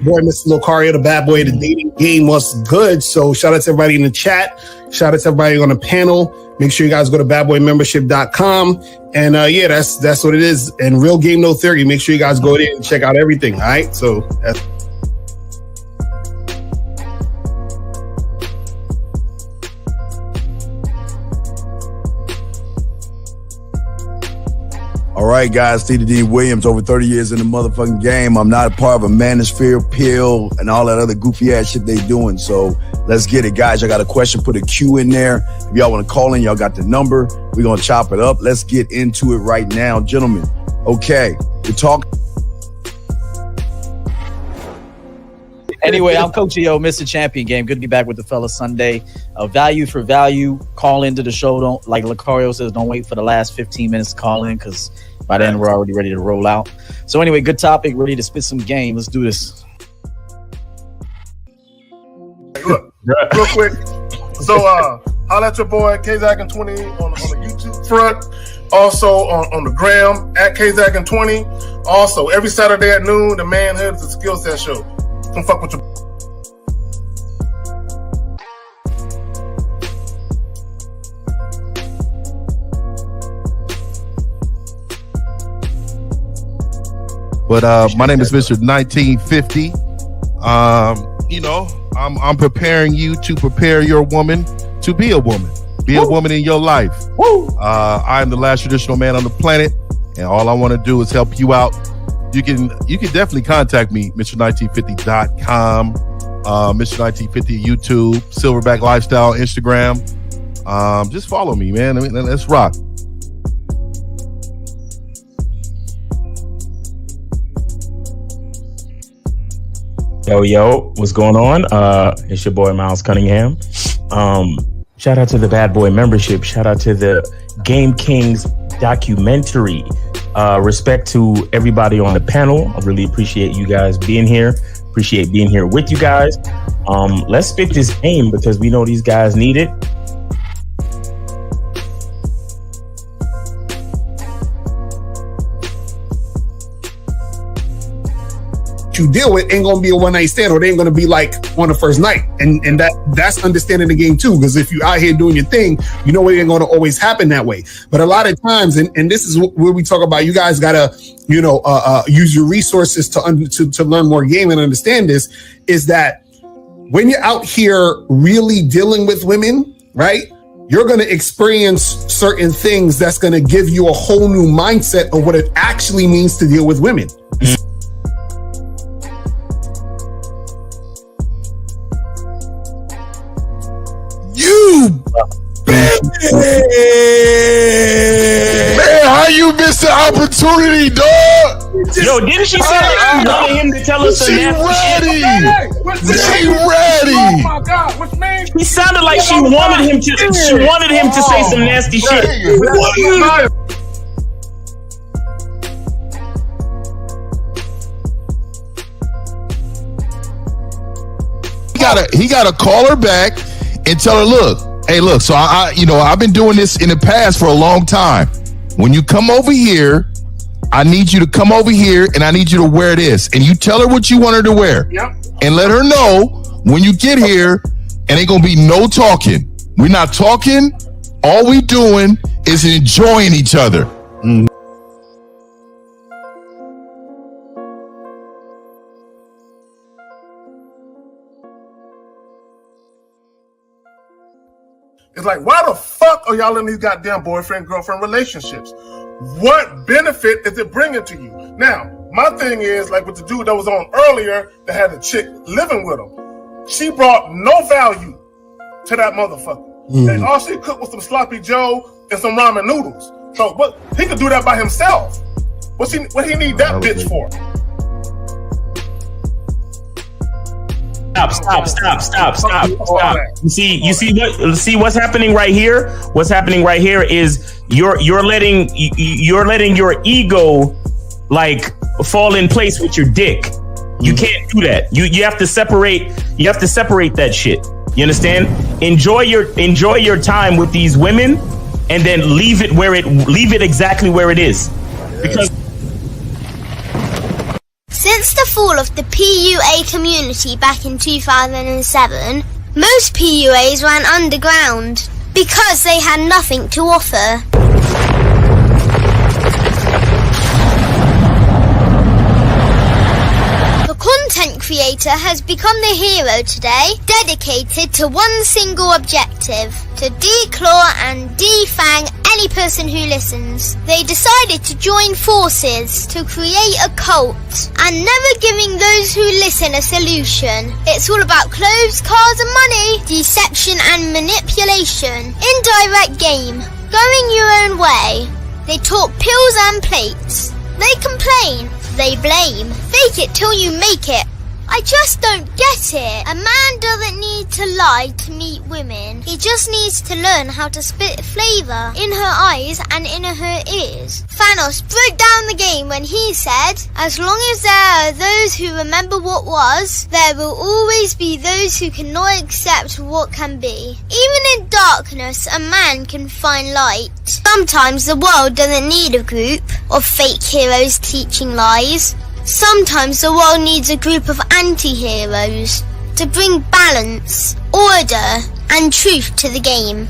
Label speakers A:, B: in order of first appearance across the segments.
A: Boy, Mr. Locario, the bad boy of the dating game, was good. So shout out to everybody in the chat. Shout out to everybody on the panel. Make sure you guys go to badboymembership.com. And yeah, that's what it is. And Real Game No Theory. Make sure you guys go there and check out everything. All right. So that's
B: all right, guys, T. D. Williams, over 30 years in the motherfucking game. I'm not a part of a manosphere pill and all that other goofy ass shit they doing. So let's get it, guys. I got a question. Put a Q in there. If y'all want to call in, y'all got the number. We're going to chop it up. Let's get into it right now, gentlemen. Okay, we're talking.
C: Anyway, I'm Coach EO, Mr. Champion Game. Good to be back with the fellas Sunday. Value for value. Call into the show. Don't, like Lucario says, don't wait for the last 15 minutes to call in, because by then we're already ready to roll out. So anyway, good topic. Ready to spit some game. Let's do this.
D: Look, real quick. So holla at your boy KZaggin20 on the YouTube front. Also on the gram at KZaggin20. Also, every Saturday at noon, the Manhood is a skill set show. Don't fuck with your.
E: But my name is Mr. 1950. You know, I'm preparing you to prepare your woman to be a woman. Be a woman in your life. I'm the last traditional man on the planet, and all I want to do is help you out. You can definitely contact me, Mr1950.com, Mr1950 YouTube, Silverback Lifestyle, Instagram. Just follow me, man. I mean, let's rock.
F: Yo, what's going on? It's your boy Miles Cunningham. Shout out to the Bad Boy membership. Shout out to the Game Kings documentary. Respect to everybody on the panel. I really appreciate you guys being here. Appreciate being here with you guys. Let's spit this game because we know these guys need it.
A: you deal with ain't gonna be a one night stand, or they ain't gonna be like on the first night. And that's understanding the game too, because if you out here doing your thing, you know it ain't gonna always happen that way. But a lot of times, and this is where we talk about, you guys gotta use your resources to learn more game and understand this, is that when you're out here really dealing with women, right, you're going to experience certain things that's going to give you a whole new mindset of what it actually means to deal with women.
B: You bitch! Man, how you miss the opportunity, dog?
F: Yo, didn't she say that she wanted him to tell us some nasty shit?
B: She ready.
D: Oh my God, what's name?
F: He sounded like she wanted him to say some nasty shit.
E: He gotta call her back and tell her, look, hey, look, so I've been doing this in the past for a long time. When you come over here, I need you to come over here and I need you to wear this. And you tell her what you want her to wear. Yep. And let her know when you get here, and ain't gonna be no talking. We're not talking. All we doing is enjoying each other. Mm.
D: It's like, why the fuck are y'all in these goddamn boyfriend-girlfriend relationships? What benefit is it bringing to you? Now, my thing is, like with the dude that was on earlier that had a chick living with him, she brought no value to that motherfucker. And all she cooked was some sloppy joe and some ramen noodles. So, but he could do that by himself. What he need that bitch for?
F: Stop. You see what's happening right here? What's happening right here is you're letting your ego like fall in place with your dick. You can't do that. You have to separate that shit. You understand? Enjoy your time with these women and then leave it exactly where it is. Because
G: since the fall of the PUA community back in 2007, most PUAs ran underground because they had nothing to offer. Content creator has become the hero today, dedicated to one single objective: to declaw and defang any person who listens. They decided to join forces to create a cult, and never giving those who listen a solution. It's all about clothes, cars and money, deception and manipulation, indirect game, going your own way. They talk pills and plates. They complain. They blame. Fake it till you make it. I just don't get it. A man doesn't need to lie to meet women. He just needs to learn how to spit flavour in her eyes and in her ears. Thanos broke down the game when he said, as long as there are those who remember what was, there will always be those who cannot accept what can be. Even in darkness, a man can find light. Sometimes the world doesn't need a group of fake heroes teaching lies. Sometimes the world needs a group of anti-heroes to bring balance, order, and truth to the game.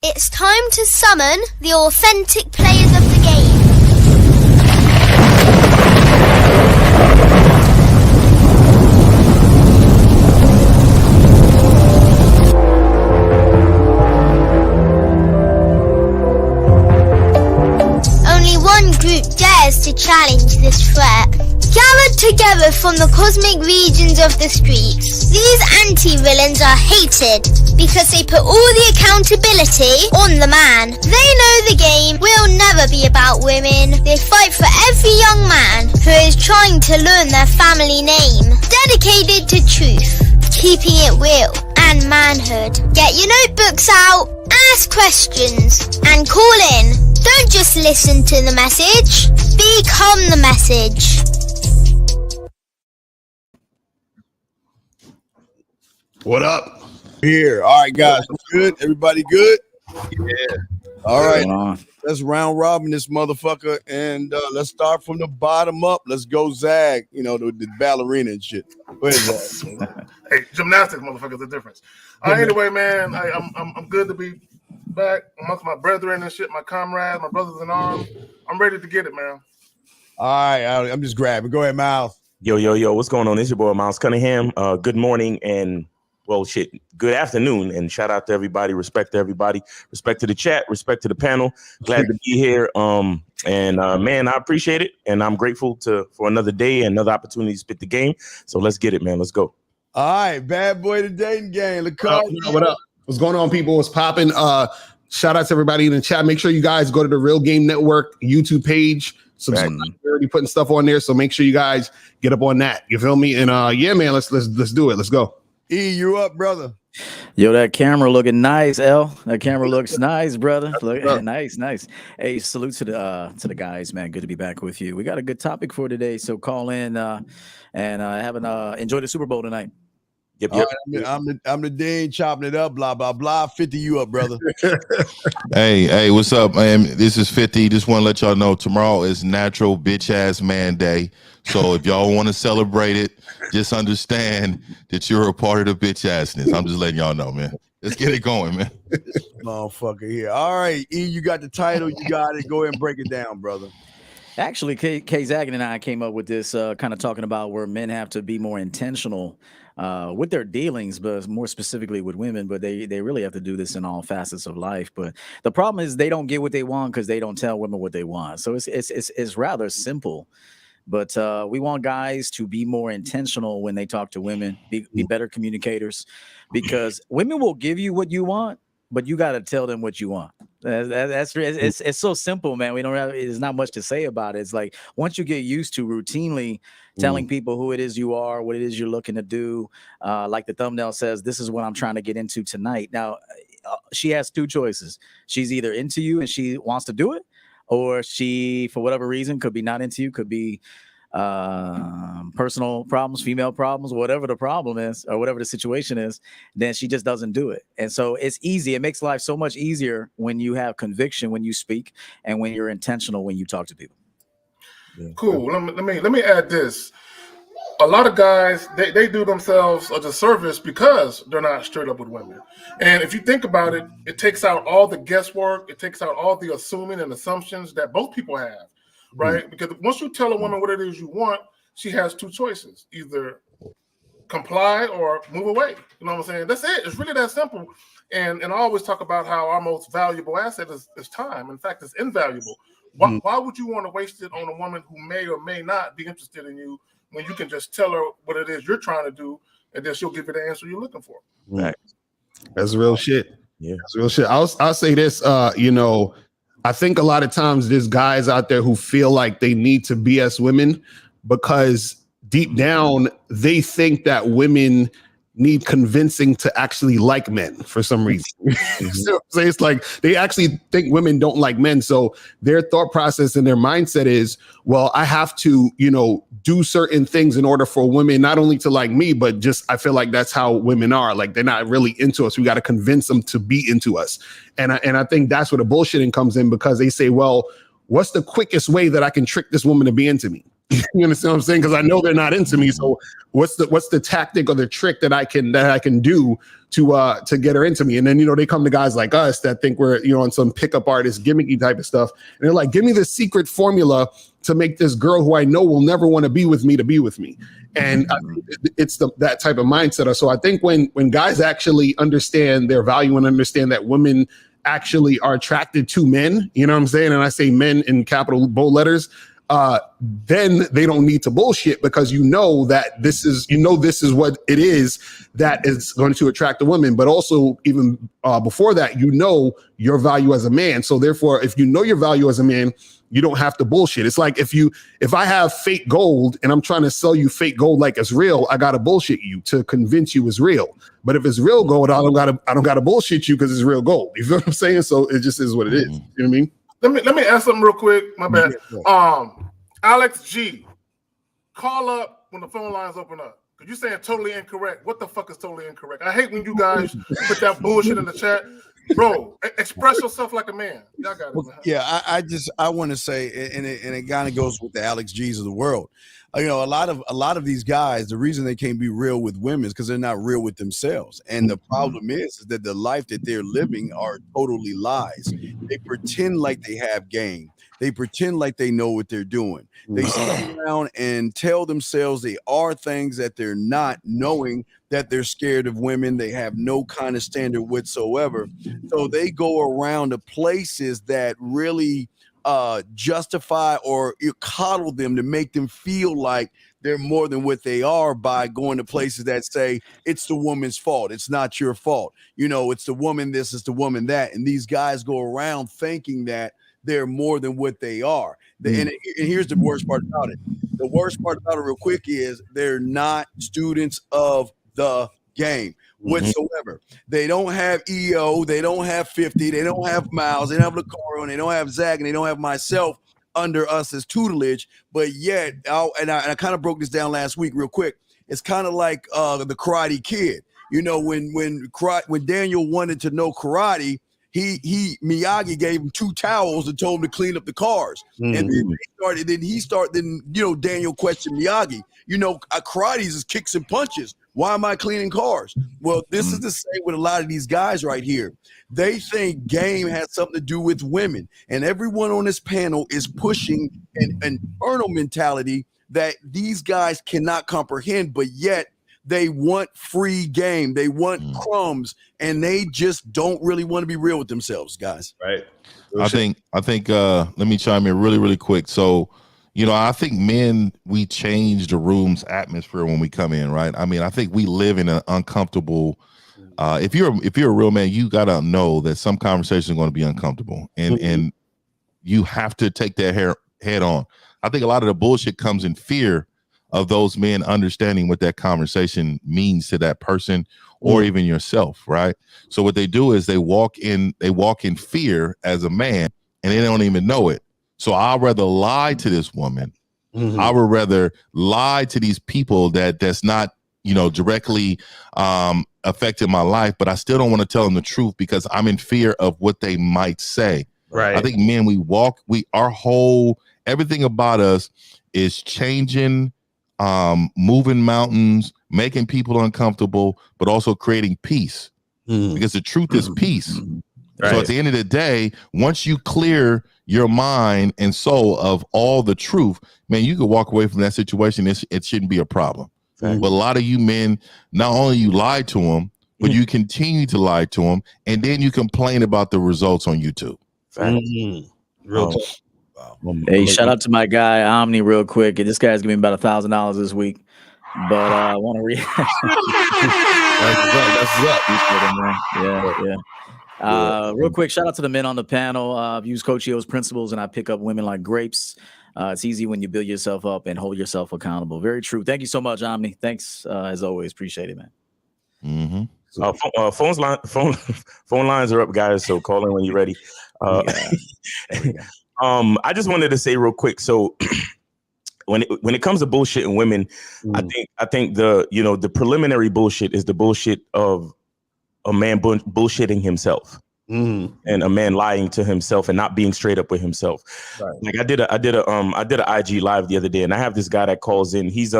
G: It's time to summon the authentic players of the game. Only one group dares to challenge this threat. Gathered together from the cosmic regions of the streets, these anti-villains are hated because they put all the accountability on the man. They know the game will never be about women. They fight for every young man who is trying to learn their family name. Dedicated to truth, keeping it real and manhood. Get your notebooks out, ask questions, and call in. Don't just listen to the message, become the message.
B: What up? Here. All right, guys. Good? Everybody good? Yeah. All right. Let's round robin this motherfucker, and let's start from the bottom up. Let's go Zag, you know, the ballerina and shit. Where is that?
D: Hey, gymnastics, motherfuckers, the difference. Anyway, man, I'm good to be back amongst my brethren and shit, my comrades, my brothers in arms. I'm ready to get it, man.
B: All right, I'm just grabbing. Go ahead, Miles.
F: Yo, what's going on? It's your boy Miles Cunningham. Good morning and good afternoon, and shout out to everybody. Respect to everybody. Respect to the chat. Respect to the panel. Glad to be here. Man, I appreciate it, and I'm grateful for another day and another opportunity to spit the game. So let's get it, man. Let's go.
B: All right, bad boy, the dating game.
A: What up? What's going on, people? What's popping? Shout out to everybody in the chat. Make sure you guys go to the Real Game Network YouTube page. Subscribe. We're already putting stuff on there, so make sure you guys get up on that. You feel me? And yeah, man, let's do it. Let's go.
B: E, you up, brother?
C: Yo, that camera looking nice, L. That camera looks nice, brother. Look, nice. Hey, salute to the guys, man. Good to be back with you. We got a good topic for today, so call in and enjoy the Super Bowl tonight.
F: Yep.
B: Right, I'm the dean chopping it up. Blah blah blah. 50, you up, brother?
E: Hey, what's up, man? This is 50. Just want to let y'all know tomorrow is Natural Bitch Ass Man Day. So if y'all want to celebrate it, just understand that you're a part of the bitch assness. I'm just letting y'all know, man. Let's get it going, man.
B: Motherfucker here. All right, E, you got the title. You got it. Go ahead and break it down, brother.
C: Actually, K Zagan and I came up with this kind of talking about where men have to be more intentional with their dealings, but more specifically with women. But they really have to do this in all facets of life. But the problem is they don't get what they want because they don't tell women what they want. So it's rather simple. But we want guys to be more intentional when they talk to women, be better communicators, because women will give you what you want, but you got to tell them what you want. It's so simple, man. There's not much to say about it. It's like once you get used to routinely telling people who it is you are, what it is you're looking to do, like the thumbnail says, this is what I'm trying to get into tonight. Now, she has two choices. She's either into you and she wants to do it, or she, for whatever reason, could be not into you, could be personal problems, female problems, whatever the problem is, or whatever the situation is, then she just doesn't do it. And so it's easy. It makes life so much easier when you have conviction when you speak and when you're intentional when you talk to people.
D: Cool. Let me add this. a lot of guys, they do themselves a disservice because they're not straight up with women. And if you think about it, it takes out all the guesswork. It takes out all the assuming and assumptions that both people have, right? Because once you tell a woman what it is you want, she has two choices: either comply or move away. You know what I'm saying? That's it. It's really that simple. And I always talk about how our most valuable asset is time. In fact, it's invaluable. Why would you want to waste it on a woman who may or may not be interested in you when you can just tell her what it is you're trying to do, and then she'll give you the answer you're looking for?
A: Right. That's real shit.
B: Yeah,
A: that's real shit. I'll say this. You know, I think a lot of times there's guys out there who feel like they need to BS women because deep down they think that women need convincing to actually like men for some reason. So it's like they actually think women don't like men. So their thought process and their mindset is, well, I have to, you know, do certain things in order for women not only to like me, but just I feel like that's how women are. Like they're not really into us. We got to convince them to be into us. And I think that's where the bullshitting comes in, because they say, well, what's the quickest way that I can trick this woman to be into me? You understand what I'm saying? Because I know they're not into me. So what's the tactic or the trick that I can do to get her into me? And then, you know, they come to guys like us that think we're, you know, on some pickup artist gimmicky type of stuff. And they're like, give me the secret formula to make this girl who I know will never want to be with me to be with me. And it's that type of mindset. So I think when guys actually understand their value and understand that women actually are attracted to men, you know what I'm saying? And I say men in capital bold letters, then they don't need to bullshit, because you know that this is what it is that is going to attract a woman. But also even before that, you know your value as a man. So therefore, if you know your value as a man, you don't have to bullshit. It's like if I have fake gold and I'm trying to sell you fake gold like it's real, I gotta bullshit you to convince you it's real. But if it's real gold, I don't gotta bullshit you because it's real gold. You feel what I'm saying? So it just is what it is. You know what I mean?
D: Let me ask something real quick. My bad. Alex G, call up when the phone lines open up. Because you're saying totally incorrect. What the fuck is totally incorrect? I hate when you guys put that bullshit in the chat. Bro, express yourself like a man. Y'all got it.
B: Well, yeah, I want to say, and it kind of goes with the Alex G's of the world. You know, a lot of these guys, the reason they can't be real with women is because they're not real with themselves. And the problem is that the life that they're living are totally lies. They pretend like they have game. They pretend like they know what they're doing. They sit around and tell themselves they are things that they're not, knowing that they're scared of women. They have no kind of standard whatsoever. So they go around to places that really justify or coddle them to make them feel like they're more than what they are, by going to places that say it's the woman's fault. It's not your fault. You know, it's the woman this, it's the woman that. And these guys go around thinking that they're more than what they are. And here's the worst part about it. The worst part about it real quick is they're not students of the game whatsoever. They don't have EO, they don't have 50, they don't have Miles, they don't have Lacaro, and they don't have Zach, and they don't have myself under us as tutelage. But yet, I kind of broke this down last week real quick. It's kind of like the Karate Kid. You know, when Daniel wanted to know karate, Miyagi gave him 2 towels and told him to clean up the cars. And then Daniel questioned Miyagi. You know, karate is kicks and punches. Why am I cleaning cars? Well, this is the same with a lot of these guys right here. They think game has something to do with women. And everyone on this panel is pushing an infernal mentality that these guys cannot comprehend, but yet they want free game. They want crumbs, and they just don't really want to be real with themselves, guys.
E: Right. I think let me chime in really, really quick. So, you know, I think men, we change the room's atmosphere when we come in, right? I mean, I think we live in an uncomfortable, if you're a real man, you got to know that some conversations are going to be uncomfortable, and you have to take that head on. I think a lot of the bullshit comes in fear of those men understanding what that conversation means to that person or even yourself, right? So what they do is they walk in fear as a man, and they don't even know it. So I'd rather lie to this woman. I would rather lie to these people that's not, you know, directly affecting my life, but I still don't want to tell them the truth because I'm in fear of what they might say. Right. I think men, everything about us is changing moving mountains, making people uncomfortable, but also creating peace. Because the truth is peace. Right. So at the end of the day, once you clear your mind and soul of all the truth, man, you can walk away from that situation. It shouldn't be a problem. But a lot of you men, not only you lie to them, but you continue to lie to them, and then you complain about the results on YouTube.
C: Real talk. Wow. Hey, shout out to my guy Omni real quick. This guy's giving me about $1,000 this week. But I want to read. That's up. Real quick, shout out to the men on the panel. I've used Coach Eo's principles, and I pick up women like grapes. It's easy when you build yourself up and hold yourself accountable. Very true. Thank you so much, Omni. Thanks as always. Appreciate it, man.
F: Phone lines are up, guys. So call in when you're ready. I just wanted to say real quick. So. When it comes to bullshitting women, I think the preliminary bullshit is the bullshit of a man bullshitting himself, and a man lying to himself and not being straight up with himself. Right. Like I did a IG live the other day, and I have this guy that calls in. He's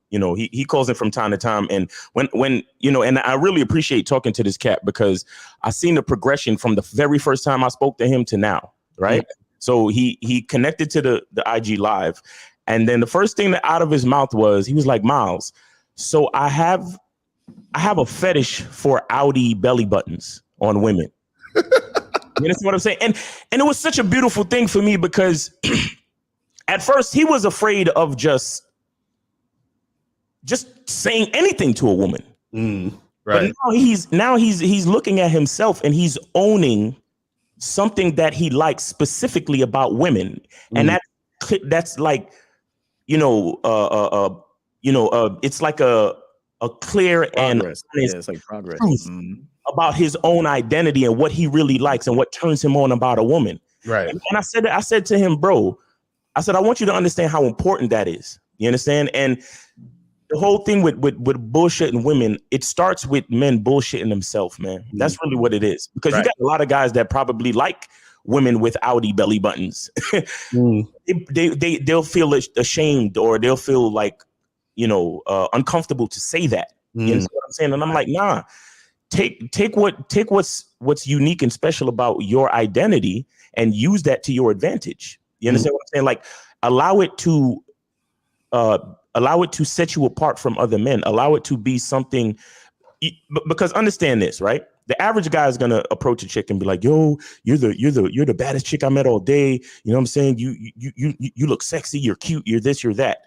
F: he calls in from time to time, and when and I really appreciate talking to this cat because I seen the progression from the very first time I spoke to him to now. Right. So he connected to the IG live. And then the first thing that out of his mouth was, he was like, Miles, so I have a fetish for Audi belly buttons on women. You understand what I'm saying? And it was such a beautiful thing for me because at first he was afraid of just saying anything to a woman. Right. But now he's looking at himself and he's owning something that he likes specifically about women. And that's like, it's like a clear progress. It's like progress about his own identity and what he really likes and what turns him on about a woman. Right. And I said to him, bro, I said, I want you to understand how important that is. You understand? And the whole thing with bullshitting women, it starts with men bullshitting themselves, man. That's really what it is. Because you got a lot of guys that probably like women with Audi belly buttons. They'll feel ashamed or they'll feel like, uncomfortable to say that. You know what I'm saying? And I'm like, nah, take what's unique and special about your identity and use that to your advantage. You understand what I'm saying? Like allow it to set you apart from other men. Allow it to be something, because understand this, right? The average guy is gonna approach a chick and be like, "Yo, you're the baddest chick I met all day. You know what I'm saying? You look sexy. You're cute. You're this. You're that."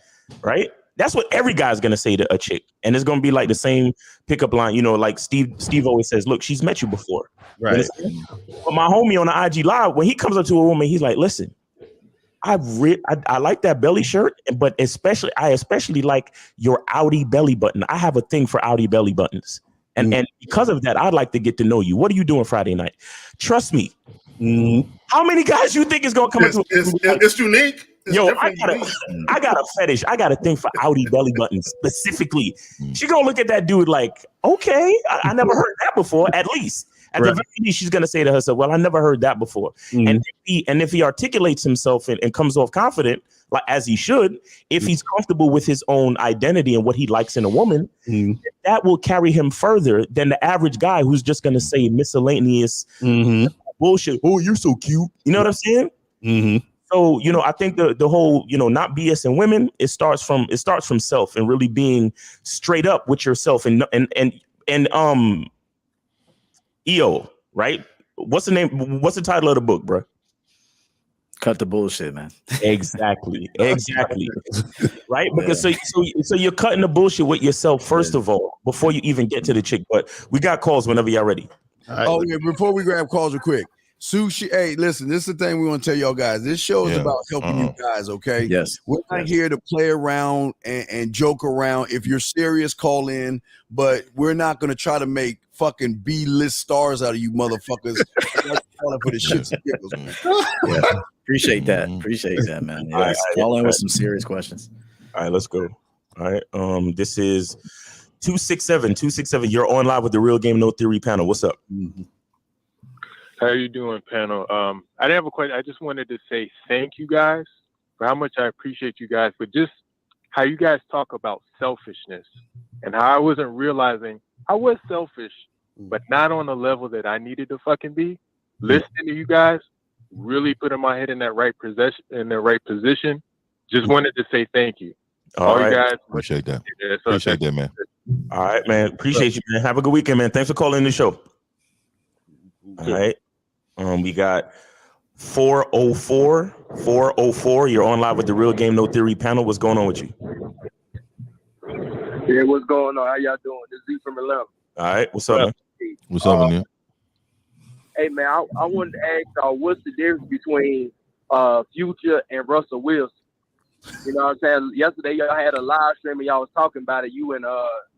F: Right? That's what every guy's gonna say to a chick, and it's gonna be like the same pickup line. Like Steve always says, "Look, she's met you before." Right. But my homie on the IG live, when he comes up to a woman, he's like, "Listen, I like that belly shirt, but I especially like your Audi belly button. I have a thing for Audi belly buttons." And because of that, I'd like to get to know you. What are you doing Friday night? Trust me. How many guys you think is going to come into
D: it's unique.
F: I got a fetish. I got a thing for Audi belly buttons specifically. She's going to look at that dude like, okay, I never heard that before, at least. At the very least, she's going to say to herself, well, I never heard that before. And if he articulates himself and comes off confident, like as he should, if he's comfortable with his own identity and what he likes in a woman, that will carry him further than the average guy who's just going to say miscellaneous bullshit. Oh, you're so cute. You know what I'm saying? So, I think the whole, not BS in women, it starts from self and really being straight up with yourself and EO, right? What's the name? What's the title of the book, bro?
C: Cut the bullshit, man.
F: Exactly. Right? Because so you're cutting the bullshit with yourself first of all before you even get to the chick. But we got calls whenever y'all ready.
B: Right. Yeah, before we grab calls real quick. Sushi, hey, listen, this is the thing we want to tell y'all guys. This show is about helping you guys, okay?
C: Yes.
B: We're not here to play around and joke around. If you're serious, call in, but we're not going to try to make fucking B-list stars out of you motherfuckers. For the shits and giggles.
C: Appreciate that, man. Yes. Call in with some serious questions.
F: All right, let's go. All right. This is 267. You're on live with the Real Game No Theory panel. What's up?
H: How are you doing, panel? I didn't have a question. I just wanted to say thank you guys for how much I appreciate you guys, but just how you guys talk about selfishness and how I wasn't realizing I was selfish, but not on the level that I needed to fucking be. Listening to you guys, really putting my head in that right position. Just wanted to say thank you.
I: All right.
H: You guys.
E: Appreciate that.
H: Yeah, so
E: Appreciate that, man.
F: All right, man. Appreciate you, man. Have a good weekend, man. Thanks for calling the show. All right. We got 404. 404. You're on live with the Real Game No Theory panel. What's going on with you?
J: Yeah, what's going on? How y'all doing? This is Z from Atlanta.
F: All right. What's up, man?
E: What's up, man?
J: Hey, man, I wanted to ask y'all, what's the difference between Future and Russell Wilson? You know what I'm saying? Yesterday, y'all had a live stream and y'all was talking about it. You and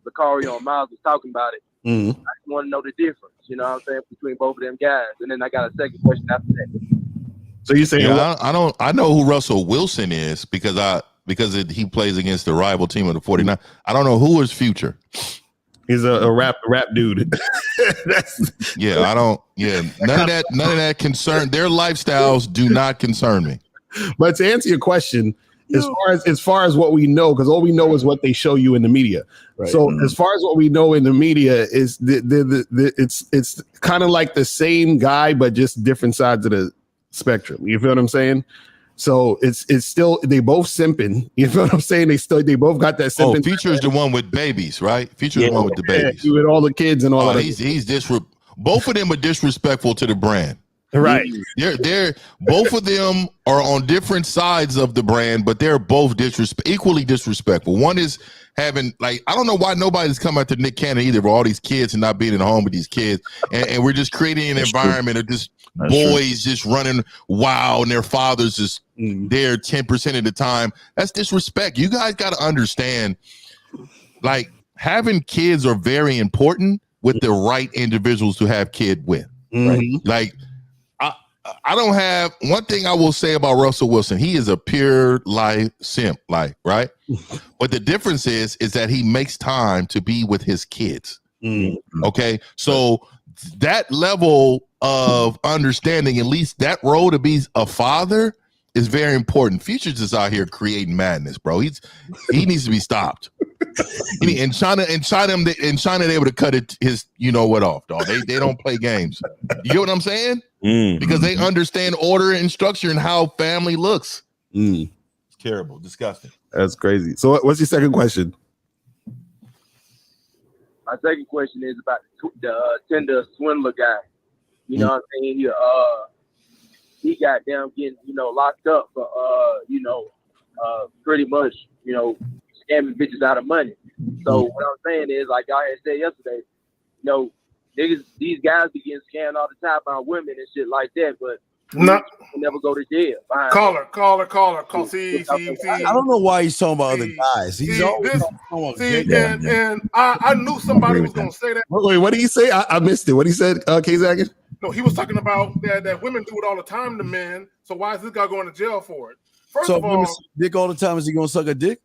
J: Lucario and Miles was talking about it. I just want to know the difference, you know what I'm saying, between both of them guys. And then I got a second question after that.
A: So you saying
E: I know who Russell Wilson is because he plays against the rival team of the 49. I don't know who is Future.
A: He's a rap dude.
E: None of that concern. Their lifestyles do not concern me.
A: But to answer your question, as far as what we know, because all we know is what they show you in the media. Right. So as far as what we know in the media is it's kind of like the same guy, but just different sides of the spectrum. You feel what I'm saying? So it's still, they both simping. You feel what I'm saying? They both got that simping.
E: Future is the one with babies, right? Future is the one with the babies.
A: With all the kids and all that.
E: Both of them are disrespectful to the brand.
A: Right.
E: They're both of them are on different sides of the brand, but they're both equally disrespectful. One is having, like, I don't know why nobody's come after Nick Cannon either for all these kids and not being at home with these kids. And we're just creating an environment of just boys just running wild and their fathers just there 10% of the time. That's disrespect. You guys got to understand, like, having kids are very important with the right individuals to have kid with. Right? Like, I don't have one thing I will say about Russell Wilson. He is a pure life simp, right? But the difference is that he makes time to be with his kids. Okay, so that level of understanding, at least that role to be a father, is very important. Future's just out here creating madness, bro. He needs to be stopped. In China, they able to cut his you know what off, dog. They don't play games. You get what I'm saying? Because they understand order and structure and how family looks. It's terrible, disgusting.
A: That's crazy. So what's your second question?
J: My second question is about the Tinder swindler guy. You know what I'm saying? He got down getting, locked up for, pretty much, scamming bitches out of money. So what I'm saying is, like y'all had said yesterday, niggas, these guys be getting scammed all the time by women and shit like that, but never go to jail.
D: Caller. See.
B: I don't know why he's talking about other guys. He's always
D: and I knew somebody was going to say that.
A: Wait, what did he say? I missed it. What he said, K-Zaggin?
D: No, he was talking about that women do it all the time to men. So why is this guy going to jail for it? First of all,
B: dick all the time. Is he going to suck a dick?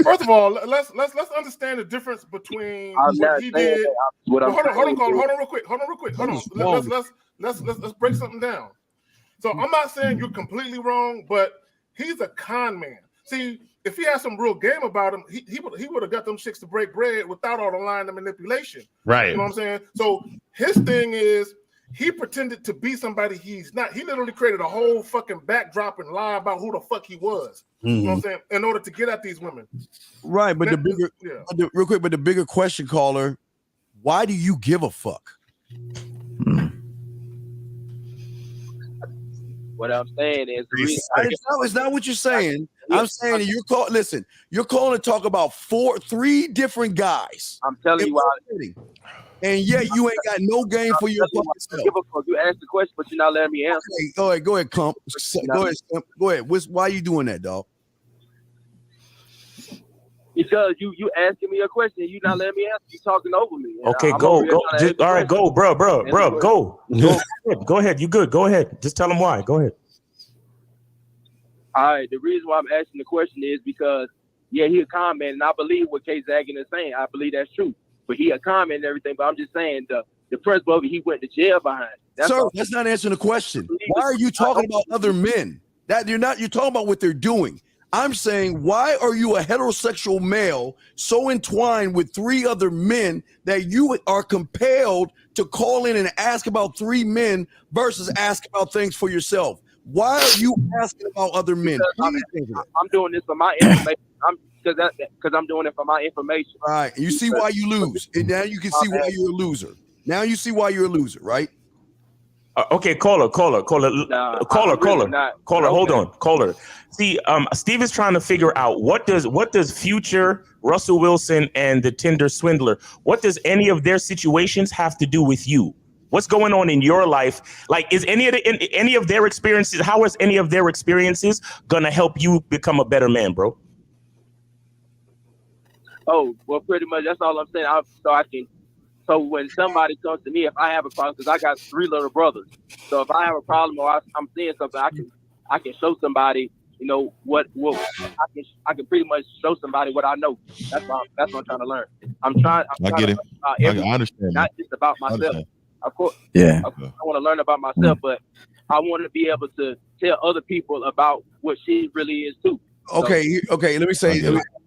D: First of all, let's understand the difference between what he did. Hold on, real quick. Let's break something down. So I'm not saying you're completely wrong, but he's a con man. See, if he had some real game about him, he would have got them chicks to break bread without all the lying and manipulation.
A: Right.
D: You know what I'm saying? So his thing is he pretended to be somebody he's not. He literally created a whole fucking backdrop and lie about who the fuck he was. You know what I'm saying? In order to get at these women.
B: Right, but real quick, the bigger question, caller, why do you give a fuck?
J: What I'm saying is,
B: it's not what you're saying. I'm saying you're calling. Listen, you're calling to talk about three different guys.
J: I'm telling you why.
B: And yet you ain't got no game for your fucking self.
J: You asked the question, but you're not letting me answer.
B: Okay, go ahead, Clump. Go ahead. Why are you doing that, dog?
J: Because you asking me a question, and you not letting me answer. You talking over me.
F: Okay, go. All right, go, bro. Go. Go ahead. You good? Go ahead. Just tell him why. Go ahead.
J: All right. The reason why I'm asking the question is because, he a con man, and I believe what K-Zaggin is saying. I believe that's true. But he a con man and everything. But I'm just saying the principle of it, he went to jail behind. That's not
B: answering the question. Why are you talking about other men? You're talking about what they're doing. I'm saying, why are you a heterosexual male so entwined with 3 other men that you are compelled to call in and ask about 3 men versus ask about things for yourself? Why are you asking about other men?
J: I'm doing this for my information. Because I'm doing it for my information.
B: All right. And you see why you lose. And now you can see why you're a loser. Now you see why you're a loser, right?
F: Okay, caller. Hold on, caller. See, Steve is trying to figure out what does Future, Russell Wilson, and the Tinder swindler, what does any of their situations have to do with you? What's going on in your life? Like, is any of their experiences? How is any of their experiences gonna help you become a better man, bro?
J: Oh, well, pretty much that's all I'm saying. So when somebody comes to me, if I have a problem, because I got 3 little brothers, so if I have a problem or I'm seeing something, I can show somebody, you know, what I can pretty much show somebody what I know. That's what I'm trying to learn. I'm trying
E: I get it. I understand.
J: Not just about myself. Of course,
C: yeah.
J: I want to learn about myself, but I want to be able to tell other people about what she really is too.
B: Okay. Let me say,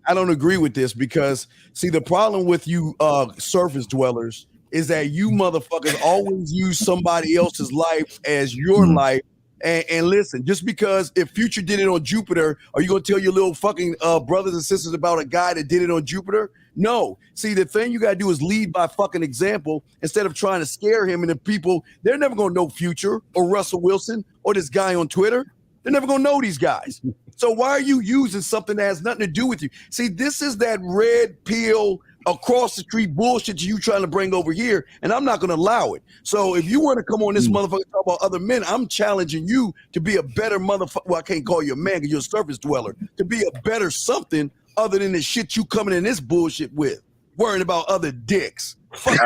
B: I don't agree with this because, see, the problem with you surface dwellers is that you motherfuckers always use somebody else's life as your life. And listen, just because if Future did it on Jupiter, are you going to tell your little fucking brothers and sisters about a guy that did it on Jupiter? No. See, the thing you got to do is lead by fucking example instead of trying to scare him. And the people, they're never going to know Future or Russell Wilson or this guy on Twitter. They're never going to know these guys. So why are you using something that has nothing to do with you? See, this is that red pill across the street bullshit you trying to bring over here, and I'm not going to allow it. So if you want to come on this motherfucker and talk about other men, I'm challenging you to be a better motherfucker. Well, I can't call you a man because you're a surface dweller. To be a better something other than the shit you coming in this bullshit with, worrying about other dicks. Fuck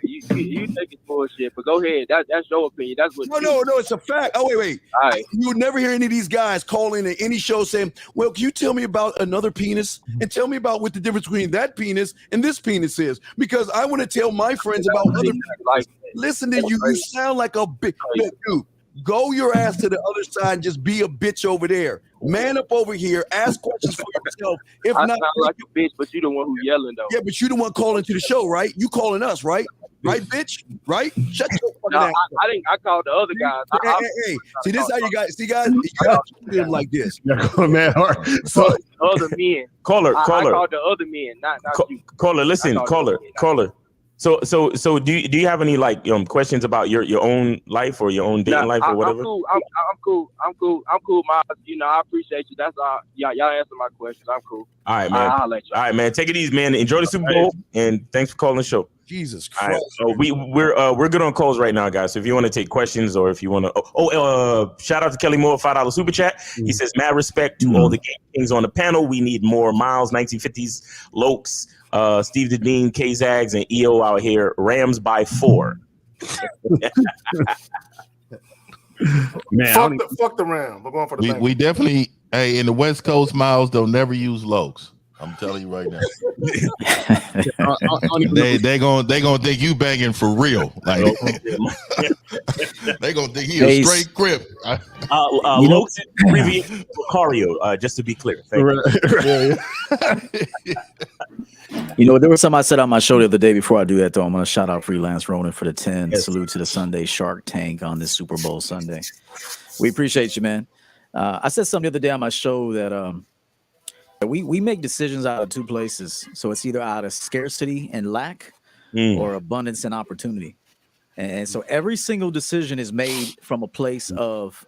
J: you think it's bullshit, but go ahead. That's your opinion. That's what.
B: No, it's a fact. Oh, wait.
J: All right.
B: You would never hear any of these guys call in at any show saying, "Well, can you tell me about another penis and tell me about what the difference between that penis and this penis is?" Because I want to tell my friends about other penises. Listen to you. You sound like a bitch, dude. Go your ass to the other side and just be a bitch over there. Man up over here. Ask questions for yourself. If
J: I
B: not,
J: sound like a bitch, but you the one who yelling though.
B: Yeah, but you the one calling to the show, right? You calling us, right? Right, bitch? Right? Shut your fucking ass up.
J: I called the other guys.
B: Hey. See, this is how you guys. See, guys, you got to treat them like this.
E: Man,
J: so other men.
F: Caller.
J: I called the other men, not you.
F: Caller, listen, caller. So do you have any like questions about your own life or your own dating life or whatever?
J: I'm cool. Miles. You know, I appreciate you. That's all. Y'all answer my questions. I'm cool.
F: All right, man.
J: I'll let you.
F: All right, man. Take it easy, man. Enjoy the Super Bowl, and thanks for calling the show.
B: Jesus
F: Christ.
B: All
F: right. So we're good on calls right now, guys. So if you want to take questions or if you want to, shout out to Kelly Moore, $5 super chat. He says, mad respect to all the game kings on the panel. We need more Miles, 1950s, Lokes, Steve Dedeen, K-Zags, and EO out here. Rams by 4.
E: Man,
D: fuck the Rams. We're going for the
E: we definitely, hey, in the West Coast, Miles, they'll never use Lokes. I'm telling you right now. they gonna think you banging for real. Like they gonna think he a straight crip.
F: Lokes abbreviate Lucario, just to be clear.
C: You know, there was something I said on my show the other day. Before I do that, though, I'm gonna shout out Freelance Ronin for the 10. Yes. Salute to the Sunday Shark Tank on this Super Bowl Sunday. We appreciate you, man. I said something the other day on my show that we make decisions out of 2 places. So it's either out of scarcity and lack or abundance and opportunity. And so every single decision is made from a place of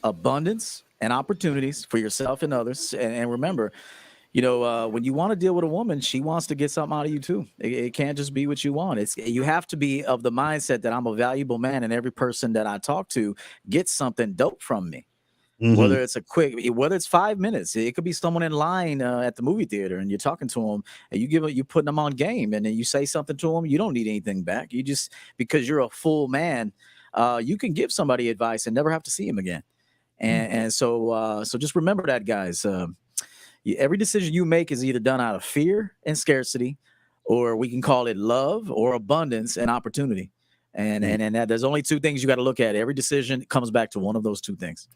C: abundance and opportunities for yourself and others. And remember, you know, when you want to deal with a woman, she wants to get something out of you too. It can't just be what you want. You have to be of the mindset that I'm a valuable man and every person that I talk to gets something dope from me. Mm-hmm. Whether it's 5 minutes, it could be someone in line at the movie theater, and you're talking to them, and you're putting them on game, and then you say something to them. You don't need anything back. You just, because you're a full man, you can give somebody advice and never have to see him again. And so just remember that, guys. Every decision you make is either done out of fear and scarcity, or we can call it love or abundance and opportunity. And that there's only two things you got to look at. Every decision comes back to one of those two things.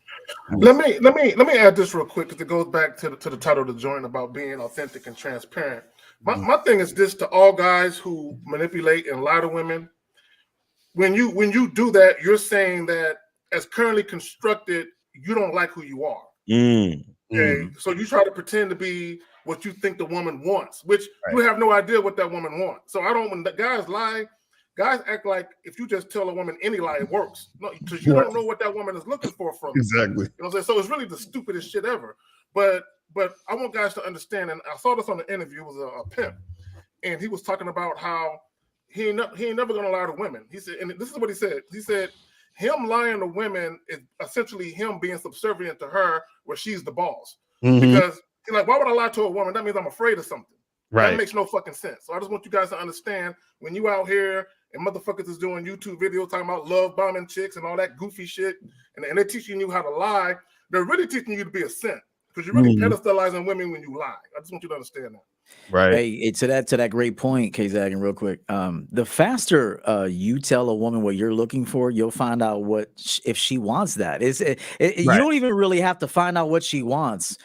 D: Let me add this real quick because it goes back to the title of the joint about being authentic and transparent. My thing is this to all guys who manipulate and lie to women. When you do that, you're saying that as currently constructed, you don't like who you are. Okay, so you try to pretend to be what you think the woman wants, which you have no idea what that woman wants. So when the guys lie, guys act like if you just tell a woman any lie, it works. No, because you don't know what that woman is looking for from you.
A: Exactly.
D: You know what I'm saying? So it's really the stupidest shit ever. But I want guys to understand, and I saw this on the interview. It was a pimp, and he was talking about how he ain't never gonna lie to women. He said, and this is what he said. He said him lying to women is essentially him being subservient to her, where she's the boss. Because he's like, why would I lie to a woman? That means I'm afraid of something. That makes no fucking sense. So I just want you guys to understand when you out here and motherfuckers is doing YouTube videos talking about love bombing chicks and all that goofy shit, and they're teaching you how to lie, they're really teaching you to be a simp because you're really pedestalizing women when you lie. I just want you to understand that.
E: Right.
C: Hey, to that great point, K-Zaggin, real quick. The faster you tell a woman what you're looking for, you'll find out if she wants that. You don't even really have to find out what she wants,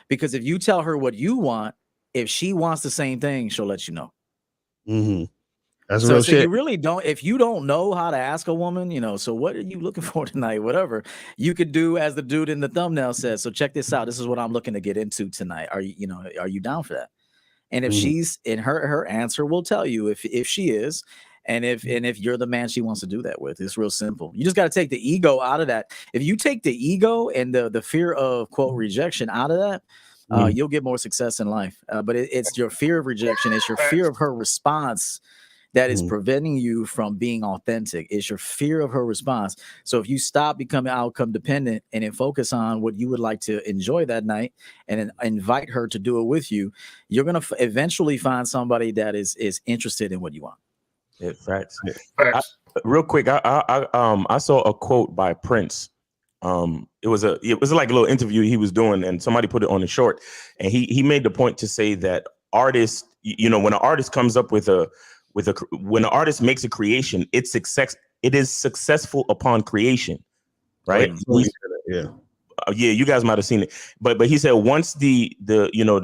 C: because if you tell her what you want, if she wants the same thing, she'll let you know.
A: That's real shit.
C: You really don't. If you don't know how to ask a woman, so what are you looking for tonight? Whatever you could do, as the dude in the thumbnail says. So check this out. This is what I'm looking to get into tonight. Are you down for that? And if she's in, her answer will tell you if she is, and if you're the man she wants to do that with. It's real simple. You just got to take the ego out of that. If you take the ego and the fear of quote rejection out of that, you'll get more success in life. But it's your fear of rejection. It's your fear of her response that is preventing you from being authentic. It's your fear of her response. So if you stop becoming outcome dependent and then focus on what you would like to enjoy that night and then invite her to do it with you, you're going to eventually find somebody that is interested in what you want.
F: Yeah, facts. Real quick, I saw a quote by Prince. It was like a little interview he was doing, and somebody put it on the short, and he made the point to say that artists, when an artist comes up when an artist makes a creation, it is successful upon creation, right? Yeah, you guys might have seen it, but he said once the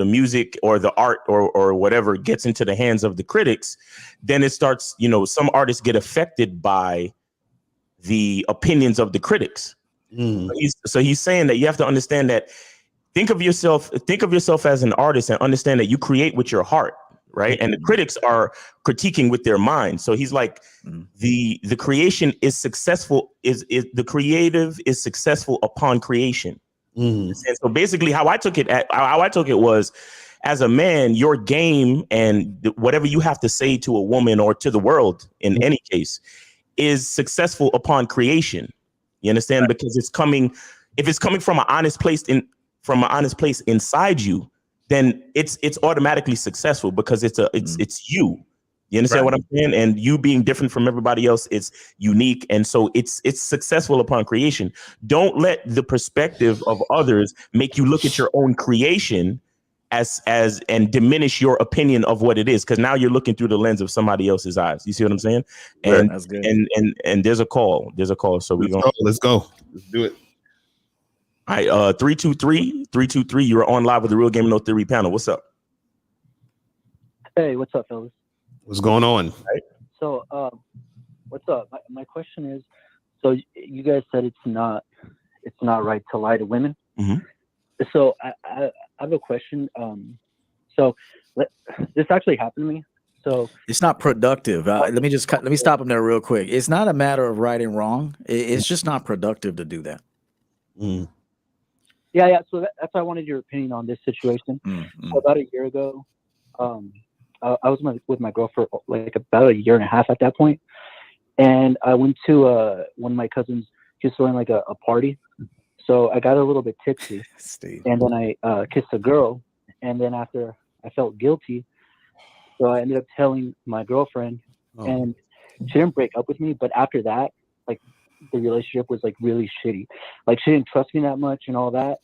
F: music or the art or whatever gets into the hands of the critics, then it starts. Some artists get affected by the opinions of the critics. So he's saying that you have to understand that. Think of yourself as an artist and understand that you create with your heart. Right. And the critics are critiquing with their mind. So he's like, the creation is successful, is the creative is successful upon creation. And so basically how I took it was, as a man, your game and whatever you have to say to a woman or to the world in any case is successful upon creation. You understand? Right. Because if it's coming from an honest place inside you, then it's automatically successful because it's you. You understand what I'm saying? And you being different from everybody else, it's unique. And so it's successful upon creation. Don't let the perspective of others make you look at your own creation as and diminish your opinion of what it is, because now you're looking through the lens of somebody else's eyes. You see what I'm saying? And
C: that's good.
F: And there's a call. So
A: let's go. Let's do it.
F: All right, 323, you're on live with the Real Game No Theory panel. What's up?
I: Hey, what's up, fellas?
A: What's going on?
F: Right.
I: So, what's up? My question is, so you guys said it's not right to lie to women. So I have a question. So this actually happened to me. So
C: it's not productive. Let me stop him there real quick. It's not a matter of right and wrong. It's just not productive to do that.
I: Yeah. So that's why I wanted your opinion on this situation. So about a year ago, I was with my girl for like about a year and a half at that point, and I went to one of my cousins. She was throwing like a party, so I got a little bit tipsy, and then I kissed a girl, and then after I felt guilty, so I ended up telling my girlfriend, and she didn't break up with me, but after that, like, the relationship was like really shitty. Like, she didn't trust me that much and all that.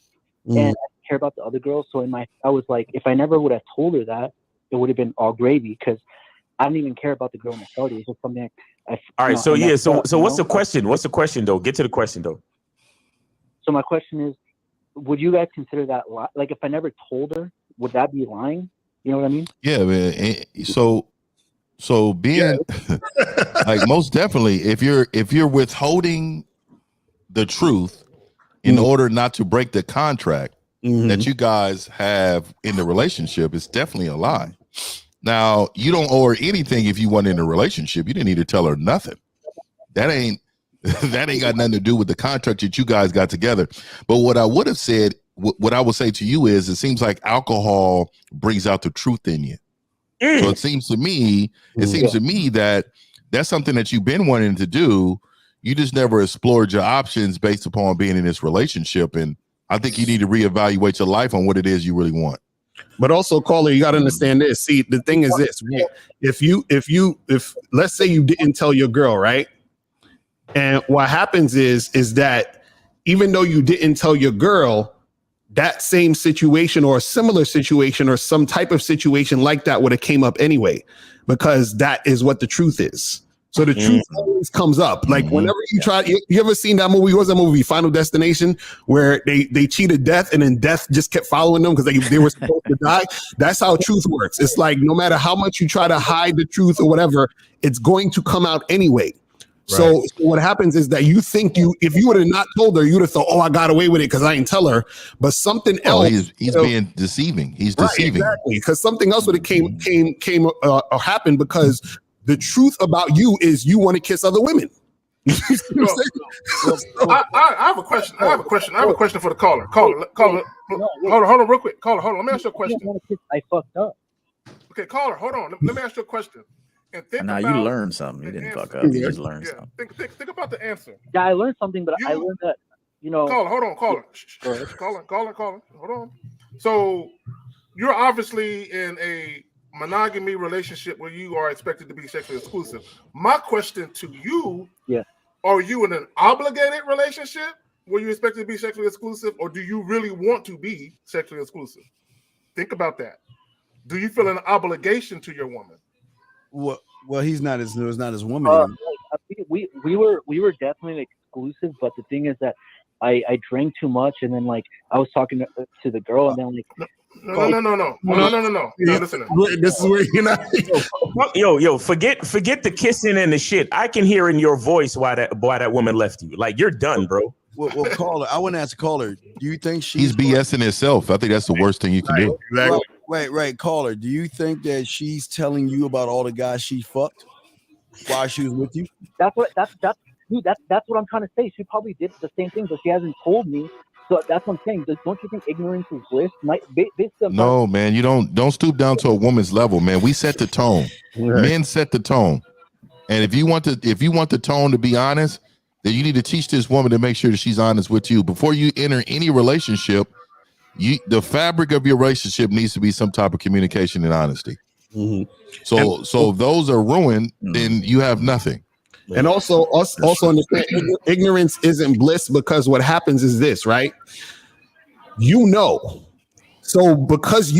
I: And I didn't care about the other girls. So I was like, if I never would have told her that, it would have been all gravy, because I don't even care about the girl in the party. It's just something.
F: All right. So yeah. So what's the question? What's the question though? Get to the question though.
I: So my question is, would you guys consider that like if I never told her, would that be lying? You know what I mean?
E: Yeah, man. So being like most definitely, if you're withholding the truth in order not to break the contract that you guys have in the relationship, it's definitely a lie. Now, you don't owe her anything if you weren't in a relationship. You didn't need to tell her nothing. That ain't got nothing to do with the contract that you guys got together. But what I would have said, what I would say to you is, it seems like alcohol brings out the truth in you. So it seems to me that that's something that you've been wanting to do. You just never explored your options based upon being in this relationship. And I think you need to reevaluate your life on what it is you really want.
A: But also, caller, you got to understand this. See, the thing is this: right? If let's say you didn't tell your girl, right? And what happens is that even though you didn't tell your girl, that same situation or a similar situation or some type of situation like that would have came up anyway, because that is what the truth is. So the truth always comes up. Like whenever you try, you ever seen that movie? What was that movie, Final Destination, where they cheated death and then death just kept following them because they were supposed to die? That's how truth works. It's like no matter how much you try to hide the truth or whatever, it's going to come out anyway. Right. So what happens is that you think if you would have not told her, you would have thought, oh, I got away with it because I didn't tell her. But something else,
E: he's being deceiving. He's deceiving.
A: Exactly, because something else would have came or happened, because the truth about you is you want to kiss other women.
D: I have a question. I have a question for the caller. Caller. Hold on, real quick. Caller, hold on. Let me ask you a question.
I: I fucked up.
D: Okay, caller, hold on. Let me ask you a question.
C: And now you learned something. You didn't fuck up. You just learned something.
D: Think about the answer.
I: Yeah, I learned something, but I learned that,
D: Caller, hold on, caller. Hold on. So you're obviously in a monogamy relationship where you are expected to be sexually exclusive. My question to you: are you in an obligated relationship where you're expected to be sexually exclusive, or do you really want to be sexually exclusive? Think about that. Do you feel an obligation to your woman?
B: Well, he's not his woman.
I: We were definitely exclusive, but the thing is that I drank too much, and then like I was talking to the girl, and then like.
D: No. Listen.
A: This is where you're not.
F: Yo, forget the kissing and the shit. I can hear in your voice why that woman left you. Like, you're done, bro.
B: Well, caller, I want to ask caller. Do you think
E: he's BSing himself? I think that's the worst thing you can do.
A: Exactly.
B: Right, caller. Do you think that she's telling you about all the guys she fucked while she was with you?
I: That's what I'm trying to say. She probably did the same thing, but she hasn't told me. So that's what I'm saying. Don't you think ignorance is bliss?
E: No, man. You don't stoop down to a woman's level, man. We set the tone. Right. Men set the tone. And if you want the tone to be honest, then you need to teach this woman to make sure that she's honest with you before you enter any relationship. The fabric of your relationship needs to be some type of communication and honesty. So if those are ruined, then you have nothing.
A: And also understand ignorance isn't bliss, because what happens is this, right? So because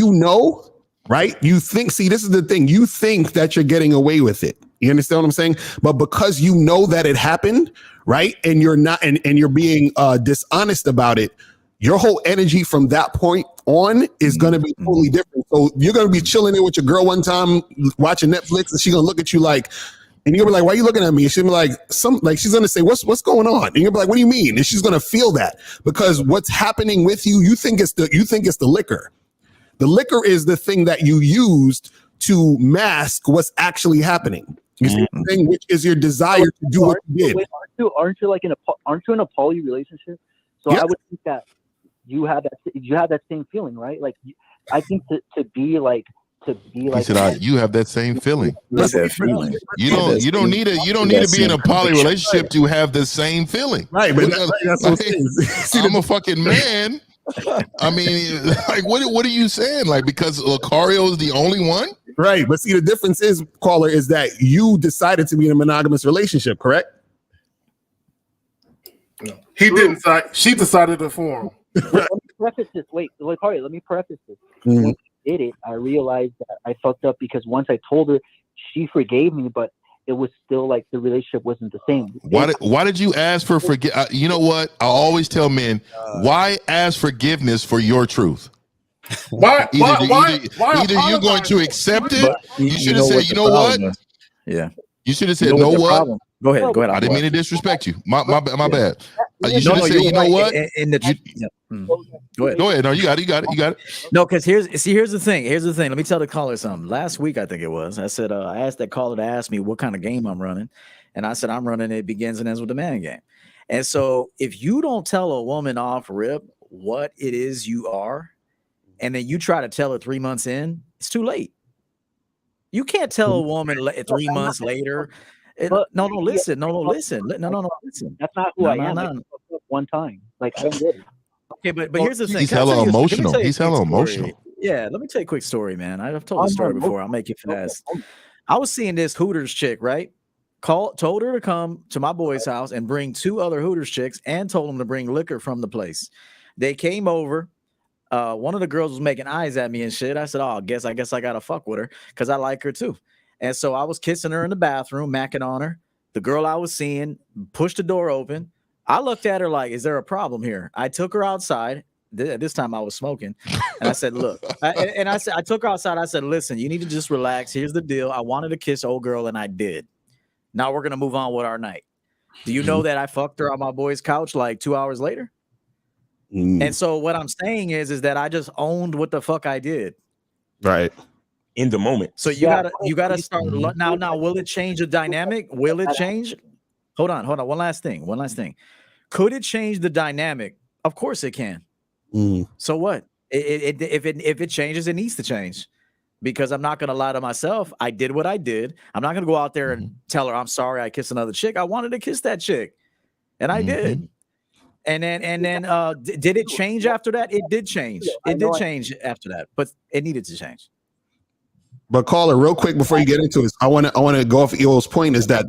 A: right? You think, see, this is the thing. You think that you're getting away with it. You understand what I'm saying? But because you know that it happened, right? And you're not, and you're being dishonest about it, your whole energy from that point on is going to be totally different. So you're going to be chilling there with your girl one time, watching Netflix, and she's going to look at you like, and you're gonna be like, why are you looking at me? And she'll be like, she's gonna say, what's going on? And you'll be like, what do you mean? And she's gonna feel that, because what's happening with you, you think it's the liquor. The liquor is the thing that you used to mask what's actually happening. You see what I'm saying? Which is your desire to do what you did.
I: Wait, aren't you in a poly relationship? So I would think that you have that same feeling, right? Like, I think to be like.
E: He said, you have that same feeling. You don't need to be in a poly relationship to have the same feeling.
A: Right, but that's what it is.
E: I'm a fucking man. I mean, like, what are you saying? Like, because Lucario is the only one?
A: Right, but see, the difference is, caller, is that you decided to be in a monogamous relationship, correct?
D: No, he didn't. She decided to form.
I: Let me preface this. Wait, let me preface this. When I did it, I realized that I fucked up, because once I told her, she forgave me, but it was still like the relationship wasn't the same.
E: Why did you ask for forgiveness? You know what? I always tell men, why ask forgiveness for your truth?
D: Why
E: Either you're going to accept it. You should have said, you know what?
C: Yeah.
E: You should have said, know what?
C: Go ahead.
E: I didn't mean to disrespect you. My bad. You should have said, you know what? Go ahead. No, you got it.
C: No, because here's the thing. Let me tell the caller something. Last week, I think it was. I said, I asked that caller to ask me what kind of game I'm running. And I said, I'm running It Begins and Ends with the Man game. And so if you don't tell a woman off rip what it is you are, and then you try to tell her 3 months in, it's too late. You can't tell a woman 3 months later. Listen.
I: That's not who I am. I one time. Like, I don't get it.
C: Okay, but here's the thing.
E: He's hella emotional.
C: Yeah, let me tell you a quick story, man. I've told the story before. I'll make it fast. I was seeing this Hooters chick, right? Told her to come to my boy's house and bring 2 other Hooters chicks and told them to bring liquor from the place. They came over. One of the girls was making eyes at me and shit. I said, I guess I gotta fuck with her because I like her too. And so I was kissing her in the bathroom, macking on her. The girl I was seeing pushed the door open. I looked at her like, is there a problem here? I took her outside. This time I was smoking. And I said, look, I took her outside. I said, listen, you need to just relax. Here's the deal. I wanted to kiss old girl and I did. Now we're going to move on with our night. Do you know that I fucked her on my boy's couch like 2 hours later? And so what I'm saying is that I just owned what the fuck I did.
E: Right.
F: In the moment.
C: So you gotta start now. Will it change the dynamic? Will it change? Hold on. One last thing. Could it change the dynamic? Of course it can. So what? If it changes, it needs to change. Because I'm not gonna lie to myself. I did what I did. I'm not gonna go out there and tell her I'm sorry I kissed another chick. I wanted to kiss that chick, and I did. And then did it change after that? It did change. It did change after that, but it needed to change.
A: But caller, real quick before you get into this, I want to go off Eo's point is that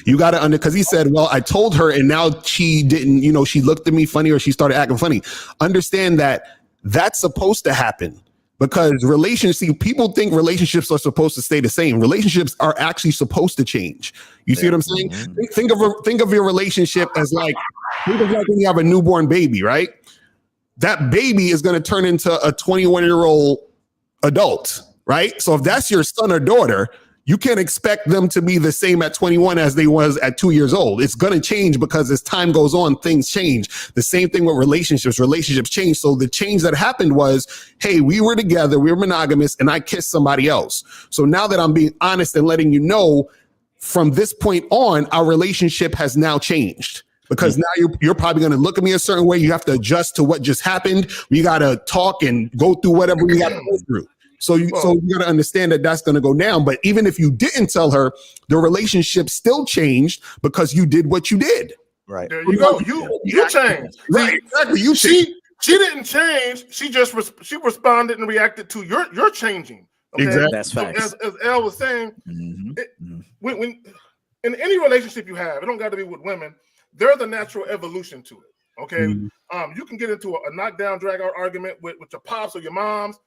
A: you got to because he said, well, I told her and now she didn't, she looked at me funny or she started acting funny. Understand that that's supposed to happen because people think relationships are supposed to stay the same. Relationships are actually supposed to change. You see what I'm saying? Think of your relationship as think of like when you have a newborn baby, right? That baby is going to turn into a 21-year-old adult. Right. So if that's your son or daughter, you can't expect them to be the same at 21 as they was at 2 years old. It's going to change because as time goes on, things change. The same thing with relationships. Relationships change. So the change that happened was, hey, we were together, we were monogamous, and I kissed somebody else. So now that I'm being honest and letting you know, from this point on, our relationship has now changed. Because now you're probably going to look at me a certain way. You have to adjust to what just happened. We got to talk and go through whatever we got to go through. So you got to understand that that's going to go down. But even if you didn't tell her, the relationship still changed because you did what you did.
C: Right.
D: There you go. You changed.
A: Right. Exactly.
D: She didn't change. She just she responded and reacted to your changing. Okay?
A: Exactly.
C: That's facts.
D: As El was saying, when in any relationship you have, it don't got to be with women. There's a natural evolution to it. Okay. You can get into a knockdown, drag out argument with your pops or your moms.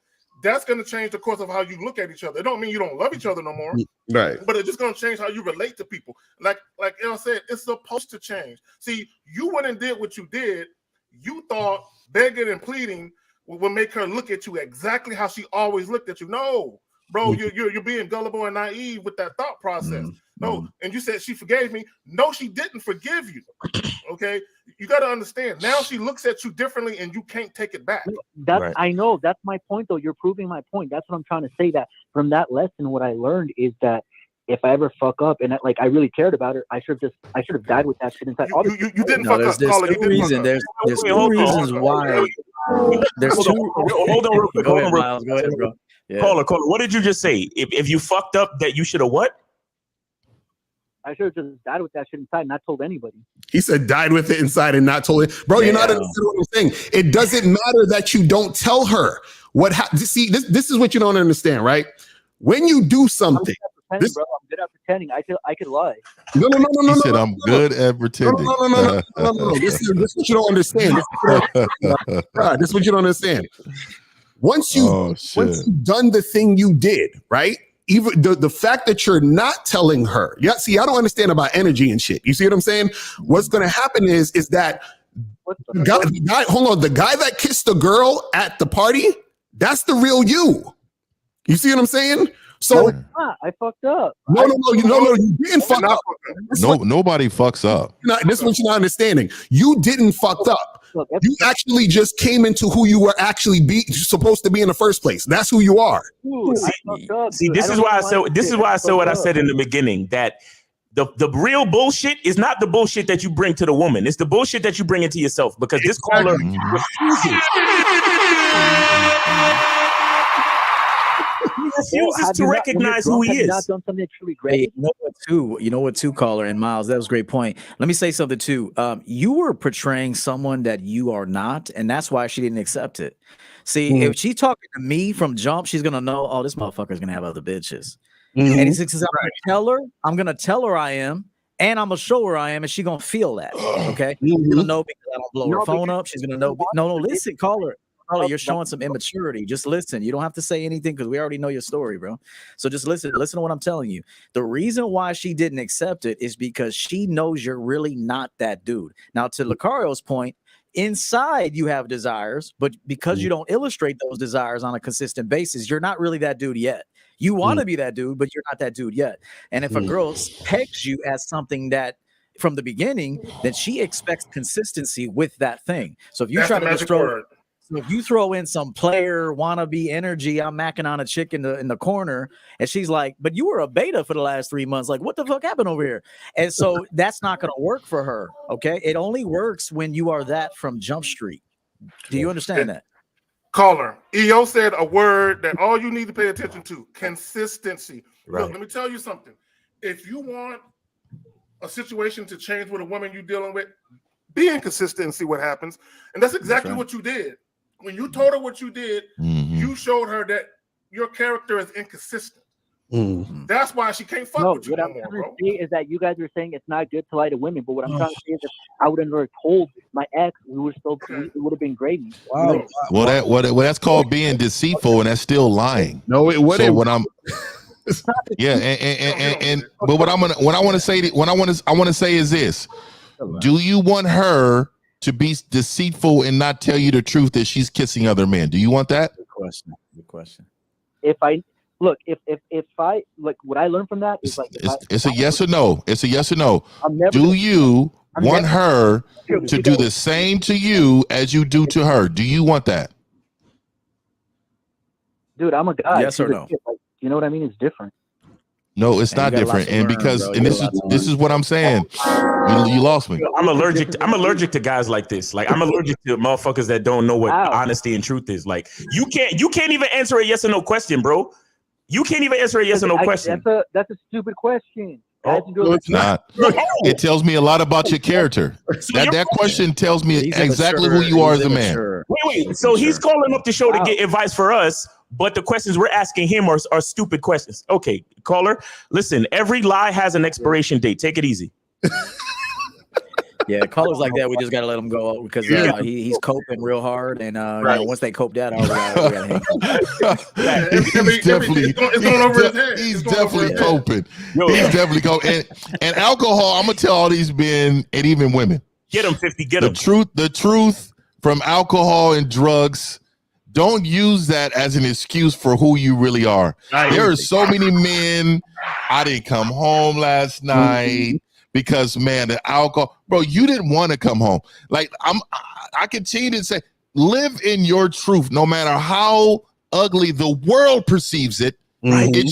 D: That's going to change the course of how you look at each other. It don't mean you don't love each other no more,
A: right?
D: But it's just going to change how you relate to people. Like El said, it's supposed to change. See, you went and did what you did. You thought begging and pleading would make her look at you exactly how she always looked at you. No, bro, you're being gullible and naive with that thought process. No, and you said she forgave me. No, she didn't forgive you. Okay, you got to understand. Now she looks at you differently, and you can't take it back.
I: Right. I know that's my point, though. You're proving my point. That's what I'm trying to say. That from that lesson, what I learned is that if I ever fuck up and I really cared about her, I should have died with that shit inside.
D: You didn't fuck up.
C: There's two reasons. There's two reasons why. There's two.
F: Hold on, real quick.
C: Go ahead, Miles. Go ahead, bro. Yeah.
F: Caller, what did you just say? If you fucked up, that you should have what?
I: I should have just died with that shit inside and not told anybody.
A: He said died with it inside and not told it. Bro, you're not understanding what I'm saying. It doesn't matter that you don't tell her. See, this is what you don't understand, right? When you do something.
I: Bro, I'm good at pretending. I could lie.
A: No.
E: He said, I'm good at pretending.
A: No. This is what you don't understand. This is what you don't understand. Once you've done the thing you did, right? even the fact that you're not telling her, yeah, see, I don't understand about energy and shit. You see what I'm saying? What's going to happen is that the guy, hold on, the guy that kissed the girl at the party, that's the real you. You see what I'm saying? So
I: I fucked up.
A: No, you didn't fuck up.
E: Nobody fucks up.
A: This is what you're not understanding. You didn't fuck up. You actually just came into who you were actually supposed to be in the first place. That's who you are.
F: See, this is why I said what I said in the beginning, that the real bullshit is not the bullshit that you bring to the woman. It's the bullshit that you bring into yourself, because this caller refuses. He refuses to recognize who he is.
C: Not done something truly great. You know what, too, caller and Miles, that was a great point. Let me say something too. You were portraying someone that you are not, and that's why she didn't accept it. See, if she's talking to me from jump, she's gonna know, oh, this motherfucker's gonna have other bitches. And he says, I'm gonna tell her I am, and I'm gonna show her I am, and she's gonna feel that. Okay, she's gonna know because I don't blow her phone up. She's gonna know. No, listen, caller. Oh, you're showing some immaturity. Just listen. You don't have to say anything because we already know your story, bro. So just listen. Listen to what I'm telling you. The reason why she didn't accept it is because she knows you're really not that dude. Now, to Lucario's point, inside you have desires, but because you don't illustrate those desires on a consistent basis, you're not really that dude yet. You want to be that dude, but you're not that dude yet. And if a girl pegs you as something that from the beginning, then she expects consistency with that thing. So if you try to just if you throw in some player wannabe energy, I'm macking on a chick in the corner, and she's like, but you were a beta for the last 3 months. Like, what the fuck happened over here? And so that's not going to work for her. Okay. It only works when you are that from Jump Street. Do you understand that?
D: Caller, EO said a word that all you need to pay attention to: consistency.
C: Right.
D: Look, let me tell you something. If you want a situation to change with a woman you're dealing with, be inconsistent and see what happens. And that's exactly what you did. When you told her what you did, you showed her that your character is inconsistent. That's why she can't fuck with you no more, bro.
I: Is that you guys are saying it's not good to lie to women, but what I'm trying to say is that I would have never told my ex. We would still, it would have been gravy.
E: Wow. Well, that's called being deceitful, and that's still lying.
A: No, it wouldn't.
E: So when I'm, but what I want to say is this: do you want her to be deceitful and not tell you the truth that she's kissing other men? Do you want that?
C: Good question. Good question.
I: If I look, if I like, what I learned from that is like,
E: it's a yes or no. It's a yes or no. Do you want her to do the same to you as you do to her? Do you want that?
I: Dude, I'm a guy.
C: Yes or no?
I: Like, you know what I mean? It's different.
E: No, it's not different. And because, and this is what I'm saying. You lost me.
F: I'm allergic to guys like this. Like, I'm allergic to motherfuckers that don't know what honesty and truth is. Like, you can't even answer a yes or no question, bro. You can't even answer a yes or no question.
I: That's a stupid question.
E: No, it's not. It tells me a lot about your character. That question tells me exactly who you are as a man.
F: Wait. So he's calling up the show to get advice for us, but the questions we're asking him are stupid questions. Okay, caller, listen, every lie has an expiration date. Take it easy.
C: Yeah, callers like that, we just got to let them go because he's coping real hard. And you know, once they cope that,
E: he's definitely coping. He's definitely coping. And alcohol, I'm going to tell all these men and even women.
F: Get them, 50, get them.
E: The truth from alcohol and drugs, don't use that as an excuse for who you really are. There are so many men, I didn't come home last night. Because, man, the alcohol, bro, you didn't want to come home. Like, I continue to say, live in your truth, no matter how ugly the world perceives it. It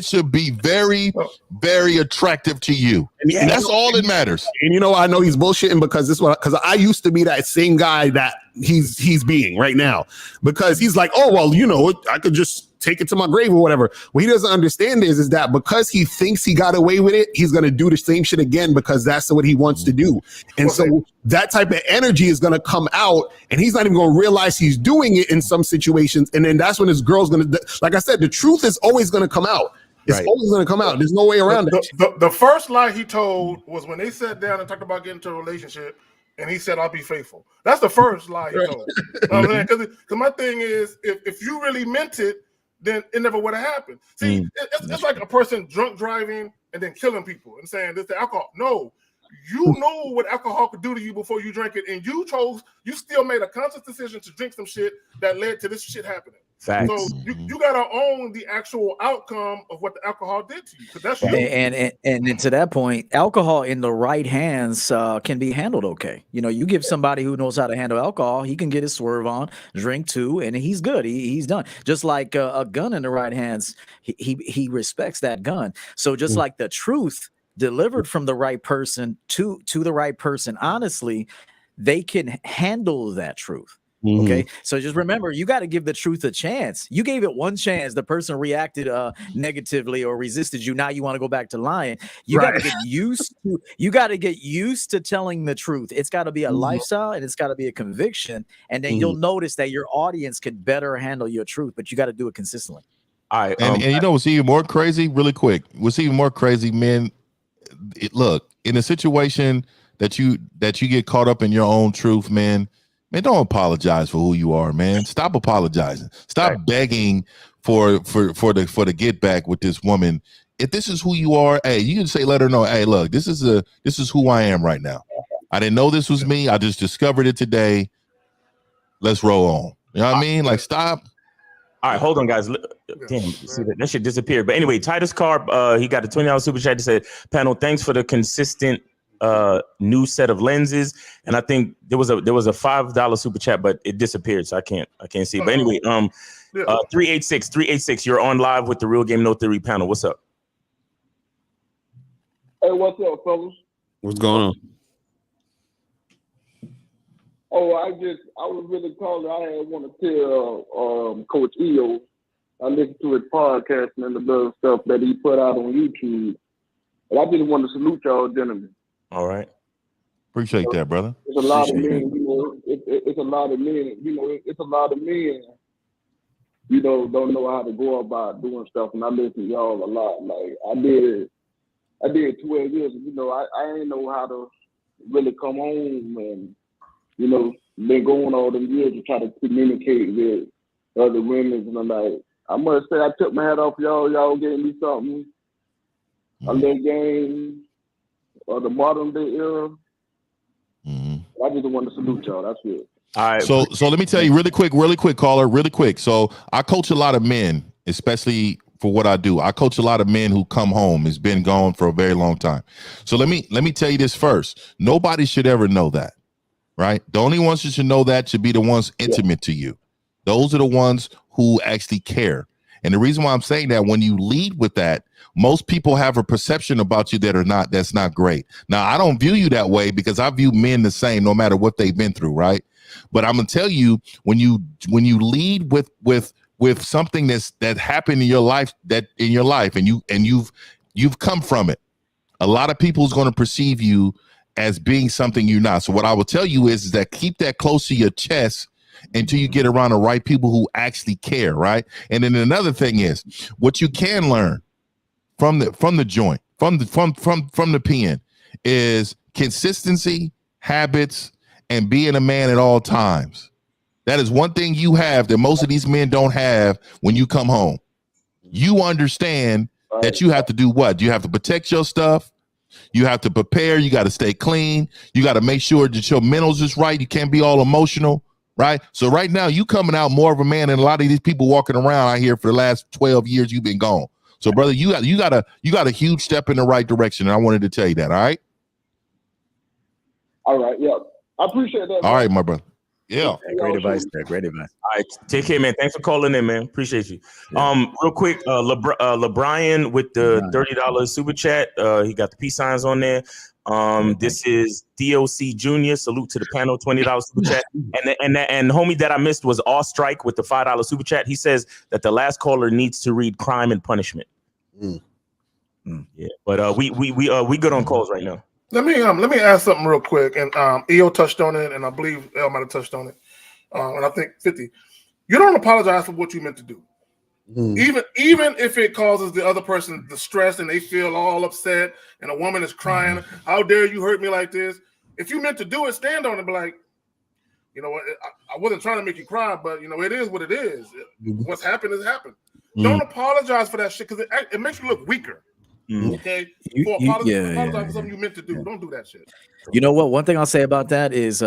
E: should be very, very attractive to you. And that's all that matters.
A: And you know, I know he's bullshitting because I used to be that same guy that he's being right now, because he's like, oh, well, you know, I could just take it to my grave or whatever. What he doesn't understand is that because he thinks he got away with it, he's going to do the same shit again because that's what he wants to do. And so that type of energy is going to come out, and he's not even going to realize he's doing it in some situations. And then that's when his girl's going to, like I said, the truth is always going to come out. It's always going to come out. There's no way around it.
D: The first lie he told was when they sat down and talked about getting into a relationship, and he said, I'll be faithful. That's the first lie he told. Because my thing is, if you really meant it, then it never would have happened. See, it's like a person drunk driving and then killing people and saying this the alcohol. No, you know what alcohol could do to you before you drank it, and you still made a conscious decision to drink some shit that led to this shit happening.
F: Facts.
D: So you gotta own the actual outcome of what the alcohol did to you, because that's you.
C: And to that point, alcohol in the right hands can be handled okay. You know, you give somebody who knows how to handle alcohol, he can get his swerve on, drink two, and he's good. He's done. Just like a gun in the right hands, he respects that gun. So just like the truth delivered from the right person to the right person, honestly, they can handle that truth. Okay, so just remember, you got to give the truth a chance. You gave it one chance, the person reacted negatively or resisted you. Now you want to go back to lying. You got to get used to. You got to get used to telling the truth. It's got to be a lifestyle, and it's got to be a conviction. And then you'll notice that your audience can better handle your truth. But you got to do it consistently.
F: All right,
E: and you know what's even more crazy? Really quick, what's even more crazy, men? Look, in a situation that you get caught up in your own truth, man, don't apologize for who you are, man. Stop apologizing. Stop begging for the get back with this woman. If this is who you are, hey, you can say, let her know, hey, look, this is who I am right now. I didn't know this was me. I just discovered it today. Let's roll on. You know what I mean? Like, stop.
F: All right, hold on, guys. Damn, see that shit disappeared. But anyway, Titus Carp, he got a $20 super chat. He said, panel, thanks for the consistent new set of lenses. And I think there was a $5 super chat, but it disappeared, so I can't see it. But anyway, 386, you're on live with the Real Game No Theory panel. What's up?
J: Hey, what's up, fellas?
K: What's going on?
J: Oh, I was really calling. I had want to tell Coach EO. I listened to his podcast and the other stuff that he put out on YouTube. And I just want to salute y'all, gentlemen.
F: All right.
E: Appreciate that, brother.
J: It's a lot of men, you know, it's a lot of men, you know, it's a lot of men, you know, don't know how to go about doing stuff. And I listen to y'all a lot. Like I did 12 years, you know, I ain't know how to really come home and, you know, been going all them years to try to communicate with other women. And I'm like, I must say I took my hat off y'all. Y'all gave me something. A little game. The modern day era. I just want to salute y'all. That's it.
F: All right.
E: So let me tell you really quick, caller, really quick. So I coach a lot of men, especially for what I do. I coach a lot of men who come home, has been gone for a very long time. So let me tell you this first. Nobody should ever know that, right? The only ones who should know that should be the ones intimate to you. Those are the ones who actually care. And the reason why I'm saying that, when you lead with that, most people have a perception about you that's not great. Now, I don't view you that way because I view men the same no matter what they've been through, right? But I'm gonna tell you, when you lead with something that happened in your life, and you've come from it, a lot of people is going to perceive you as being something you're not. So what I will tell you is that keep that close to your chest until you get around the right people who actually care, right? And then another thing is what you can learn from the joint, from the pen, is consistency, habits, and being a man at all times. That is one thing you have that most of these men don't have when you come home. You understand that you have to do what? You have to protect your stuff. You have to prepare. You got to stay clean. You got to make sure that your mental's is right. You can't be all emotional, right? So right now you coming out more of a man than a lot of these people walking around out here for the last 12 years you've been gone. So brother, you got a huge step in the right direction. And I wanted to tell you that. All right.
J: All right. Yeah. I appreciate that.
E: All right, my brother. Yeah.
C: Great advice there. Great advice.
F: All right, take care, man. Thanks for calling in, man. Appreciate you. Real quick, LeBrian with the $30 super chat. He got the peace signs on there. This is DOC Jr. Salute to the panel, $20 super chat. And homie that I missed was All Strike with the $5 super chat. He says that the last caller needs to read Crime and Punishment. Yeah, but we good on calls right now.
D: Let me ask something real quick, and EO touched on it, and I believe El might have touched on it, and I think 50. You don't apologize for what you meant to do, even if it causes the other person distress and they feel all upset, and a woman is crying. How dare you hurt me like this? If you meant to do it, stand on it. Be like, you know what? I wasn't trying to make you cry, but you know it is what it is. What's happened has happened. Don't apologize for that shit because it makes you look weaker. Okay, apologize for something you meant to do. Don't do that shit.
C: You know what? One thing I'll say about that is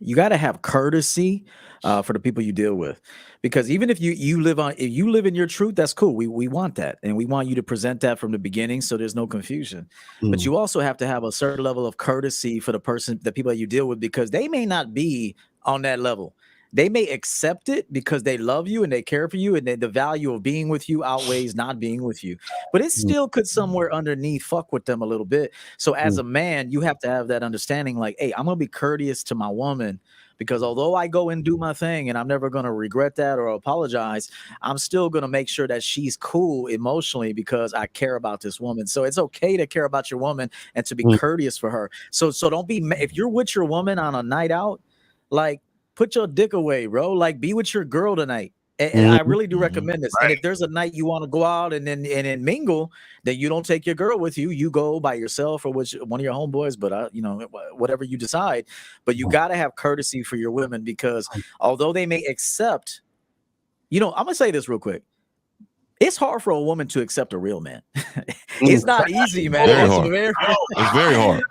C: you got to have courtesy for the people you deal with, because even if you live in your truth, that's cool. We want that, and we want you to present that from the beginning, so there's no confusion. But you also have to have a certain level of courtesy for the people that you deal with, because they may not be on that level. They may accept it because they love you and they care for you, and the value of being with you outweighs not being with you. But it still could somewhere underneath fuck with them a little bit. So as a man, you have to have that understanding, like, hey, I'm gonna be courteous to my woman, because although I go and do my thing and I'm never gonna regret that or apologize, I'm still gonna make sure that she's cool emotionally because I care about this woman. So it's okay to care about your woman and to be courteous for her. So don't be, if you're with your woman on a night out, like, put your dick away, bro. Like, be with your girl tonight. And I really do recommend this. Right. And if there's a night you want to go out and then mingle, then you don't take your girl with you. You go by yourself or with one of your homeboys, but whatever you decide. But you got to have courtesy for your women, because although they may accept, I'm gonna say this real quick. It's hard for a woman to accept a real man. It's not easy, man.
E: Very hard. It's very hard.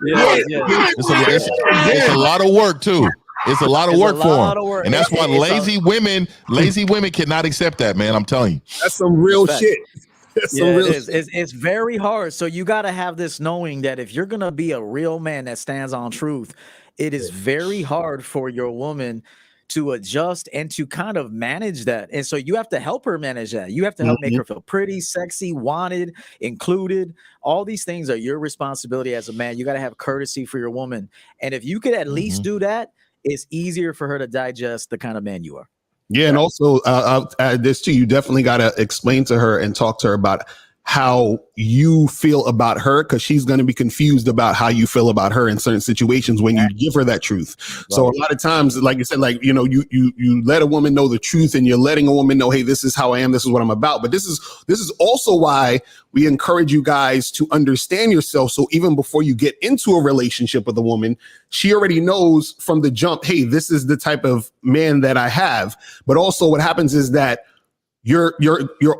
E: It's a lot of work too. It's a lot of work for them, and that's why lazy women cannot accept that, man. I'm telling you,
A: that's some real shit.
C: It's very hard. So you got to have this knowing that if you're gonna be a real man that stands on truth, it is very hard for your woman to adjust and to kind of manage that. And so you have to help her manage that. You have to help make her feel pretty, sexy, wanted, included. All these things are your responsibility as a man. You got to have courtesy for your woman, and if you could at least do that, it's easier for her to digest the kind of man you are.
A: Yeah, and also I'll add this too. You definitely got to explain to her and talk to her about how you feel about her, because she's going to be confused about how you feel about her in certain situations when you give her that truth. So a lot of times, like you said, like, you let a woman know the truth, and you're letting a woman know, hey, this is how I am, this is what I'm about. But this is also why we encourage you guys to understand yourself. So even before you get into a relationship with a woman, she already knows from the jump, hey, this is the type of man that I have. But also what happens is that you're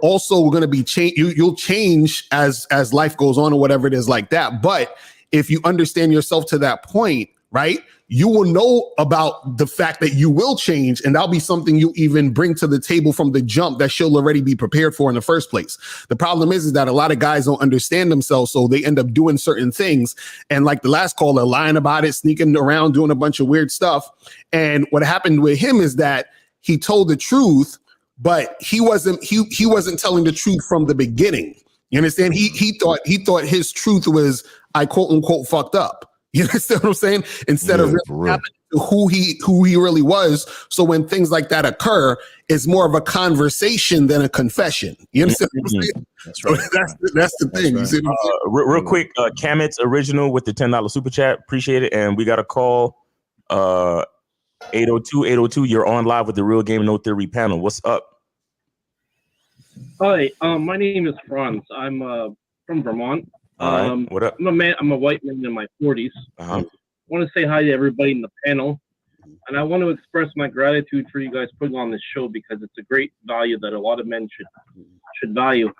A: also going to be you'll change as life goes on or whatever it is like that. But if you understand yourself to that point, right, you will know about the fact that you will change, and that'll be something you even bring to the table from the jump that she'll already be prepared for in the first place. The problem is that a lot of guys don't understand themselves, so they end up doing certain things. And like the last caller, lying about it, sneaking around, doing a bunch of weird stuff. And what happened with him is that he told the truth, but he wasn't telling the truth from the beginning. You understand? He thought his truth was, I quote unquote fucked up. You understand what I'm saying? Instead of really happening to who he really was. So when things like that occur, it's more of a conversation than a confession. You understand what I'm saying? That's right. So that's the thing. Right. You see
F: real quick, Kamit's original with the $10 super chat. Appreciate it. And we got a call. 802. You're on live with the Real Game No Theory panel. What's up?
K: Hi, my name is Franz. I'm from Vermont.
F: What up?
K: I'm a white man in my 40s. I want to say hi to everybody in the panel, and I want to express my gratitude for you guys putting on this show, because it's a great value that a lot of men should value.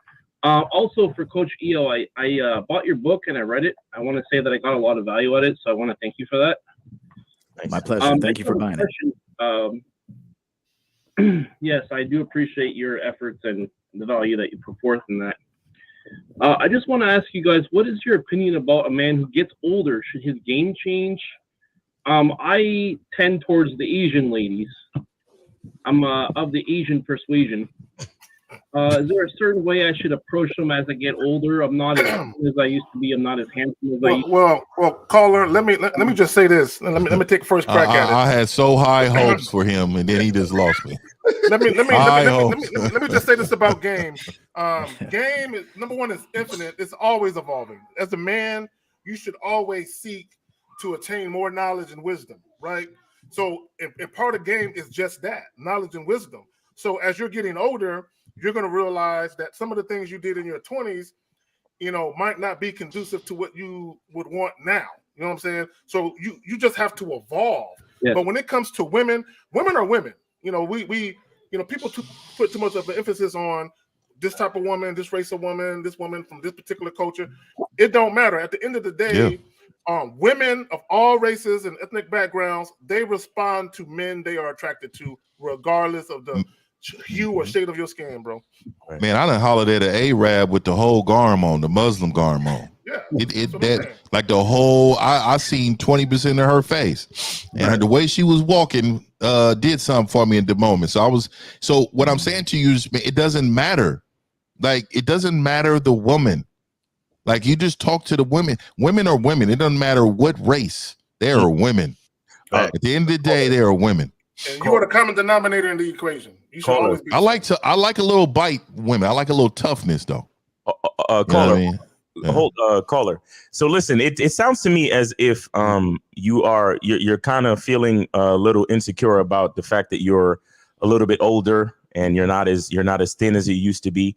K: Also, for Coach EO, I bought your book and I read it. I want to say that I got a lot of value out of it, so I want to thank you for that.
C: My pleasure. Thank you for buying
K: it. Yes, I do appreciate your efforts and the value that you put forth in that. I just want to ask you guys, what is your opinion about a man who gets older? Should his game change? I tend towards the Asian ladies. I'm of the Asian persuasion. Is there a certain way I should approach them as I get older? I'm not as handsome as I used to be. I'm not as handsome as I used to be.
D: Well, caller, let me just say this. Let me take first crack at it.
E: I had so high hopes for him, and then he just lost me.
D: Let me just say this about game. Game is, number one, is infinite. It's always evolving. As a man, you should always seek to attain more knowledge and wisdom, right? So, if part of game is just that, knowledge and wisdom. So, as you're getting older, you're going to realize that some of the things you did in your 20s, might not be conducive to what you would want now. You know what I'm saying? So you just have to evolve. Yeah. But when it comes to women are women. We people put too much of an emphasis on this type of woman, this race of woman, this woman from this particular culture. It don't matter. At the end of the day, women of all races and ethnic backgrounds, they respond to men they are attracted to, regardless of the hue or shade of your skin, bro.
E: Man, I done hollered at an Arab with the whole garm on, the Muslim garm on.
D: Yeah,
E: that like the whole. I seen 20% of her face, and the way she was walking did something for me in the moment. So what I'm saying to you is, it doesn't matter. Like, it doesn't matter the woman. Like, you just talk to the women. Women are women. It doesn't matter what race. They are women. At the end of the day, they are women.
D: And you are the common denominator in the equation. You should always be.
E: I like a little bite women. I like a little toughness though.
F: Caller, caller. So listen, it sounds to me as if you're kind of feeling a little insecure about the fact that you're a little bit older and you're not as thin as you used to be.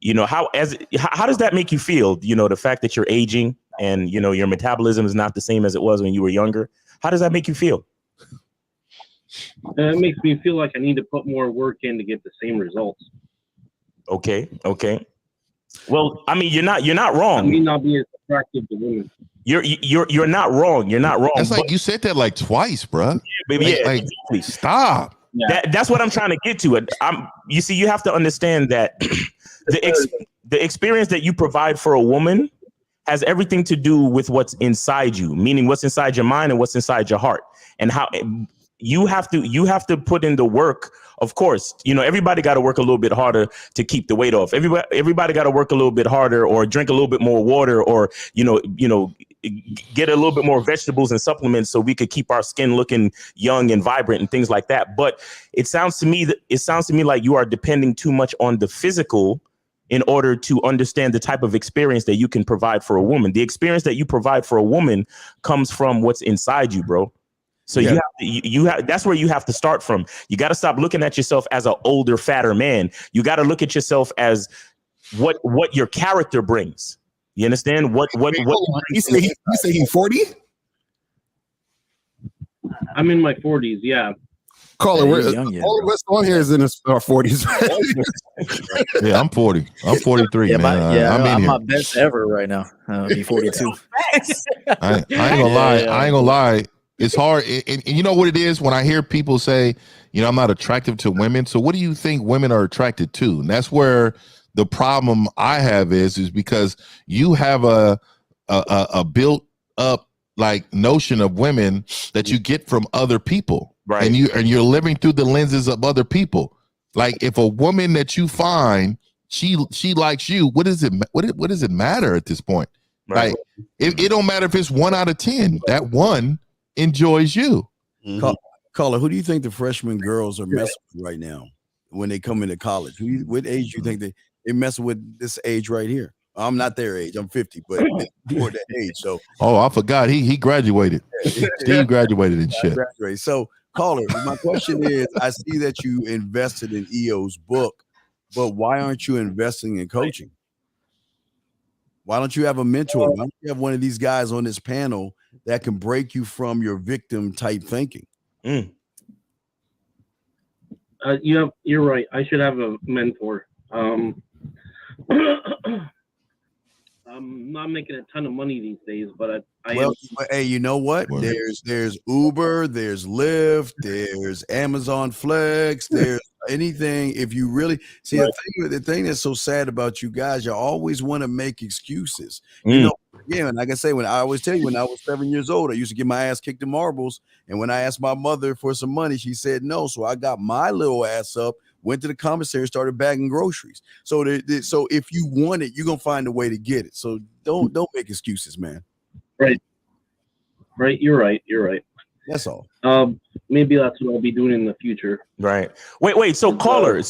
F: You know, how does that make you feel? You know, the fact that you're aging and, you know, your metabolism is not the same as it was when you were younger. How does that make you feel?
K: It makes me feel like I need to put more work in to get the same results.
F: Okay. Well, I mean, you're not wrong.
K: I may not be as attractive to women.
F: You're not wrong. You're not wrong.
E: That's like you said that like twice, bro.
F: Exactly.
E: Stop.
F: Yeah. That's what I'm trying to get to. You see, you have to understand that the experience that you provide for a woman has everything to do with what's inside you, meaning what's inside your mind and what's inside your heart, and how you have to put in the work. Of course, you know, everybody got to work a little bit harder to keep the weight off. Everybody got to work a little bit harder, or drink a little bit more water, or you know, get a little bit more vegetables and supplements so we could keep our skin looking young and vibrant and things like that. But it sounds to me like you are depending too much on the physical in order to understand the type of experience that you can provide for a woman. The experience that you provide for a woman comes from what's inside you, bro. So you have that's where you have to start from. You got to stop looking at yourself as an older, fatter man. You got to look at yourself as what your character brings. You understand? What
A: you say he's 40?
K: I'm in my 40s, yeah.
A: Caller, all of us on here is in our 40s.
E: Yeah, I'm 40. I'm 43, man.
C: I'm my best ever right now. I'll be 42.
E: I ain't gonna lie. I ain't gonna lie. It's hard. And you know what it is when I hear people say, you know, I'm not attractive to women. So what do you think women are attracted to? And that's where the problem I have is because you have a built up like notion of women that you get from other people. Right. And you're living through the lenses of other people. Like if a woman that you find, she likes you, what does it matter at this point? Right. Like it don't matter if it's 1 out of 10. That one enjoys you.
B: Mm-hmm. Caller, who do you think the freshman girls are messing with right now when they come into college? What age do you think they messing with this age right here? I'm not their age. I'm 50, but more that age. So
E: I forgot he graduated. Steve graduated and shit.
B: So caller, my question is, I see that you invested in EO's book, but why aren't you investing in coaching? Why don't you have a mentor? Why don't you have one of these guys on this panel that can break you from your victim type thinking?
K: You're right. I should have a mentor. I'm not making a ton of money these days, but I am.
B: Hey, you know what? There's Uber, there's Lyft, there's Amazon Flex, there's anything. If you really see the thing that's so sad about you guys, you always want to make excuses. You know, and like I say, when I always tell you, when I was 7 years old, I used to get my ass kicked in marbles, and when I asked my mother for some money, she said no. So I got my little ass up, went to the commissary, started bagging groceries. So so if you want it, you're gonna find a way to get it. So don't make excuses, man.
K: Right. You're right.
B: That's all.
K: Maybe that's what I'll be doing in the future.
F: Right. Wait. So caller.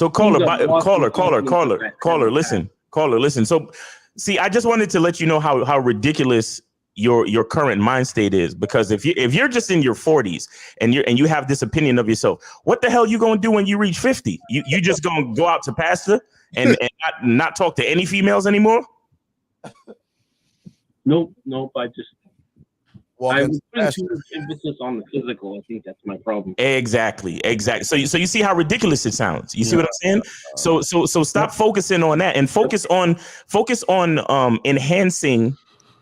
F: Listen. So see, I just wanted to let you know how ridiculous your current mind state is, because if you're just in your 40s and you have this opinion of yourself, what the hell you gonna do when you reach 50? You just gonna go out to pasture and not talk to any females anymore?
K: Nope.
B: Walking
K: I'm putting
B: fast.
K: too much emphasis on the physical. I think that's my problem.
F: Exactly. So you see how ridiculous it sounds. You see what I'm saying? So stop focusing on that and focus on enhancing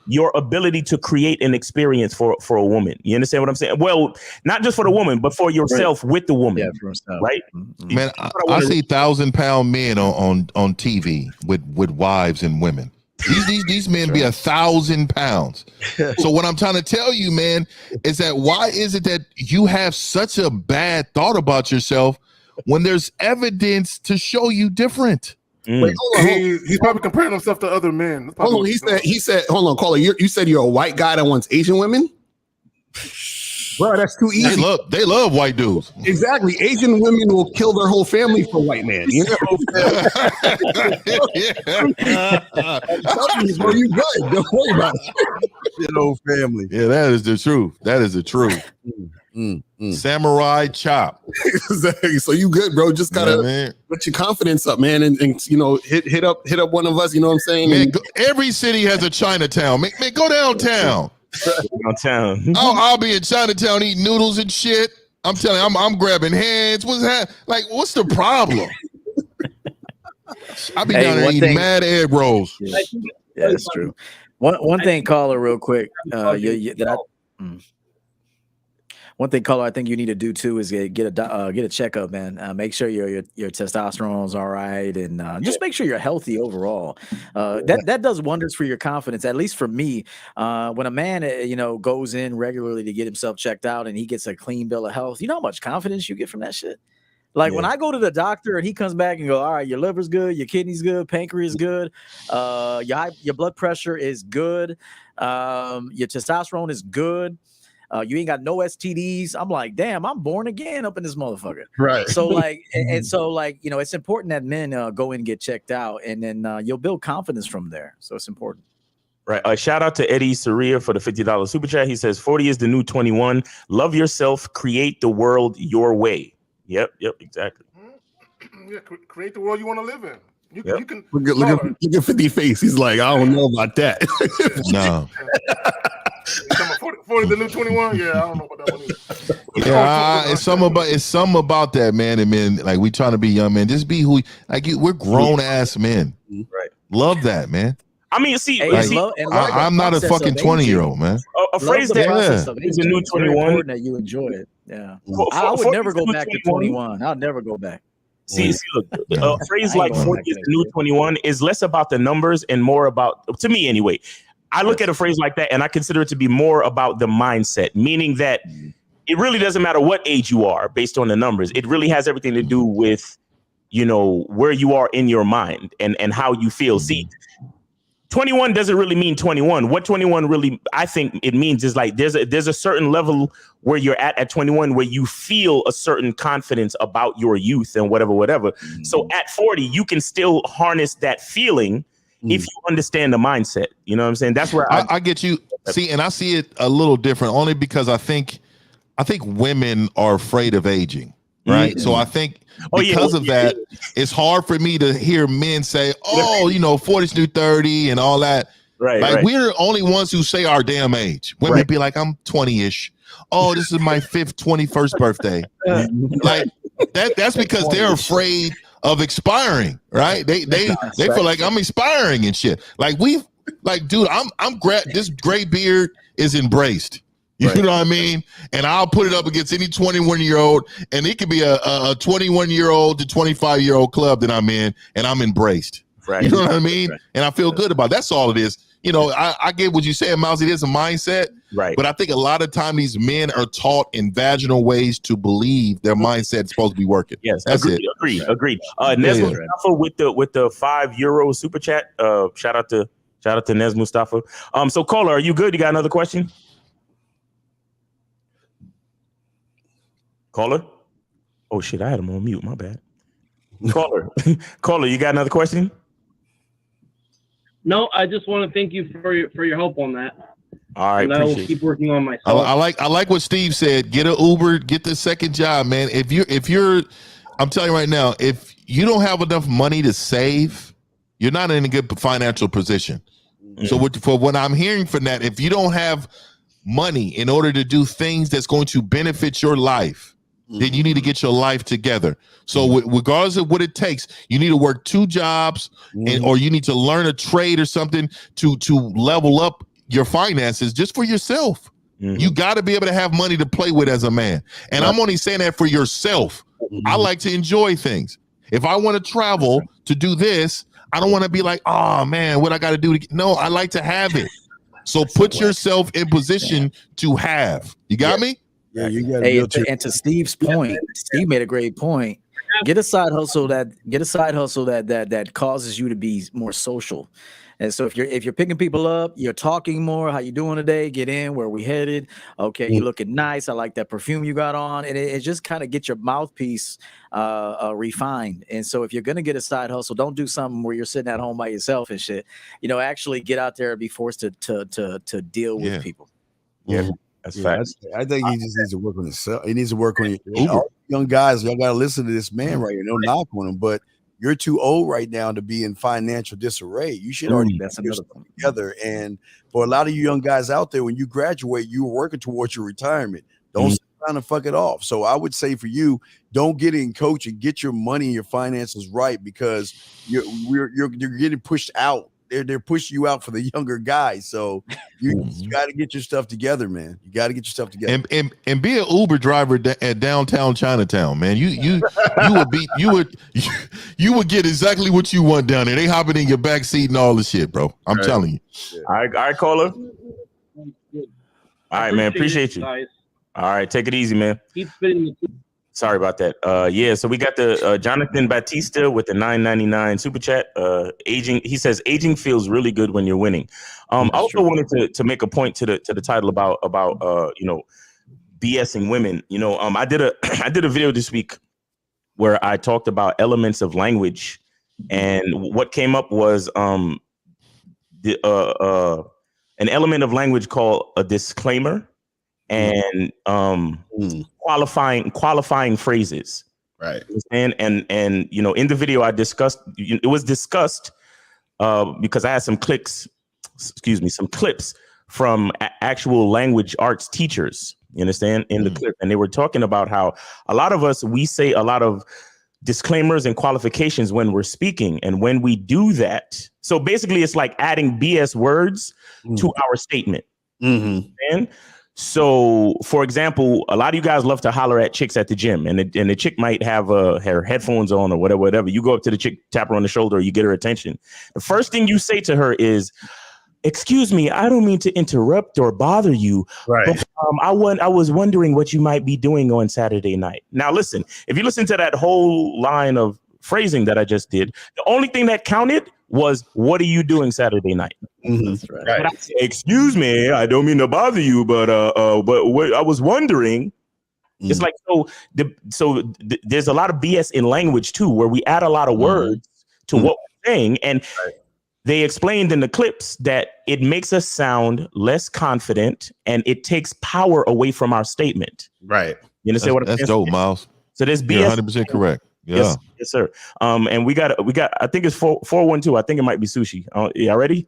F: your ability to create an experience for a woman. You understand what I'm saying? Well, not just for the woman, but for yourself with the woman.
C: Yeah, for himself.
F: Right?
E: Man, I see 1,000-pound men on TV with wives and women. These men be 1,000 pounds. So what I'm trying to tell you, man, is that why is it that you have such a bad thought about yourself when there's evidence to show you different?
A: Wait, hold on.
D: He's probably comparing himself to other men.
A: Hold on. He said, hold on, caller. You said you're a white guy that wants Asian women? Bro, that's too easy.
E: They love white dudes.
A: Exactly. Asian women will kill their whole family for white man. You know? Bro, you good. Don't worry about it.
B: Your whole family.
E: Yeah, that is the truth. That is the truth. Samurai chop.
A: Exactly. So you good, bro. Just gotta put your confidence up, man, and you know, hit up one of us. You know what I'm saying?
E: Man, every city has a Chinatown. Man, go downtown.
F: Downtown.
E: I'll be in Chinatown eating noodles and shit. I'm telling you, I'm grabbing hands. What's the problem? I'll be down there eating mad egg rolls.
C: Yeah, that's true. One thing, caller, real quick. One thing, caller, I think you need to do too is get a checkup, man. Make sure your testosterone's all right, and just make sure you're healthy overall. That does wonders for your confidence. At least for me, when a man goes in regularly to get himself checked out and he gets a clean bill of health, you know how much confidence you get from that shit. Like when I go to the doctor and he comes back and go, all right, your liver's good, your kidney's good, pancreas good, your blood pressure is good, your testosterone is good. You ain't got no STDs. I'm like, damn, I'm born again up in this motherfucker.
A: Right.
C: So it's important that men go in and get checked out, and then you'll build confidence from there. So it's important.
F: Right. Shout out to Eddie Saria for the $50 super chat. He says 40 is the new 21. Love yourself. Create the world your way. Yep. Exactly.
D: Yeah. Create the world you want to live in. You can
A: look at 50 face. He's like, I don't know about that.
E: No.
D: 40 the new 21. Yeah, I don't know about that one either.
E: Yeah, it's something about that, man. And men, like, we trying to be young men. Just be who we're grown ass men.
F: Right.
E: Love that, man.
F: I mean,
E: I'm not a fucking 20-year-old, man.
F: A phrase that is a new 21
C: that you enjoy it. Yeah. I would never go back to 21. I'll never go back.
F: See, look, a phrase like 40 is the new 21 is less about the numbers and more about, to me anyway, I look at a phrase like that and I consider it to be more about the mindset, meaning that it really doesn't matter what age you are based on the numbers. It really has everything to do with, where you are in your mind and how you feel. See, 21 doesn't really mean 21. What 21 really, I think it means is like there's a certain level where you're at 21 where you feel a certain confidence about your youth and whatever. So at 40, you can still harness that feeling if you understand the mindset. You know what I'm saying? That's where
E: I get you. See, and I see it a little different only because I think women are afraid of aging. Right. Mm-hmm. So I think because of that, it's hard for me to hear men say, 40's new 30 and all that. Right. Like we're the only ones who say our damn age. Women be like, I'm 20-ish. Oh, this is my 21st birthday. Like that's because they're afraid of expiring, right? They feel like I'm expiring and shit. Dude, this gray beard is embraced. You know what I mean? And I'll put it up against any 21-year-old, and it could be a 21-year-old to 25-year-old club that I'm in, and I'm embraced. Right. You know what I mean? Right. And I feel good about it. That's all it is. I get what you said, Mousy. It is a mindset. Right. But I think a lot of time these men are taught in vaginal ways to believe their mindset is supposed to be working. Yes, that's it.
F: Agreed. Nez Mustafa with the €5 super chat. Shout out to Nez Mustafa. So caller, are you good? You got another question? Caller? Oh shit, I had him on mute. My bad. Caller, you got another question?
K: No, I just want to thank you for your help on that.
F: All right,
K: and I will keep working on myself.
E: I like what Steve said. Get an Uber, get the second job, man. If you're, I'm telling you right now, if you don't have enough money to save, you're not in a good financial position. Mm-hmm. So for what I'm hearing from that, if you don't have money in order to do things that's going to benefit your life, then you need to get your life together. So regardless of what it takes, you need to work 2 jobs or you need to learn a trade or something to level up your finances just for yourself. You got to be able to have money to play with as a man. And I'm only saying that for yourself. I like to enjoy things. If I want to travel to do this, I don't want to be like, oh man, what I got to do. No, I like to have it. So put yourself in position to have. You got me?
B: Yeah, you got
C: and to Steve's point, Steve made a great point. Get a side hustle that causes you to be more social. And so if you're picking people up, you're talking more, how you doing today? Get in, where we headed? Okay, you looking nice. I like that perfume you got on. And it just kind of gets your mouthpiece refined. And so if you're gonna get a side hustle, don't do something where you're sitting at home by yourself and shit. Actually get out there and be forced to deal with people.
F: Yeah. That's facts.
B: I think he just needs to work on himself. He needs to work on all young guys. Y'all got to listen to this man right here. No knock on him, but you're too old right now to be in financial disarray. You should already get your stuff together. And for a lot of you young guys out there, when you graduate, you're working towards your retirement. Don't sit around and fuck it off. So I would say for you, don't get in coaching. Get your money and your finances right, because you're getting pushed out. They're pushing you out for the younger guys. So you got to get your stuff together, man. You got to get your stuff together.
E: And be an Uber driver at downtown Chinatown, man. You would get exactly what you want down there. They hopping in your back seat and all the shit, bro. I'm telling you.
F: Yeah. All right, caller. All right, man. Appreciate you. Guys. All right, take it easy, man.
K: Keep spitting the
F: Sorry about that. So we got the Jonathan Batista with the $9.99 super chat. Aging, he says, aging feels really good when you're winning. I also wanted to make a point to the title about BSing women. I did a video this week where I talked about elements of language, and what came up was an element of language called a disclaimer and qualifying phrases, right? And in the video I discussed, it was discussed because I had some clips from actual language arts teachers, you understand, in the clip, and they were talking about how a lot of us, we say a lot of disclaimers and qualifications when we're speaking, and when we do that, so basically it's like adding BS words to our statement. And so, for example, a lot of you guys love to holler at chicks at the gym, and the chick might have her headphones on or whatever. You go up to the chick, tap her on the shoulder, or you get her attention. The first thing you say to her is, "Excuse me, I don't mean to interrupt or bother you, but I was wondering what you might be doing on Saturday night." Now, listen, if you listen to that whole line of phrasing that I just did, the only thing that counted was, what are you doing Saturday night? That's right. But I say, excuse me, I don't mean to bother you, but what I was wondering. It's like, there's a lot of BS in language too, where we add a lot of words to what we're saying, and they explained in the clips that it makes us sound less confident and it takes power away from our statement.
E: Right.
F: You understand what I'm saying?
E: That's dope, Miles.
F: So there's BS.
E: You're 100% correct. Yeah.
F: Yes, sir. And we got. I think it's 412. I think it might be sushi. Y'all ready?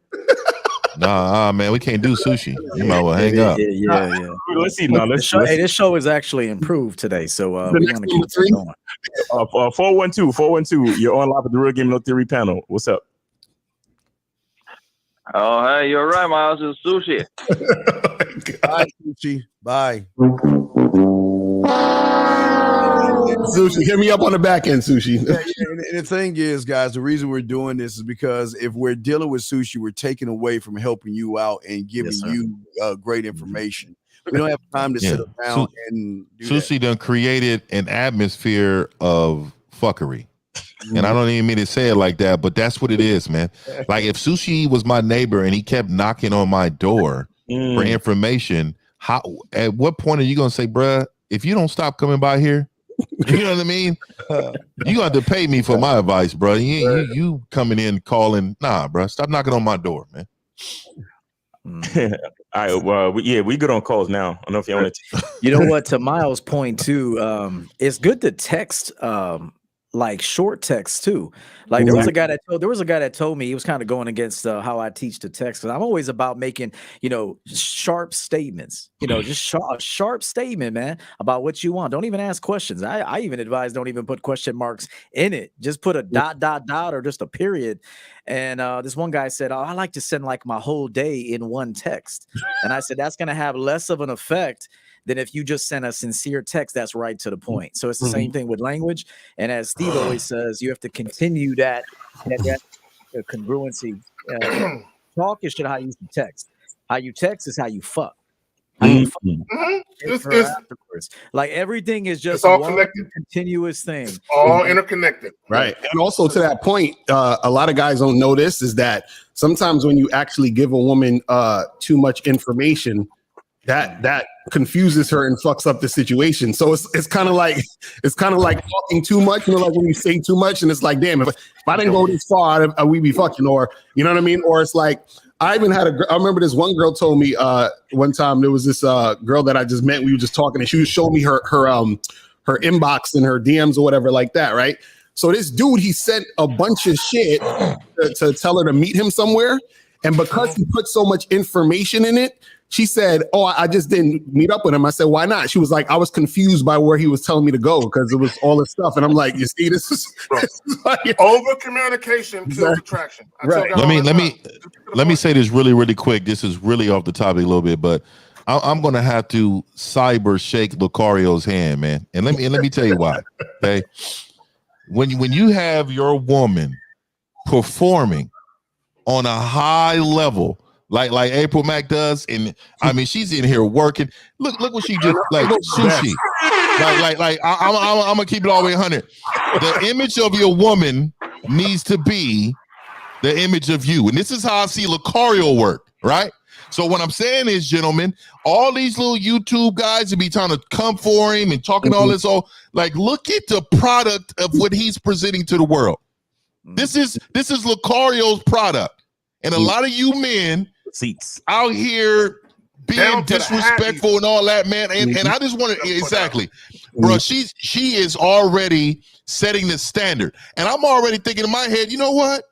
E: Nah, man, we can't do sushi. You might well hang up.
C: Yeah.
F: Let's see now.
C: This show is actually improved today, so we want to keep it going.
F: 412. You're on live with the Real Game No Theory panel. What's up?
J: Oh, hey, you're right, Miles. It's sushi.
B: Bye, sushi. Bye.
A: Sushi, hit me up on the back end, Sushi.
B: And the thing is, guys, the reason we're doing this is because if we're dealing with Sushi, we're taking away from helping you out and giving you great information. We don't have time to sit around and do
E: Sushi done created an atmosphere of fuckery. And I don't even mean to say it like that, but that's what it is, man. Like, if Sushi was my neighbor and he kept knocking on my door for information, at what point are you going to say, bruh, if you don't stop coming by here, you know what I mean? You got to pay me for my advice, bro. You coming in calling? Nah, bro. Stop knocking on my door, man.
F: All right. Well, we good on calls now. I don't know if you want to.
C: You know what? To Miles' point too, it's good to text like short text too. Like there was a guy that told me he was kind of going against how I teach the text, because I'm always about making, sharp statements, just sharp statement, man, about what you want. Don't even ask questions. I even advise don't even put question marks in it. Just put a ... or just a period. And this one guy said, I like to send like my whole day in one text. And I said, that's going to have less of an effect than if you just send a sincere text that's right to the point. So it's the same thing with language. And as Steve always says, you have to continue that congruency. Talk is how you use the text. How you text is how you fuck. Afterwards. Like everything is just
D: all
C: one
D: connected,
C: continuous thing.
D: It's all interconnected.
A: Right. And also to that point, a lot of guys don't know this, is that sometimes when you actually give a woman too much information, that confuses her and fucks up the situation. So it's kind of like talking too much, like when you say too much, and it's like, damn, if I didn't go this far, we'd be fucking, or you know what I mean? Or it's like, I even had I remember this one girl told me one time, there was this girl that I just met, we were just talking, and she was showing me her inbox and her DMs or whatever like that, right? So this dude, he sent a bunch of shit to tell her to meet him somewhere, and because he put so much information in it, she said, I just didn't meet up with him. I said, why not? She was like, I was confused by where he was telling me to go because it was all this stuff. And I'm like, you see, this is like,
D: over communication kills attraction.
E: Right. Let me say this really, really quick. This is really off the topic a little bit, but I'm going to have to cyber shake Lucario's hand, man. And let me tell you why. Okay. When you have your woman performing on a high level, like April Mac does, and I mean she's in here working. Look what she just like sushi. Like I'm gonna keep it all the way 100. The image of your woman needs to be the image of you, and this is how I see Lucario work, right? So what I'm saying is, gentlemen, all these little YouTube guys would be trying to come for him and talking all this, like look at the product of what he's presenting to the world. This is Lucario's product, and a lot of you men out here being disrespectful and all that, man. And I just want to exactly, bro. She is already setting the standard, and I'm already thinking in my head, you know what?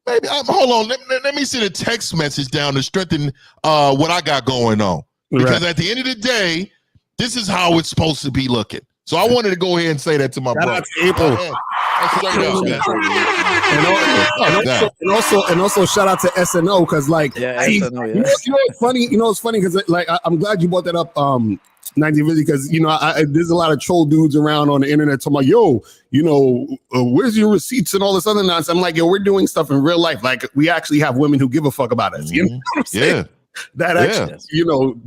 E: Maybe hold on. Let me send a text message down to strengthen what I got going on, because at the end of the day, this is how it's supposed to be looking. So I wanted to go ahead and say that to my brother.
A: April. And also shout out to SNO, because like SNO, it's funny. It's funny because like I'm glad you brought that up, 1950, because there's a lot of troll dudes around on the internet talking about, where's your receipts and all this other nonsense. I'm like, we're doing stuff in real life. Like we actually have women who give a fuck about us. You know what I'm saying? That actually,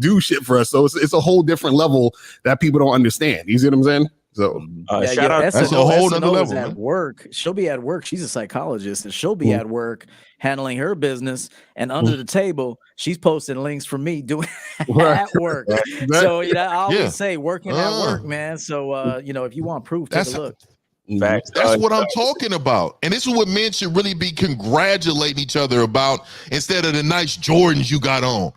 A: do shit for us. So it's a whole different level that people don't understand. You see what I'm saying? So
C: shout out. That's a whole other level. At work, she'll be at work. She's a psychologist, and she'll be at work handling her business. And under the table, she's posting links for me doing at work. So I always say working at work, man. So if you want proof, take a look.
E: Facts. That's what I'm talking about. And this is what men should really be congratulating each other about, instead of the nice Jordans you got on,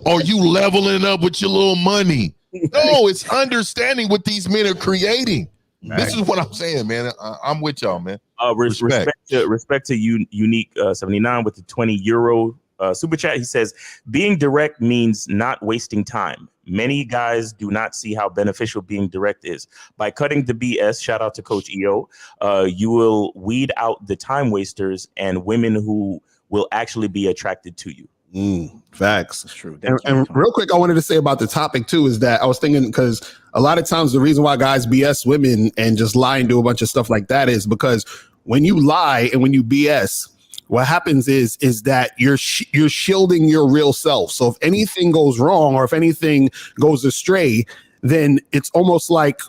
E: or you leveling up with your little money. No, it's understanding what these men are creating. This is what I'm saying, man. I'm with y'all, man.
F: Respect to Unique 79 with the €20 super chat. He says, being direct means not wasting time. Many guys do not see how beneficial being direct is. By cutting the BS, shout out to Coach EO, you will weed out the time wasters and women who will actually be attracted to you.
A: Facts. That's true. And real quick, I wanted to say about the topic too, is that I was thinking, because a lot of times the reason why guys BS women and just lie and do a bunch of stuff like that is because when you lie and when you BS, what happens is that you're shielding your real self. So if anything goes wrong or if anything goes astray, then it's almost like,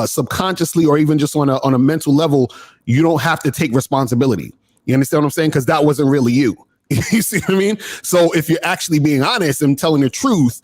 A: subconsciously or even just on a mental level, you don't have to take responsibility. You understand what I'm saying? Because that wasn't really you. You see what I mean? So if you're actually being honest and telling the truth,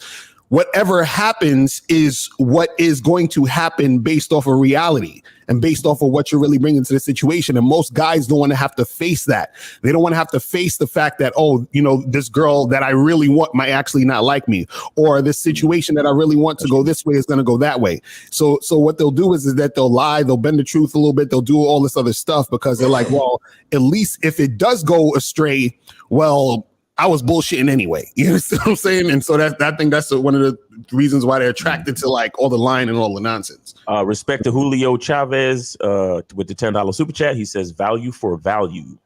A: whatever happens is what is going to happen based off of reality and based off of what you're really bringing to the situation. And most guys don't want to have to face that. They don't want to have to face the fact that, oh, you know, this girl that I really want might actually not like me, or this situation that I really want to go this way is going to go that way. So what they'll do is that they'll lie, they'll bend the truth a little bit, they'll do all this other stuff because they're like, well, at least if it does go astray, well, I was bullshitting anyway. You know what I'm saying? And so I think that's one of the reasons why they're attracted to like all the lying and all the nonsense.
F: Respect to Julio Chavez with the $10 super chat. He says value for value.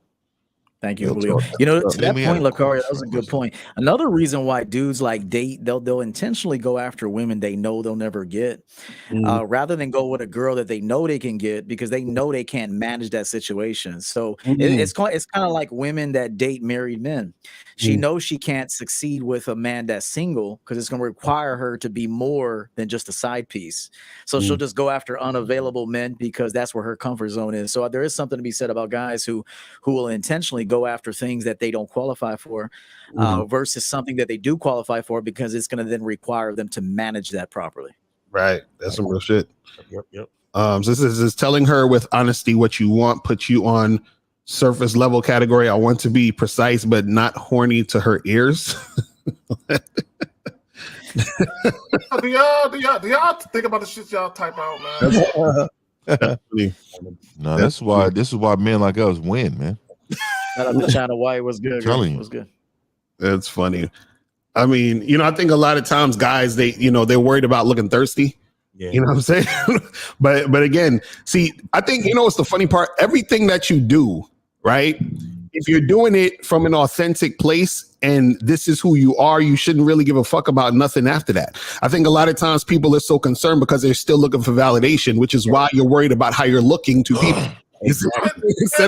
C: Thank you, Julio. You know, to that point, Lucario, that was a good point. Another reason why dudes like date, they'll intentionally go after women they know they'll never get, rather than go with a girl that they know they can get because they know they can't manage that situation. So it's kind of like women that date married men. She knows she can't succeed with a man that's single because it's going to require her to be more than just a side piece. So she'll just go after unavailable men because that's where her comfort zone is. So there is something to be said about guys who will intentionally go after things that they don't qualify for versus something that they do qualify for because it's going to then require them to manage that properly.
A: Right. That's some real shit.
F: Yep.
A: So this is telling her with honesty what you want, put you on surface level category. I want to be precise, but not horny to her ears.
D: Do y'all think about the shit y'all type out, man?
E: No, this is why men like us win, man.
C: Shout out to China White. Was good.
E: Telling you.
C: Was good.
A: That's funny. I mean, you know, I think a lot of times guys, they're worried about looking thirsty. Yeah. You know what I'm saying? but again, see, I think, you know, what's the funny part? Everything that you do, right? If you're doing it from an authentic place and this is who you are, you shouldn't really give a fuck about nothing after that. I think a lot of times people are so concerned because they're still looking for validation, which is why you're worried about how you're looking to people. Instead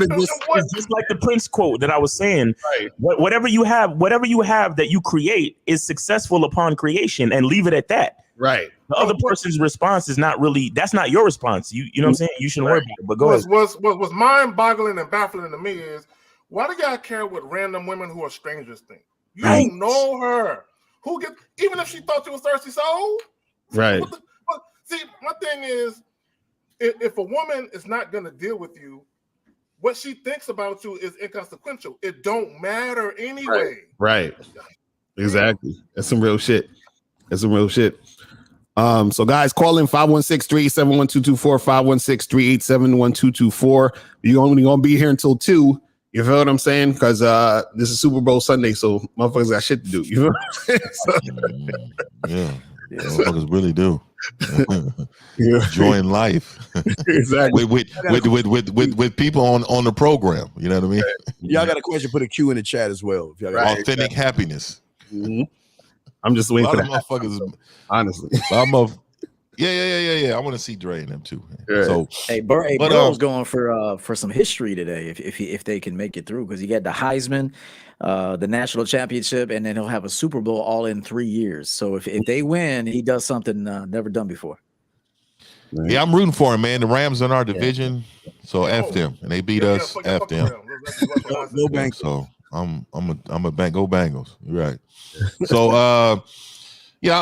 A: of
F: it's just like the Prince quote that I was saying. Right. Whatever you have that you create is successful upon creation, and leave it at that.
A: Right.
F: The other person's response is not really, that's not your response. You know what I'm saying? You shouldn't worry about it. But go ahead.
D: What's mind-boggling and baffling to me is why do y'all care what random women who are strangers think? You don't know her. Even if she thought you was thirsty, so
A: right.
D: See, my thing is, if a woman is not going to deal with you, what she thinks about you is inconsequential. It don't matter anyway.
A: Right. Exactly. That's some real shit. So guys, call in 516-387-1224, 516-387-1224. You're only going to be here until 2. You feel what I'm saying? Because this is Super Bowl Sunday, so motherfuckers got shit to do. You know what I'm saying?
E: Yeah. Motherfuckers really do. Enjoying life.
A: Exactly.
E: with people on the program. You know what I mean?
B: Y'all got a question, put a Q in the chat as well. If y'all got
E: authentic happiness.
A: Mm-hmm. I'm just waiting for that.
E: Motherfuckers,
A: honestly.
E: Yeah. I want to see Dre and them too.
A: Right.
E: So
C: Burrow's going for some history today if they can make it through, because he got the Heisman, the national championship, and then he'll have a Super Bowl all in 3 years. So if they win, he does something never done before.
E: Yeah, I'm rooting for him, man. The Rams in our division, so F them, and they beat us. F them.
B: Go Bengals.
E: So I'm a go Bengals. You're right. So I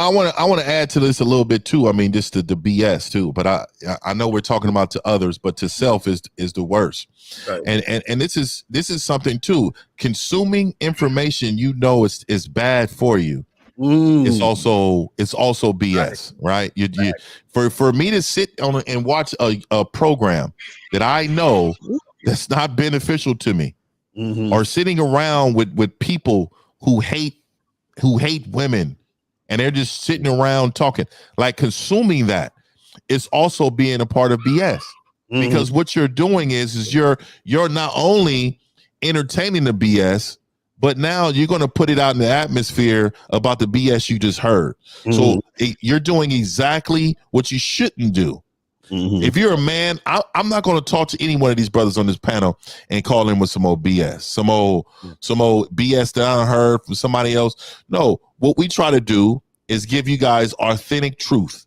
E: want to add to this a little bit too. I mean, just the BS too. But I know we're talking about to others, but to self is the worst. Right. And this is something too. Consuming information you know is bad for you. It's also BS, right? For me to sit on and watch a program that I know that's not beneficial to me, or sitting around with people who hate women, and they're just sitting around talking, like consuming that is also being a part of BS, because what you're doing is you're not only entertaining the BS, but now you're going to put it out in the atmosphere about the BS you just heard. So you're doing exactly what you shouldn't do. If you're a man, I'm not going to talk to any one of these brothers on this panel and call in with some old BS, some old BS that I heard from somebody else. No, what we try to do is give you guys authentic truth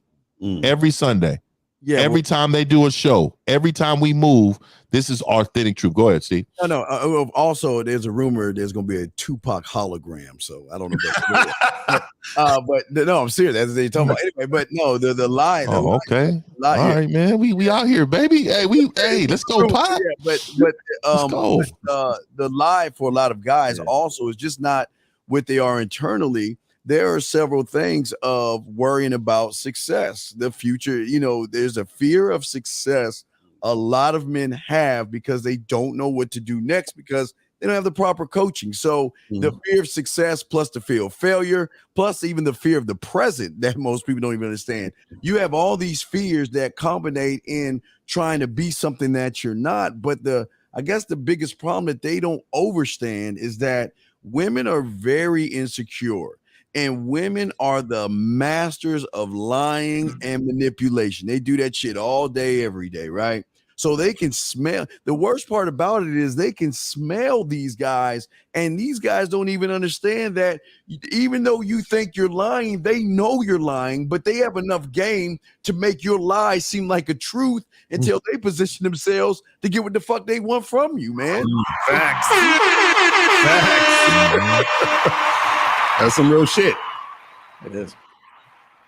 E: every Sunday.
B: Yeah.
E: Every time they do a show, every time we move, this is authentic truth. Go ahead, Steve.
B: No. Also, there's a rumor there's going to be a Tupac hologram. So I don't know if that's but no, I'm serious. That's what they're talking about. Anyway, but no, the lie.
E: Oh, okay. All right, man. We out here, baby. Hey, let's go, Pop.
B: Yeah, but the lie for a lot of guys also is just not what they are internally. There are several things of worrying about success, the future. There's a fear of success a lot of men have because they don't know what to do next because they don't have the proper coaching. So the fear of success plus the fear of failure, plus even the fear of the present that most people don't even understand. You have all these fears that combine in trying to be something that you're not. But I guess the biggest problem that they don't understand is that women are very insecure. And women are the masters of lying and manipulation. They do that shit all day, every day, right? So they can smell. The worst part about it is they can smell these guys, and these guys don't even understand that even though you think you're lying, they know you're lying, but they have enough game to make your lie seem like a truth until they position themselves to get what the fuck they want from you, man.
A: Facts. That's some real shit.
C: It is.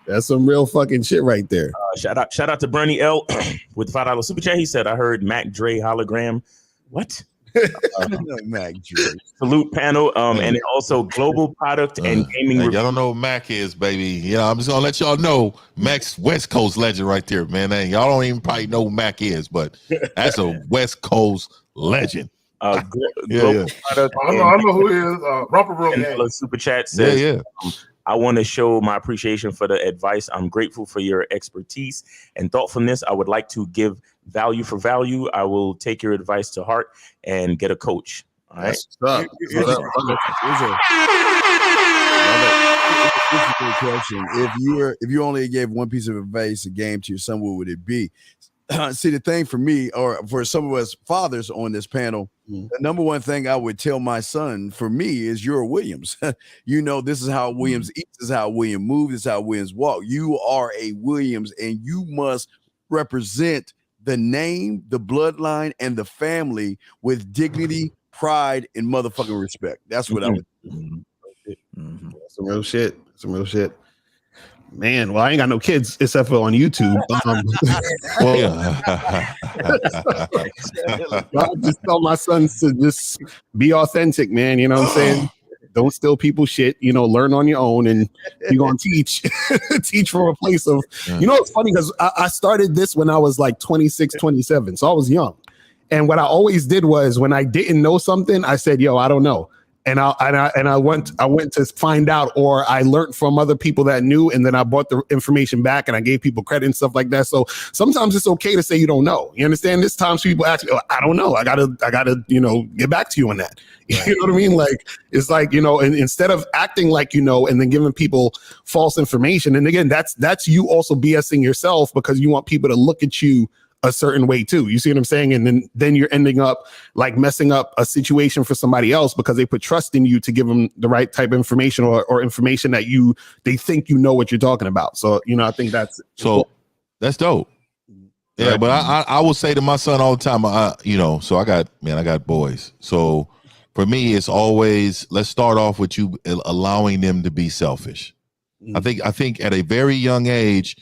A: That's some real fucking shit right there.
F: Shout out to Bernie L with the $5 super chat. He said, "I heard Mac Dre hologram." What?
B: Mac Dre.
F: Salute panel. And then also global product and gaming.
E: Y'all don't know who Mac is, baby. I'm just gonna let y'all know Mac's West Coast legend right there, man. Y'all don't even probably know who Mac is, but that's a West Coast legend.
F: Global product.
D: I know who he is. Romper
F: super chat says, I want to show my appreciation for the advice. I'm grateful for your expertise and thoughtfulness. I would like to give value for value. I will take your advice to heart and get a coach. All right.
B: Here's a good question. If you only gave one piece of advice, a game to your son, what would it be? See, the thing for me, or for some of us fathers on this panel, the number one thing I would tell my son for me is you're a Williams. This is how Williams eats, this is how Williams moves, this is how Williams walk. You are a Williams, and you must represent the name, the bloodline, and the family with dignity, pride, and motherfucking respect. That's what I would do.
A: Some real shit. Man, well, I ain't got no kids except for on YouTube. I just tell my sons to just be authentic, man. You know what I'm saying? Don't steal people's shit. Learn on your own, and you're gonna teach from a place of. It's funny because I started this when I was like 26, 27, so I was young. And what I always did was when I didn't know something, I said, "Yo, I don't know." And I went to find out, or I learned from other people that knew, and then I brought the information back and I gave people credit and stuff like that. So sometimes it's okay to say you don't know. You understand? This times people ask me, I don't know. I gotta get back to you on that. You know what I mean? Like it's like, and instead of acting like and then giving people false information. And again, that's you also BSing yourself because you want people to look at you a certain way too. You see what I'm saying? And then you're ending up like messing up a situation for somebody else because they put trust in you to give them the right type of information or information that they think what you're talking about. So, I think that's
E: dope. Yeah, right. But I will say to my son all the time, so I got boys. So for me, it's always, let's start off with you allowing them to be selfish. I think at a very young age,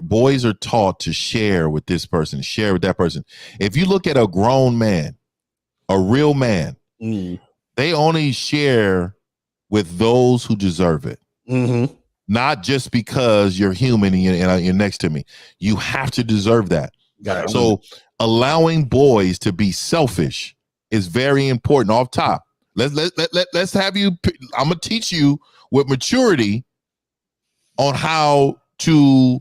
E: boys are taught to share with this person, share with that person. If you look at a grown man, a real man, they only share with those who deserve it. Not just because you're human and you're next to me. You have to deserve that. So allowing boys to be selfish is very important off top. Let's have you. I'm gonna teach you with maturity on how to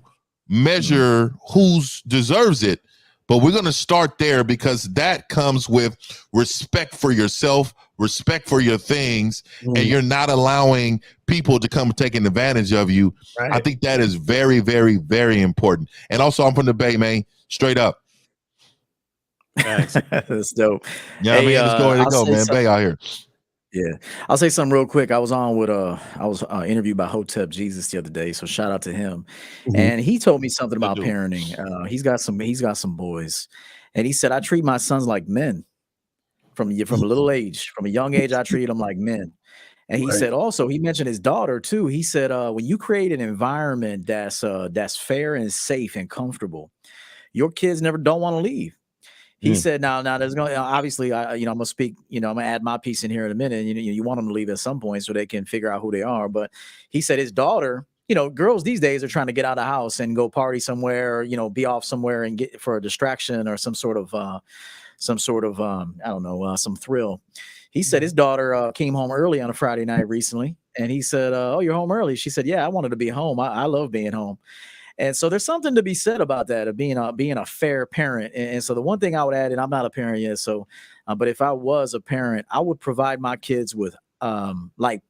E: measure who deserves it, but we're going to start there because that comes with respect for yourself, respect for your things, and you're not allowing people to come taking advantage of you. Right. I think that is very, very, very important. And also, I'm from the Bay, man. Straight up.
C: That's dope.
E: Yeah, let's go, man. Bay out here.
C: Yeah, I'll say something real quick. I was on with I was interviewed by Hotep Jesus the other day, so shout out to him.
A: Mhm.
C: And he told me something
E: Good
C: about
E: dude.
C: parenting. He's got some boys, and he said I treat my sons like men from a little age, from a young age. I treat them like men. And he
A: Right.
C: said also he mentioned his daughter too. He said when you create an environment that's fair and safe and comfortable, your kids never don't want to leave. He said, now there's going to obviously, I'm going to speak, I'm going to add my piece in here in a minute. You want them to leave at some point so they can figure out who they are. But he said his daughter, girls these days are trying to get out of the house and go party somewhere, be off somewhere and get for a distraction or some sort of, I don't know, some thrill. He said his daughter came home early on a Friday night recently. And he said, oh, you're home early. She said, yeah, I wanted to be home. I love being home. And so there's something to be said about that, of being a fair parent. And so the one thing I would add, and I'm not a parent yet, so but if I was a parent, I would provide my kids with like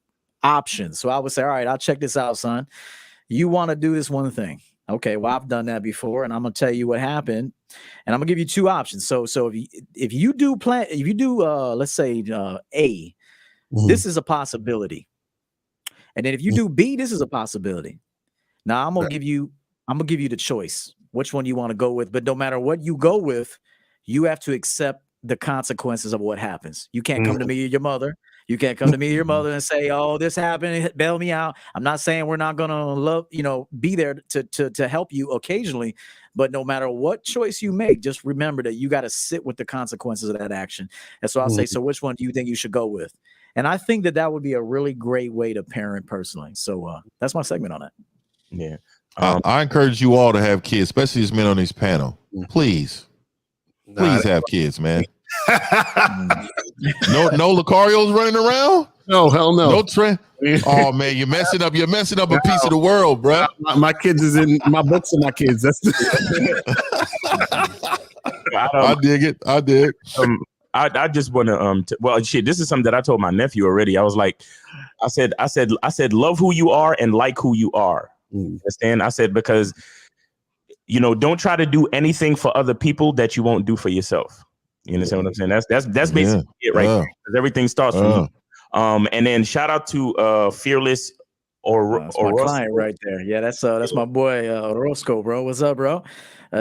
C: options. So I would say, all right, I'll check this out, son. You want to do this one thing. Okay, well, I've done that before, and I'm gonna tell you what happened, and I'm gonna give you two options. So if you do let's say A, this is a possibility, and then if you do B, this is a possibility. Now I'm gonna give you the choice, which one you want to go with. But no matter what you go with, you have to accept the consequences of what happens. You can't come to me or your mother. You can't come to me or your mother and say, oh, this happened, bail me out. I'm not saying we're not gonna be there to help you occasionally, but no matter what choice you make, just remember that you got to sit with the consequences of that action. And so I'll say, so which one do you think you should go with? And I think that would be a really great way to parent personally. So that's my segment on that.
F: Yeah.
E: I encourage you all to have kids, especially as men on this panel. Please have kids, man. No Lucarios running around.
A: No, hell no.
E: No trend. Oh man, you're messing up a piece of the world, bro.
A: My kids is in my books and my kids. That's
E: I dig it. I dig.
F: I just want to well, shit. This is something that I told my nephew already. I was like, I said, love who you are and like who you are. Understand? I said, because don't try to do anything for other people that you won't do for yourself. You understand what I'm saying? That's basically it, right? Because everything starts from you. And then shout out to Fearless
C: that's my client right there. Yeah, that's my boy Orozco, bro. What's up, bro?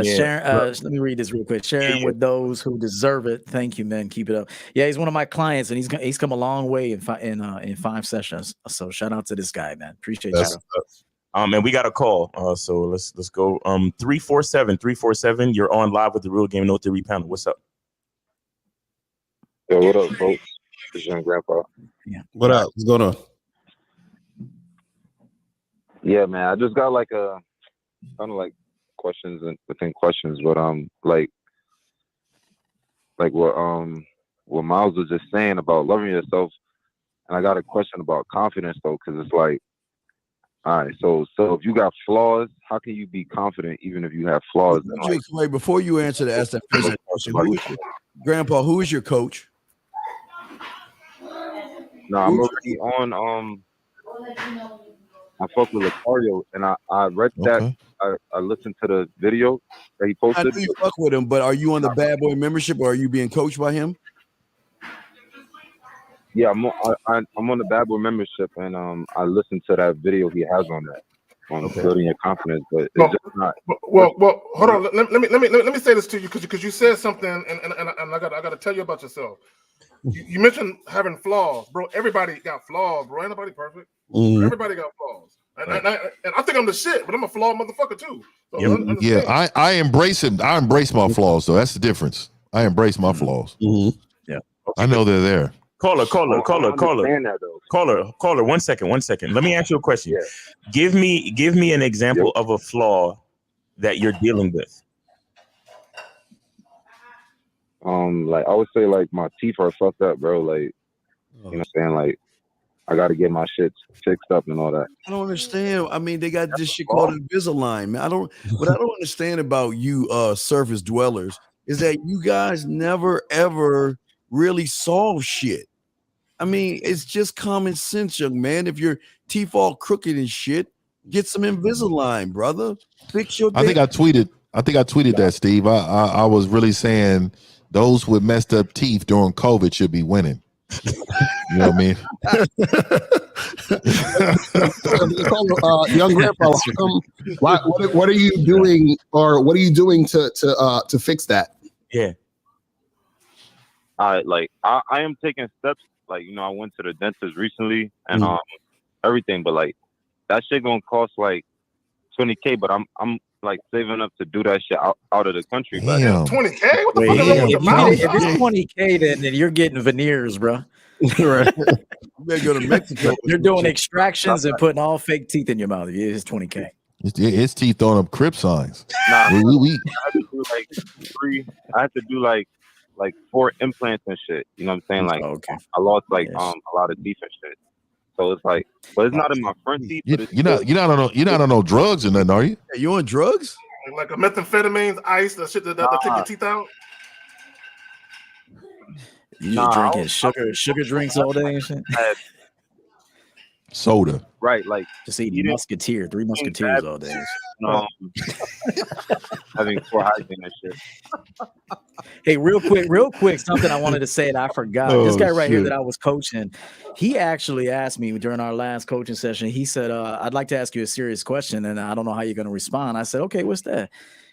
C: Sharing, let me read this real quick. Sharing with those who deserve it. Thank you, man. Keep it up. Yeah, he's one of my clients, and he's come a long way in 5 sessions. So shout out to this guy, man. Appreciate you.
F: And we got a call. So let's go. 347. You're on live with the Real Game No Theory panel. What's up?
L: Yo, what up, folks? It's Young Grandpa.
C: Yeah.
A: What up? What's going on?
L: Yeah, man. I just got like a kind of like questions and within questions, but like what Miles was just saying about loving yourself, and I got a question about confidence though, because it's like, all right, so if you got flaws, how can you be confident even if you have flaws?
B: Wait, before you answer that, ask that question, Grandpa, who is your coach?
L: No, I'm already on. I fuck with Lucario, and I read that. I listened to the video that he posted.
B: I know you fuck with him, but are you on the Bad Boy membership, or are you being coached by him?
L: Yeah, I'm on the Bad Boy membership, and I listened to that video he has on that, on building your confidence. But it's just not.
D: Well, hold on. Let me say this to you because you said something, and I got to tell you about yourself. You mentioned having flaws, bro. Everybody got flaws, bro. Ain't nobody perfect. Everybody got flaws, and I think I'm the shit, but I'm a flawed motherfucker too. So
E: yeah, I embrace it. I embrace my flaws, though. That's the difference. I embrace my flaws.
C: Yeah,
E: I know they're there.
F: Caller. 1 second. Let me ask you a question. Yeah. Give me an example of a flaw that you're dealing with.
L: Like I would say, like my teeth are fucked up, bro. Like, you know what I'm saying? Like, I got to get my shit fixed up and all that.
B: I don't understand. I mean, they got this shit called Invisalign, man. What I don't understand about you, surface dwellers, is that you guys never ever really solve shit. I mean, it's just common sense, young man. If your teeth all crooked and shit, get some Invisalign, brother. Fix your.
E: I think I tweeted that, Steve. I was really saying those with messed up teeth during COVID should be winning. You know what I mean?
A: Young grandpa, what are you doing, or what are you doing to fix that?
F: Yeah.
L: I am taking steps. Like, you know, I went to the dentist recently and everything, but like that shit gonna cost like $20K, but I'm like saving up to do that shit out of the country. But
E: Damn.
D: $20K? What the
C: Wait,
D: fuck is wrong with your mouth?
C: if it's 20K, then you're getting veneers, bro.
A: Right.
B: You better go to Mexico.
C: You're doing extractions and putting all fake teeth in your mouth. It's 20K.
E: His teeth throwing up crip signs.
L: Nah,
E: We.
L: I had to do like I had to do like 4 implants and shit. You know what I'm saying? Like, I lost like a lot of teeth and shit. So it's like, but it's not in my front teeth.
E: You're not on no drugs or nothing, are you?
B: Hey, you on drugs?
D: Like a methamphetamines, ice, the shit that take your teeth out.
C: You just drinking sugar drinks all day and shit.
E: Soda.
L: Right, like
C: just eating three musketeers all day.
L: Having poor hygiene and shit.
C: Hey, real quick, something I wanted to say that I forgot. This guy right here that I was coaching, he actually asked me during our last coaching session. He said, "I'd like to ask you a serious question, and I don't know how you're going to respond." I said, "Okay, what's that?"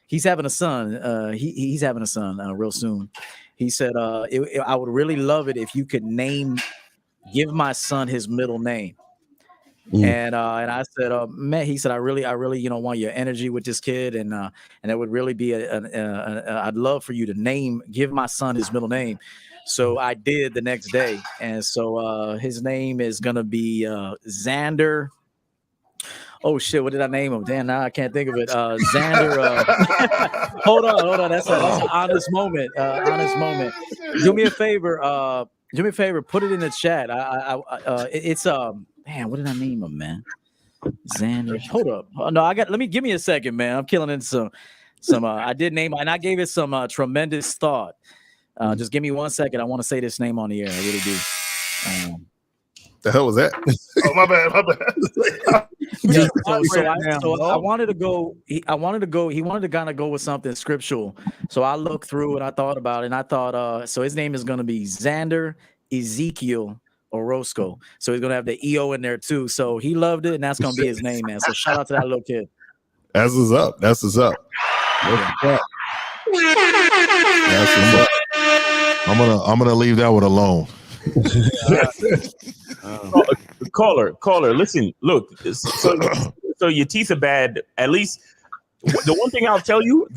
C: He's having a son. He's having a son real soon. He said, "I would really love it if you could give my son his middle name." And I said, man, he said, I really, want your energy with this kid, and it would really be I'd love for you to give my son his middle name. So I did the next day, and so his name is gonna be Xander. Oh shit, what did I name him? Damn, now I can't think of it. Xander. Hold on. That's an honest moment. Honest moment. Do me a favor. Put it in the chat. It's man, what did I name him, man? Xander. Hold up. Oh, no, give me a second, man. I'm killing it. Some I did name, and I gave it some tremendous thought. Just give me 1 second. I want to say this name on the air. I really do.
A: The hell was that?
D: Oh, my bad.
C: I wanted to go. He wanted to kind of go with something scriptural. So I looked through and I thought about it, and I thought, so his name is going to be Xander Ezekiel Orozco. So he's gonna have the EO in there too. So he loved it, and that's gonna be his name, man. So shout out to that little kid.
A: That's what's up. That's what's up.
E: I'm gonna leave that one alone.
F: Caller, listen, look. So your teeth are bad. At least the one thing I'll tell you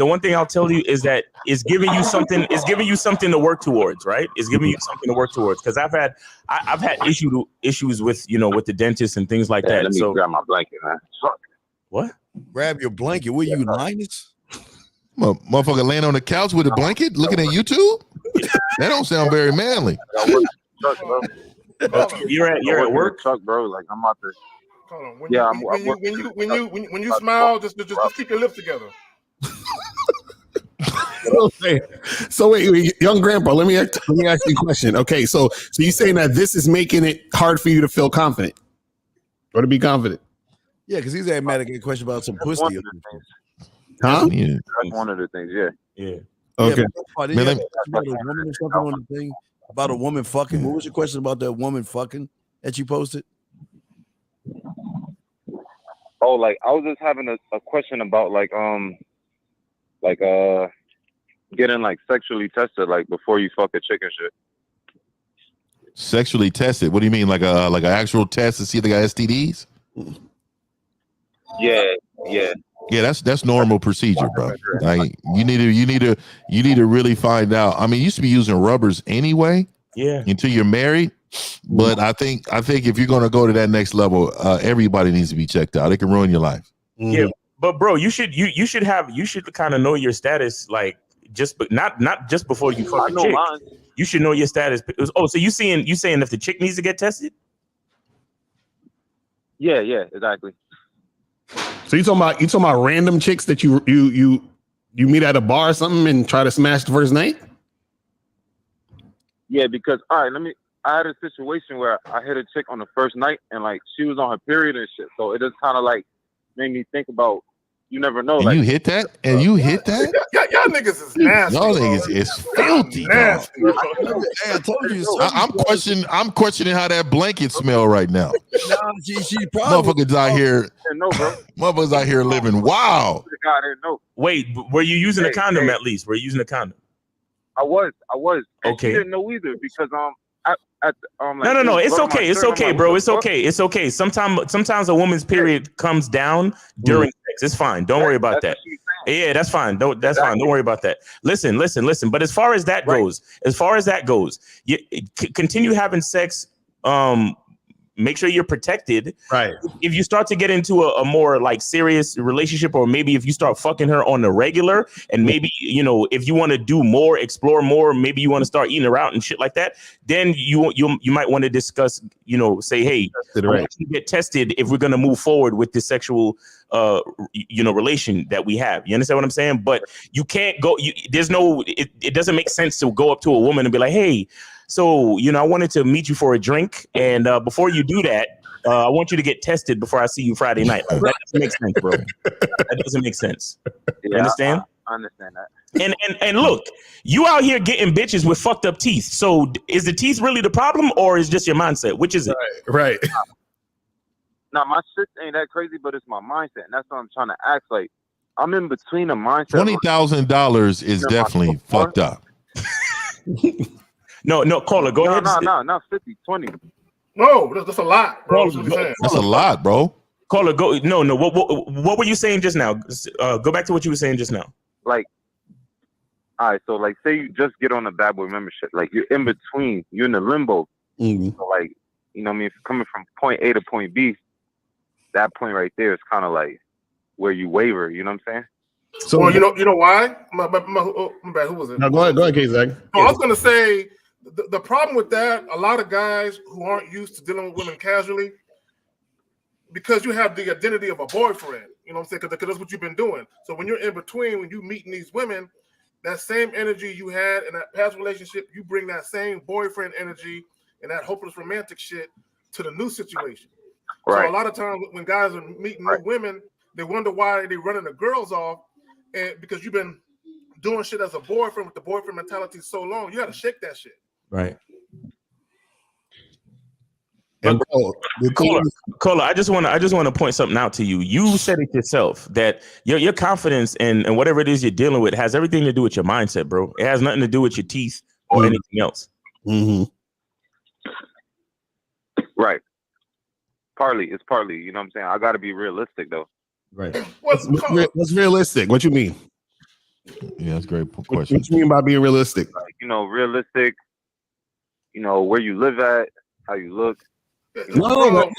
F: is that it's giving you something. It's giving you something to work towards, right? It's giving you something to work towards. Because I've had issues with the dentist and things like that.
L: Let me grab my blanket, man.
F: What?
B: Grab your blanket. What are you, Linus?
E: Motherfucker laying on the couch with a blanket, looking at YouTube. That don't sound very manly.
F: You're at work,
L: truck, bro. Like I'm out there.
D: Hold on. When you smile, just keep your lips together.
A: So wait, young grandpa, let me ask you a question. Okay, so you're saying that this is making it hard for you to feel confident or to be confident?
B: Yeah, because he's mad at a question about some pussy.
A: Huh?
E: Yeah.
L: That's one of the things. Yeah.
A: Okay.
B: Yeah, about a woman fucking. What was your question about that woman fucking that you posted?
L: Oh, like I was just having a question about getting like sexually tested like before you fuck a chick and shit.
E: Sexually tested? What do you mean? Like an actual test to see if they got STDs?
L: Yeah.
E: Yeah, that's normal procedure, bro. Like you need to really find out. I mean, you used to be using rubbers anyway.
F: Yeah.
E: Until you're married. But I think if you're gonna go to that next level, everybody needs to be checked out. It can ruin your life.
F: Yeah, but bro, you should kind of know your status, like not just before you fuck a chick. Mine. You should know your status. Oh, so you saying if the chick needs to get tested?
L: Yeah, exactly.
A: So you talking about random chicks that you meet at a bar or something and try to smash the first night?
L: Yeah, because all right, I had a situation where I hit a chick on the first night and like she was on her period and shit. So it just kind of like made me think about, you never know.
E: And
L: like
E: you hit that? And you hit that?
D: Y'all niggas is nasty.
E: Y'all
D: bro.
E: niggas is filthy, dog.
D: Nasty. bro.
B: Hey, I told you.
E: I'm questioning how that blanket smell right now.
B: No, she probably
E: Motherfuckers out here,
L: no, bro.
E: motherfuckers out here living wow.
L: God, I didn't know.
F: Wait, were you using a
L: Hey,
F: condom
L: hey.
F: at least? Were you using a condom?
L: I was. And
F: Okay.
L: She didn't know either because
F: No. It's okay. It's okay, bro. It's okay. It's okay. Sometimes a woman's period comes down during sex. It's fine. Don't worry about that. Yeah, that's fine. That's fine. Don't worry about that. Listen. But as far as that goes, you continue having sex. Make sure you're protected.
A: Right.
F: If you start to get into a more like serious relationship, or maybe if you start fucking her on the regular, and maybe, you know, if you want to do more, explore more, maybe you want to start eating her out and shit like that, then you might want to discuss, you know, say, hey, I want you to get tested if we're going to move forward with this sexual, relation that we have. You understand what I'm saying? But you can't go, it doesn't make sense to go up to a woman and be like, hey, so, you know, I wanted to meet you for a drink. And before you do that, I want you to get tested before I see you Friday night. That doesn't make sense, bro. That doesn't make sense. You understand?
L: I understand that.
F: And look, you out here getting bitches with fucked up teeth. So is the teeth really the problem, or is just your mindset? Which is it?
A: Right.
L: Now, my shit ain't that crazy, but it's my mindset. And that's what I'm trying to ask. Like, I'm in between a mindset.
E: $20,000 is definitely fucked up.
F: No, caller, go ahead.
L: No, not 50, 20.
D: No, that's a lot, bro.
E: That's a lot, bro.
F: Caller, go. No. What were you saying just now? Go back to what you were saying just now.
L: Like, all right, so like, say you just get on a bad boy membership, like you're in between, you're in the limbo.
A: Mm-hmm.
L: So like, you know what I mean? If you're coming from point A to point B, that point right there is kind of like where you waver. You know what I'm saying?
D: So well, you know why? My bad. Who was it?
A: No, go ahead, K-Zag.
D: No, I was gonna say the problem with that, a lot of guys who aren't used to dealing with women casually, because you have the identity of a boyfriend, you know what I'm saying? Because that's what you've been doing. So when you're in between, when you meeting these women, that same energy you had in that past relationship, you bring that same boyfriend energy and that hopeless romantic shit to the new situation. Right. So a lot of times when guys are meeting new women, they wonder why they're running the girls off, and because you've been doing shit as a boyfriend with the boyfriend mentality so long, you got to shake that shit.
F: Right.
A: And bro,
F: Cola, I just want to point something out to you. You said it yourself that your confidence and whatever it is you're dealing with has everything to do with your mindset, bro. It has nothing to do with your teeth or anything else.
A: Mm-hmm.
L: Right. It's partly, you know what I'm saying? I got to be realistic though.
A: Right. What's realistic? What you mean?
E: Yeah, that's a great question.
A: What you mean by being realistic?
L: Like, you know, realistic, you know, where you live at, how you look.
A: No,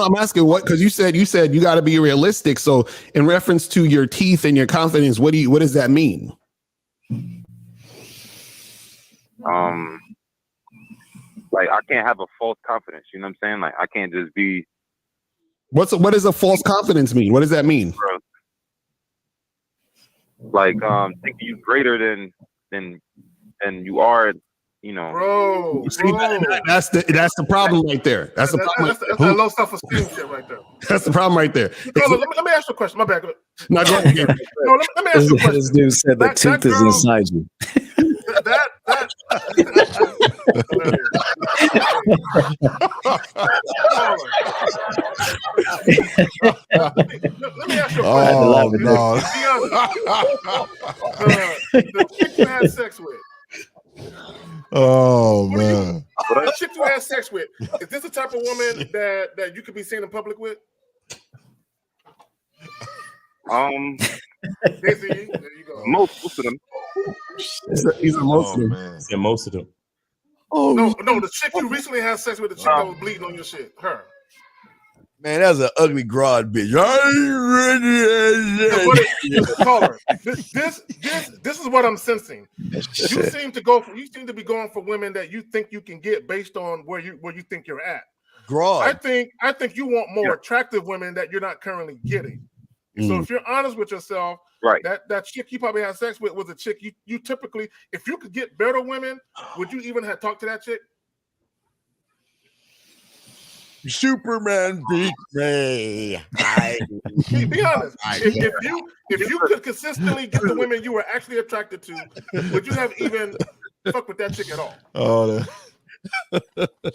A: I'm asking what, because you said you got to be realistic. So in reference to your teeth and your confidence, what does that mean?
L: Like I can't have a false confidence, you know what I'm saying? Like I can't just be.
A: What does a false confidence mean? What does that mean?
L: Like thinking you greater than you are, you know.
D: Bro.
A: That's the problem right there. That's the problem.
D: That's that low self-esteem shit right there.
A: That's the problem right there.
D: Let me ask you a question. My bad.
A: No, go ahead.
D: No, let me ask you a question.
M: This dude said the tooth is inside you.
D: Let me ask you a question.
E: Oh no!
D: The chick you had sex with.
E: Oh man!
D: The chick you had sex with, is this the type of woman that you could be seen in public with?
L: There you go. Most of them.
A: He's most of them.
F: Yeah, most of them.
A: Oh
D: no, the chick you recently had sex with, the chick that was bleeding on your shit, her.
B: Man, that's an ugly broad bitch.
D: Caller, this is what I'm sensing. You seem to be going for women that you think you can get based on where you think you're at.
B: Broad.
D: I think you want more attractive women that you're not currently getting. So if you're honest with yourself,
L: right,
D: that chick you probably had sex with was a chick you typically, if you could get better women, would you even have talked to that chick?
B: Superman beat me.
D: Be honest. If you could consistently get the women you were actually attracted to, would you have even fuck with that chick at all?
E: Oh,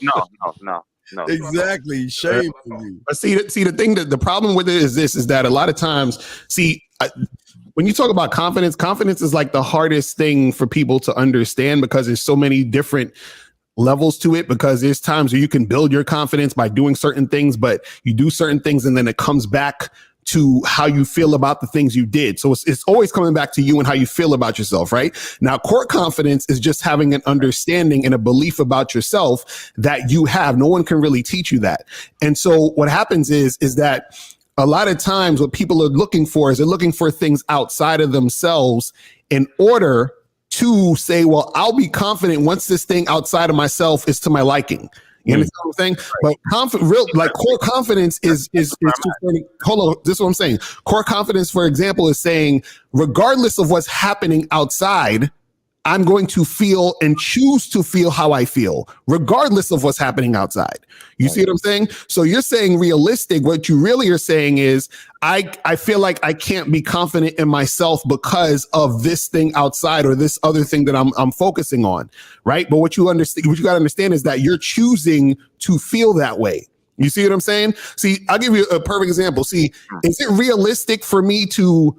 L: No.
B: Exactly. Shame on you.
A: But see the thing that the problem with it is that a lot of times, when you talk about confidence is like the hardest thing for people to understand because there's so many different levels to it, because there's times where you can build your confidence by doing certain things, but you do certain things and then it comes back to how you feel about the things you did. So it's always coming back to you and how you feel about yourself, right? Now, core confidence is just having an understanding and a belief about yourself that you have. No one can really teach you that. And so what happens is that a lot of times what people are looking for is they're looking for things outside of themselves in order to say, well, I'll be confident once this thing outside of myself is to my liking. You understand what I'm saying? But core confidence is hold on. This is what I'm saying. Core confidence, for example, is saying, regardless of what's happening outside, I'm going to feel and choose to feel how I feel, regardless of what's happening outside. You see what I'm saying? So you're saying realistic. What you really are saying is, I feel like I can't be confident in myself because of this thing outside or this other thing that I'm focusing on, right? But what you got to understand is that you're choosing to feel that way. You see what I'm saying? See, I'll give you a perfect example. See, is it realistic for me to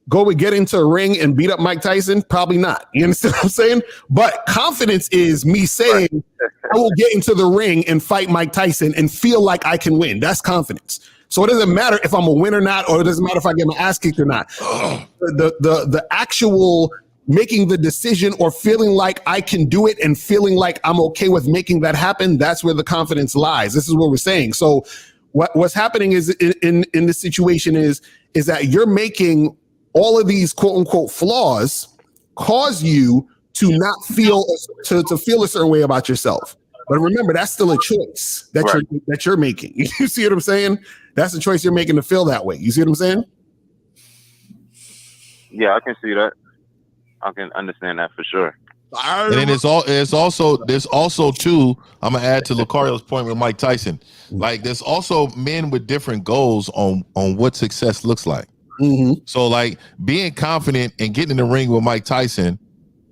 A: go and get into a ring and beat up Mike Tyson? Probably not. You understand what I'm saying? But confidence is me saying, I will get into the ring and fight Mike Tyson and feel like I can win. That's confidence. So it doesn't matter if I'm a win or not, or it doesn't matter if I get my ass kicked or not. The actual making the decision or feeling like I can do it and feeling like I'm okay with making that happen, that's where the confidence lies. This is what we're saying. So what's happening is in this situation is that you're making all of these quote unquote flaws cause you to not feel to feel a certain way about yourself. But remember, that's still a choice that you're making. You see what I'm saying? That's the choice you're making to feel that way. You see what I'm saying?
L: Yeah, I can see that. I can understand that for sure.
E: And then there's also too, I'm gonna add to Lucario's point with Mike Tyson. Like there's also men with different goals on what success looks like.
A: Mm-hmm.
E: So like being confident and getting in the ring with Mike Tyson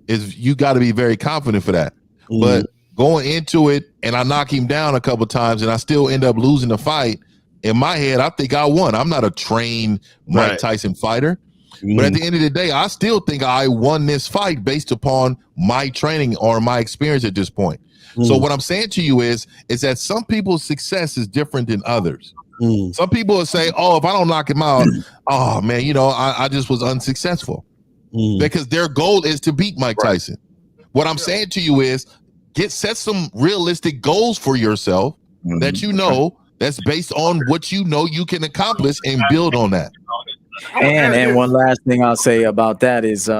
E: is, you got to be very confident for that.
A: Mm-hmm.
E: But going into it and I knock him down a couple times and I still end up losing the fight, in my head I think I won. I'm not a trained Mike Tyson fighter. Mm-hmm. But at the end of the day, I still think I won this fight based upon my training or my experience at this point. Mm-hmm. So what I'm saying to you is that some people's success is different than others. Mm. Some people will say, oh, if I don't knock him out, oh man, I just was unsuccessful. Because their goal is to beat Mike Tyson. What I'm saying to you is set some realistic goals for yourself that that's based on what you can accomplish and build on that.
C: And one last thing I'll say about that is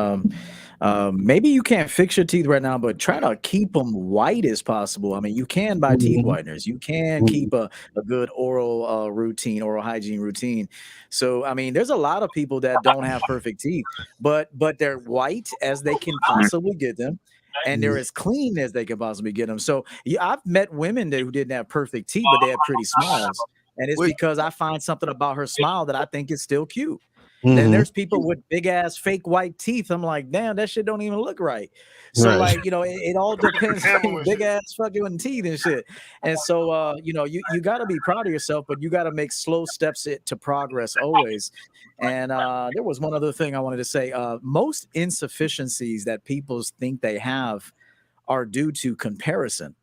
C: maybe you can't fix your teeth right now, but try to keep them white as possible. I mean, you can buy teeth whiteners. You can keep a good oral hygiene routine. So, I mean, there's a lot of people that don't have perfect teeth, but they're white as they can possibly get them. And they're as clean as they can possibly get them. So I've met women who didn't have perfect teeth, but they had pretty smiles. And it's because I find something about her smile that I think is still cute. Then there's people with big ass fake white teeth. I'm like, damn, that shit don't even look right. So like, it all depends on big ass fucking teeth and shit. And so, you got to be proud of yourself, but you got to make slow steps to progress always. And there was one other thing I wanted to say. Most insufficiencies that people think they have are due to comparison.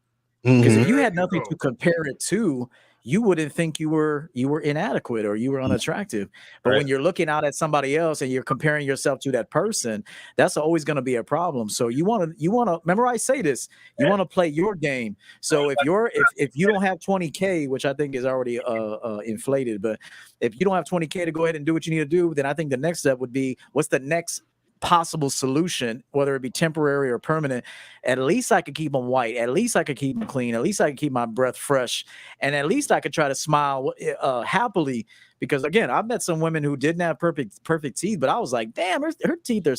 C: Because if you had nothing to compare it to, you wouldn't think you were inadequate or you were unattractive. But when you're looking out at somebody else and you're comparing yourself to that person, that's always going to be a problem. So you want to remember, I say this, you want to play your game. So if you don't have 20K, which I think is already inflated, but if you don't have 20K to go ahead and do what you need to do, then I think the next step would be, what's the next possible solution, whether it be temporary or permanent, at least I could keep them white. At least I could keep them clean. At least I could keep my breath fresh. And at least I could try to smile happily. Because again, I've met some women who didn't have perfect teeth, but I was like, damn, her teeth are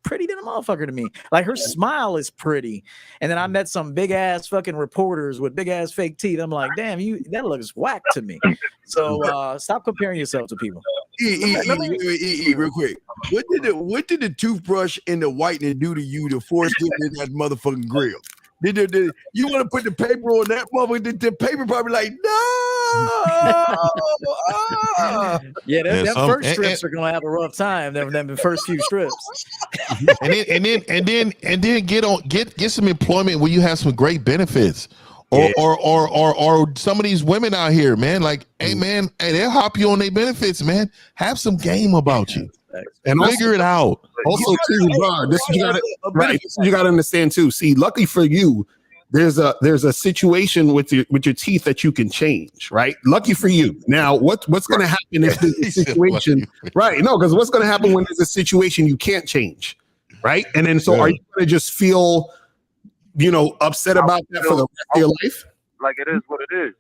C: pretty than a motherfucker to me. Like her smile is pretty. And then I met some big ass fucking reporters with big ass fake teeth. I'm like, damn, that looks whack to me. So stop comparing yourself to people.
B: Real quick. What did the toothbrush and the whitening do to you to force getting in that motherfucking grill? You want to put the paper on that motherfucker? The paper probably like, no.
C: Yeah, them first strips are gonna have a rough time. Them first few strips.
E: and then get some employment where you have some great benefits. Or some of these women out here, man, like, hey man, they'll hop you on their benefits, man. Have some game about you and figure it out.
A: Also, too, this you gotta understand too. See, lucky for you, there's a situation with your teeth that you can change, right? Lucky for you. Now, what's going to happen if there's a situation, right? No, because what's going to happen when there's a situation you can't change, right? And then are you going to just feel, upset about that for the rest of your life?
L: Like it is what it is.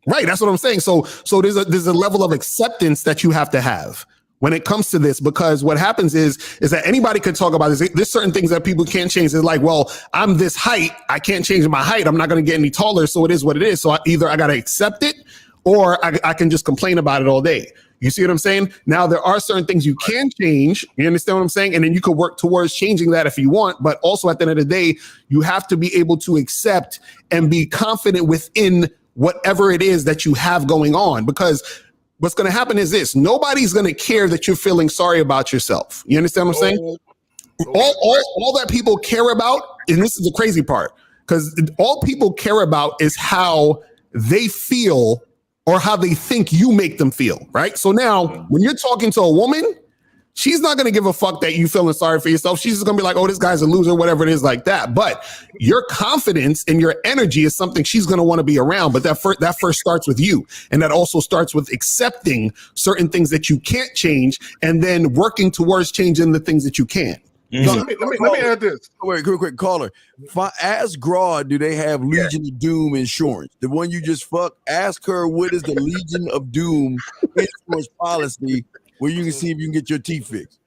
A: Right. That's what I'm saying. So there's a level of acceptance that you have to have when it comes to this, because what happens is that anybody can talk about this. There's certain things that people can't change. It's like, well, I'm this height. I can't change my height. I'm not going to get any taller. So it is what it is. So I got to accept it or I can just complain about it all day. You see what I'm saying? Now, there are certain things you can change. You understand what I'm saying? And then you could work towards changing that if you want. But also at the end of the day, you have to be able to accept and be confident within whatever it is that you have going on, because what's going to happen is this: nobody's going to care that you're feeling sorry about yourself. You understand what I'm saying? All that people care about, and this is the crazy part, because all people care about is how they feel or how they think you make them feel, right? So now, when you're talking to a woman, she's not going to give a fuck that you feeling sorry for yourself. She's just going to be like, oh, this guy's a loser, whatever it is like that. But your confidence and your energy is something she's going to want to be around. But that first starts with you. And that also starts with accepting certain things that you can't change and then working towards changing the things that you can.
D: Mm-hmm. Let me add this.
B: Wait, quick caller. Ask Graw, do they have Legion of Doom insurance? The one you just fucked. Ask her, what is the Legion of Doom insurance policy, where you can see if you can get your teeth fixed.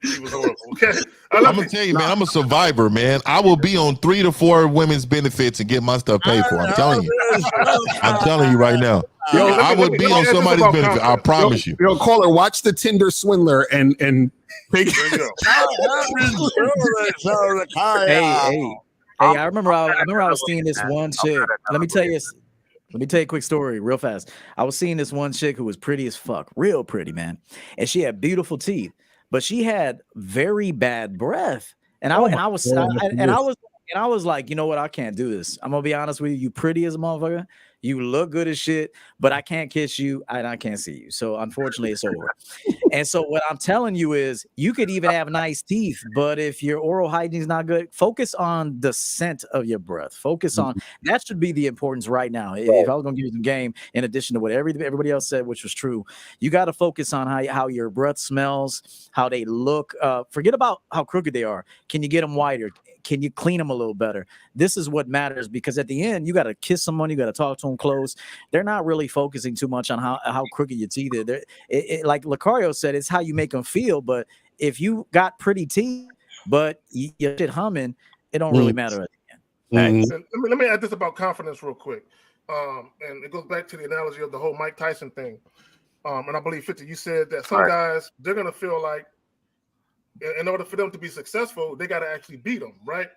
D: Okay.
E: I'm gonna tell you, man, I'm a survivor, man. I will be on 3 to 4 women's benefits and get my stuff paid for. I'm telling you right now. I would be on somebody's benefit. I promise you.
A: Yo, caller, watch the Tinder swindler and
C: Hey, I remember I was seeing this one chick. Let me tell you a quick story real fast. I was seeing this one chick who was pretty as fuck, real pretty, man. And she had beautiful teeth, but she had very bad breath. And I was like, you know what? I can't do this. I'm gonna be honest with you. You pretty as a motherfucker. You look good as shit, but I can't kiss you and I can't see you. So unfortunately, it's over. And so what I'm telling you is, you could even have nice teeth, but if your oral hygiene is not good, focus on the scent of your breath. Focus on that should be the importance right now. If I was gonna give you some game, in addition to what everybody else said, which was true, you got to focus on how your breath smells, how they look. Forget about how crooked they are. Can you get them whiter? Can you clean them a little better? This is what matters, because at the end, you got to kiss someone, you got to talk to them close. They're not really focusing too much on how crooked your teeth are. Like Lucario said, it's how you make them feel. But if you got pretty teeth, but you're shit humming, it don't really matter at the end.
D: Let me add this about confidence real quick. And it goes back to the analogy of the whole Mike Tyson thing. And I believe, 50, you said that some guys, they're going to feel like, in order for them to be successful, they got to actually beat them, right?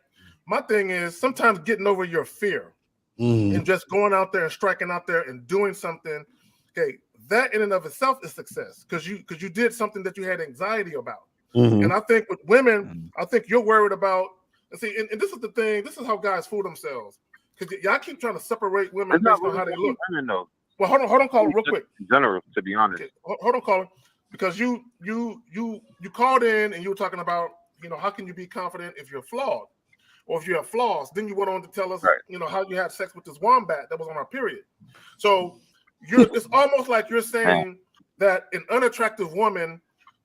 D: My thing is sometimes getting over your fear and just going out there and striking out there and doing something. Okay, that in and of itself is success, because you did something that you had anxiety about. And I think with women, I think you're worried about. And see, and this is the thing. This is how guys fool themselves, because y'all keep trying to separate women based on how they look. Well, hold on, caller, real quick.
L: In general, to be honest.
D: Okay, hold on, caller. Because you called in and you were talking about, how can you be confident if you're flawed, or if you have flaws? Then you went on to tell us, how you had sex with this wombat that was on our period. So it's almost like you're saying that an unattractive woman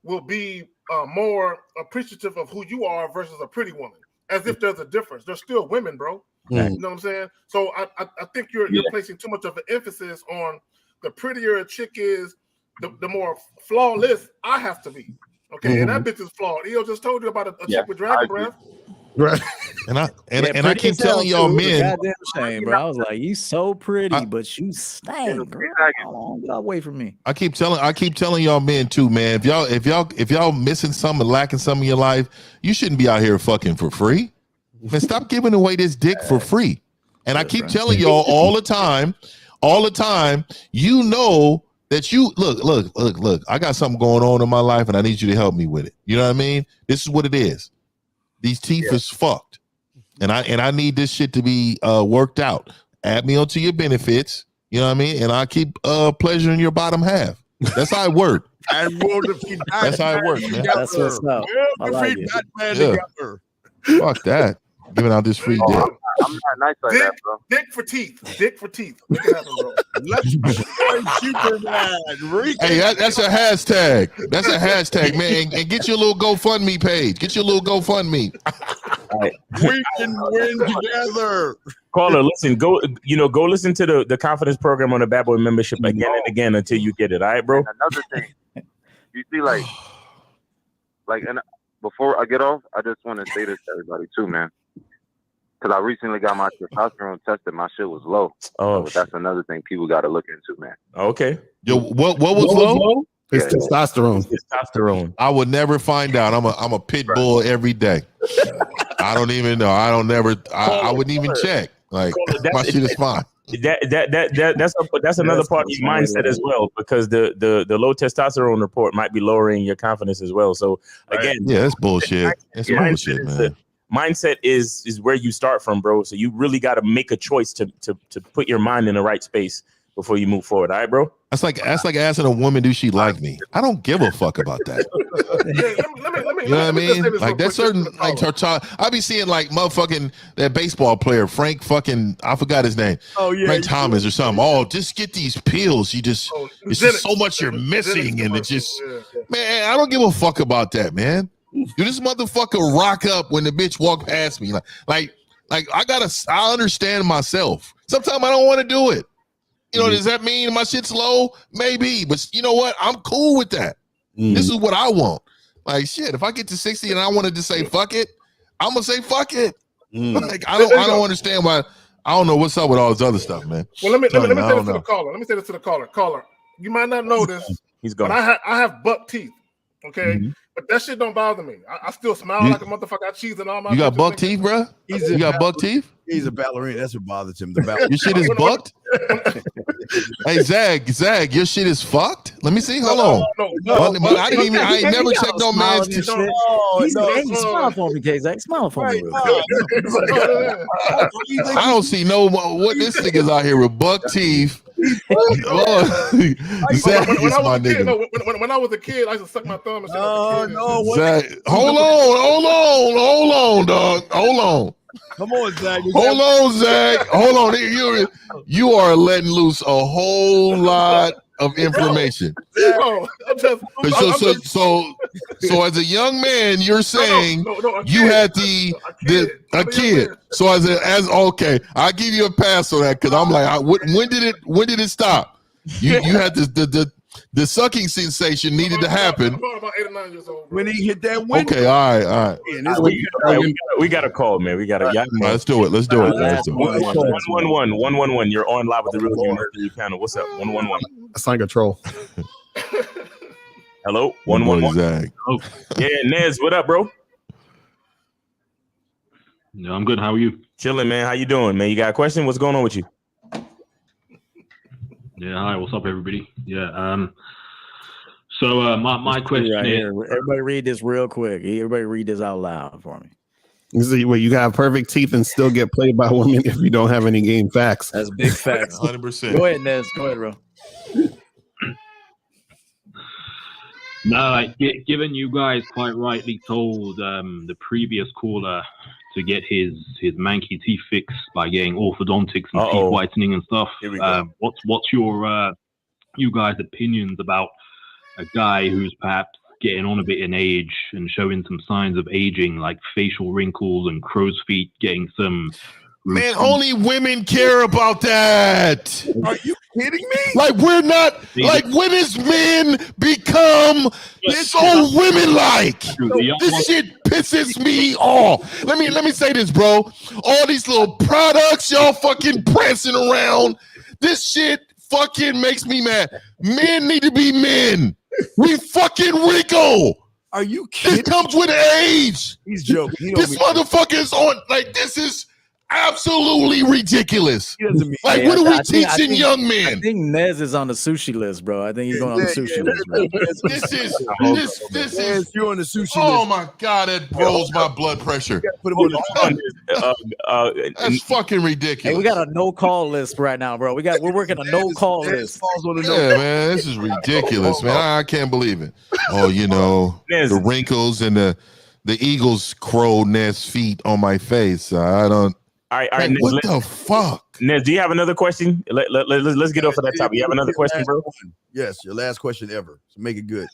D: will be more appreciative of who you are versus a pretty woman, as if there's a difference. They're still women, bro. You know what I'm saying? So I think you're placing too much of an emphasis on the prettier a chick is, the more flawless I have to be. Okay, and that bitch is flawed. EO just told you about a chick with dragon breath.
E: Right. And I keep telling y'all men.
C: Goddamn shame, bro. I was like, you so pretty, but you stink. Get away from me.
E: I keep telling y'all men too, man. If y'all missing something, lacking something in your life, you shouldn't be out here fucking for free. Man, stop giving away this dick for free. And I keep telling y'all all the time, you know that you look, I got something going on in my life and I need you to help me with it. You know what I mean? This is what it is. These teeth is fucked. And I need this shit to be worked out. Add me onto your benefits. You know what I mean? And I keep pleasuring your bottom half. That's how it works. That's how it works, man.
C: That's what's up. I like it.
E: Fuck that. Giving out this free dick.
L: I'm not nice like that, bro.
D: Dick for teeth. Dick for teeth. Make it happen, bro.
B: Let's Superman.
E: Hey, that's a hashtag. That's a hashtag, man. And get your little GoFundMe page. Get your little GoFundMe.
B: Right. We can win together.
F: Caller, listen, go listen to the confidence program on the Bad Boy membership again and again until you get it. All right, bro?
L: And another thing, you see, and before I get off, I just want to say this to everybody too, man. Because I recently got my testosterone tested. My shit was low. Oh, so that's another thing people got to look into, man.
F: Okay.
E: Yo, what was low?
A: It's testosterone.
F: Testosterone.
E: I would never find out. I'm a pit bull every day. I don't even know. I wouldn't even check. Like my shit is fine.
F: That's another part of your mindset as well, because the low testosterone report might be lowering your confidence as well. So again,
E: that's bullshit. That's bullshit, man.
F: Mindset is where you start from, bro. So you really got to make a choice to put your mind in the right space before you move forward. All right, bro?
E: That's like asking a woman, do she like me? I don't give a fuck about that. You know what I mean? Like that's certain, like her child. I be seeing like motherfucking that baseball player, Frank fucking, I forgot his name. Oh yeah, Frank Thomas or something. Oh, just get these pills. It's just so much you're missing, and it's just, man, I don't give a fuck about that, man. Do this motherfucker rock up when the bitch walk past me? Like I understand myself. Sometimes I don't want to do it. You know, does that mean my shit's low? Maybe, but you know what? I'm cool with that. This is what I want. Like shit, if I get to 60 and I wanted to say fuck it, I'm gonna say fuck it. Like I don't understand why. I don't know what's up with all this other stuff, man.
D: Well, let me say this to the caller. Let me say this to the caller. Caller, you might not know this.
F: He's gone.
D: But I have buck teeth. Okay. But that shit don't bother me. I still smile like a motherfucker. I cheese and all my.
E: You got buck teeth, bro? You got buck teeth?
B: He's a ballerina. That's what bothers him.
E: Your shit is bucked? Hey, Zag, your shit is fucked? Let me see. Hold on. No. I ain't never checked no man's teeth.
C: He's smiling for me, Zag. Smile for me.
E: I don't see what this nigga's out here with buck teeth. Zag is my nigga.
D: When I was a kid, I used to suck my thumb and shit.
E: Zag, hold on, dog. Hold on.
B: Come on, Zag.
E: Hold on, Zag. Hold on. You are letting loose a whole lot of information. So as a young man, you're saying you had a kid. So as okay, I'll give you a pass on that because I'm like, when did it stop? You had the sucking sensation needed to happen.
D: About 8 or 9 years old,
B: when he hit that window.
E: Okay, all right.
F: We got a call, man. We got a
E: let's do it.
F: 111. You're on live with the Real Game panel. What's up? 111.
A: That's like a troll.
F: Hello, 111. Oh, yeah, Nez, what up, bro?
N: No, I'm good. How are you?
F: Chilling, man. How you doing, man? You got a question? What's going on with you?
N: Yeah, hi, what's up, everybody? Yeah, so my question
C: right
N: is...
C: here. Everybody read this real quick. Everybody read this out loud for me.
A: You got perfect teeth and still get played by women if you don't have any game facts.
C: That's big facts.
E: 100%.
C: Go ahead, Nez. Go ahead, bro.
N: No, given you guys quite rightly told the previous caller to get his manky teeth fixed by getting orthodontics and teeth whitening and stuff. What's your you guys' opinions about a guy who's perhaps getting on a bit in age and showing some signs of aging, like facial wrinkles and crow's feet, getting some.
E: Man, only women care about that.
B: Are you kidding me?
E: Like, we're not, like, when is men become so women-like? This shit pisses me off. Let me say this, bro. All these little products y'all fucking prancing around, this shit fucking makes me mad. Men need to be men. We fucking wrinkle.
B: Are you kidding?
E: It comes with age.
B: He's joking.
E: This motherfucker is on, like, this is absolutely ridiculous. Like, what are we teaching young men?
C: I think Nez is on the sushi list, bro. I think he's going on the sushi list, bro.
E: This is
B: you're on the sushi list.
E: Oh my God, it blows my blood pressure.
B: Put him on the
E: That's fucking ridiculous.
C: Hey, we got a no call list right now, bro. We're working a no call list.
E: Yeah, man, this is ridiculous, man. I can't believe it. Oh, you know, the wrinkles and the eagle's crow nest feet on my face. I don't.
F: All right.
E: Like, what the fuck?
F: Nez, do you have another question? Let's get off of that topic. You have another question, bro?
B: Yes, your last question ever. So make it good.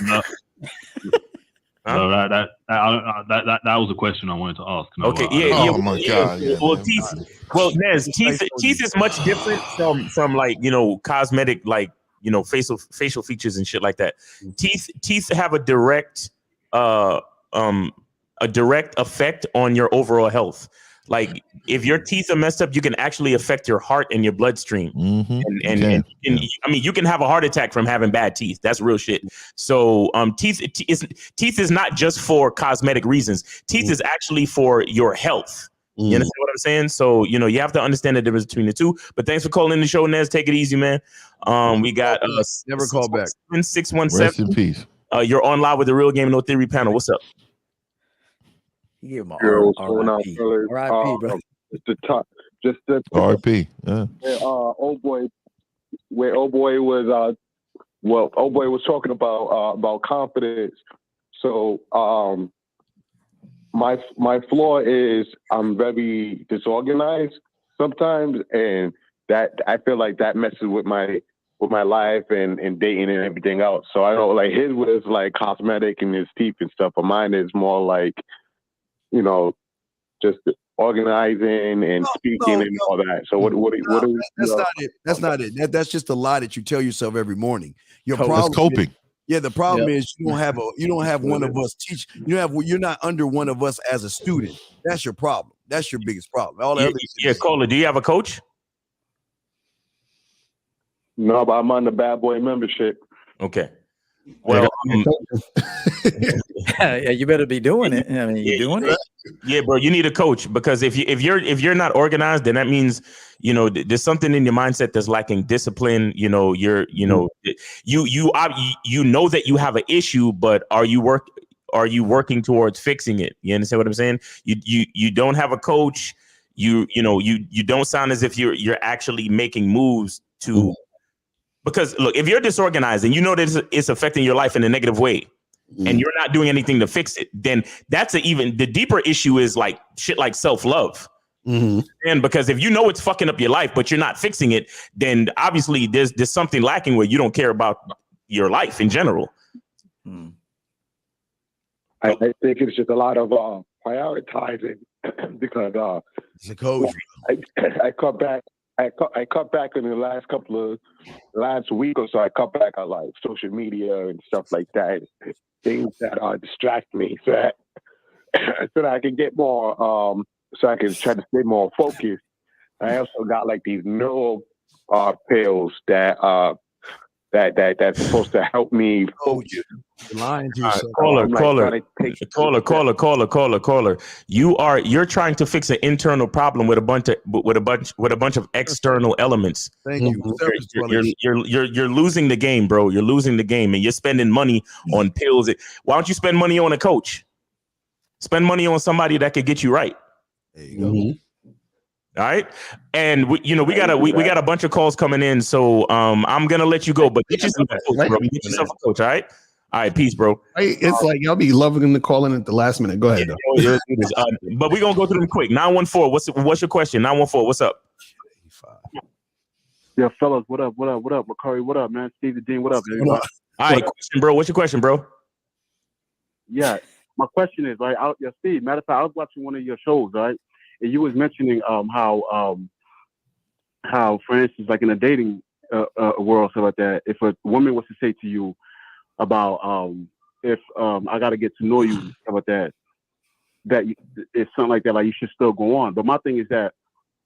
N: No, that was a question I wanted to ask. No,
F: Okay,
E: Oh my God. Yeah,
F: well, Nez, teeth is much different from like, you know, cosmetic, like, you know, facial features and shit like that. Teeth have a direct effect on your overall health. Like, if your teeth are messed up, you can actually affect your heart and your bloodstream. And you can have a heart attack from having bad teeth. That's real shit. So teeth is not just for cosmetic reasons. Teeth is actually for your health. You understand what I'm saying? So, you know, you have to understand the difference between the two. But thanks for calling in the show, Nez. Take it easy, man. We got
B: never call back.
F: 617.
E: Rest in peace.
F: You're on live with the Real Game No Theory panel. What's up?
C: Give him
O: what's going on, fellas?
C: R.I.P., bro.
O: Just the
E: R.I.P. Yeah.
O: Old boy was talking about confidence. So my flaw is I'm very disorganized sometimes, and that I feel like that messes with my life and dating and everything else. So I know, like, his was like cosmetic and his teeth and stuff, but mine is more like, you know, just organizing and speaking and all that. So what is
B: that's not it. That's not it. That's just a lie that you tell yourself every morning. Your
E: That's
B: problem
E: coping.
B: The problem is you don't have one of us teach. You're not under one of us as a student. That's your problem. That's your biggest problem. All the other
F: Cola, do you have a coach?
O: No, but I'm on the Bad Boy membership.
F: Okay. Well,
C: yeah, you better be doing it. I mean, you doing it?
F: Yeah, bro. You need a coach, because if you're not organized, then that means, you know, there's something in your mindset that's lacking discipline. You know, you know that you have an issue, but are you working towards fixing it? You understand what I'm saying? You don't have a coach. You don't sound as if you're actually making moves to. Because look, if you're disorganized and you know that it's affecting your life in a negative way, and you're not doing anything to fix it, then that's the deeper issue is like shit like self-love. And because if you know it's fucking up your life, but you're not fixing it, then obviously there's something lacking where you don't care about your life in general.
O: I think it's just a lot of prioritizing because
B: it's a coach.
O: I cut back. I cut back in the last week or so. I cut back on like social media and stuff like that, things that distract me, so that I can get more, so I can try to stay more focused. I also got like these neural pills that's supposed to help me focus.
B: Lying to yourself.
F: Caller. You're trying to fix an internal problem with a bunch of external elements.
B: Thank you.
F: You're losing the game, bro. You're losing the game, and you're spending money on pills. Why don't you spend money on a coach? Spend money on somebody that could get you right.
B: There you go.
F: All right, and we got a bunch of calls coming in, so I'm gonna let you go, but get yourself a coach, bro. Get yourself a coach, all right, peace, bro.
A: It's like y'all be loving them to call in at the last minute. Go ahead, though.
F: But we're gonna go through them quick. 914, what's your question? 914, what's up?
P: Yeah, fellas, what up? Makari, what up, man? Steve the Dean, what up, man?
F: All right, question, bro. What's your question, bro?
P: Yeah. My question is, right, Steve, matter of fact, I was watching one of your shows, right? And you was mentioning how, for instance, like in a dating world, stuff like that, if a woman was to say to you about if I got to get to know you, stuff like that, it's something like that, like you should still go on. But my thing is that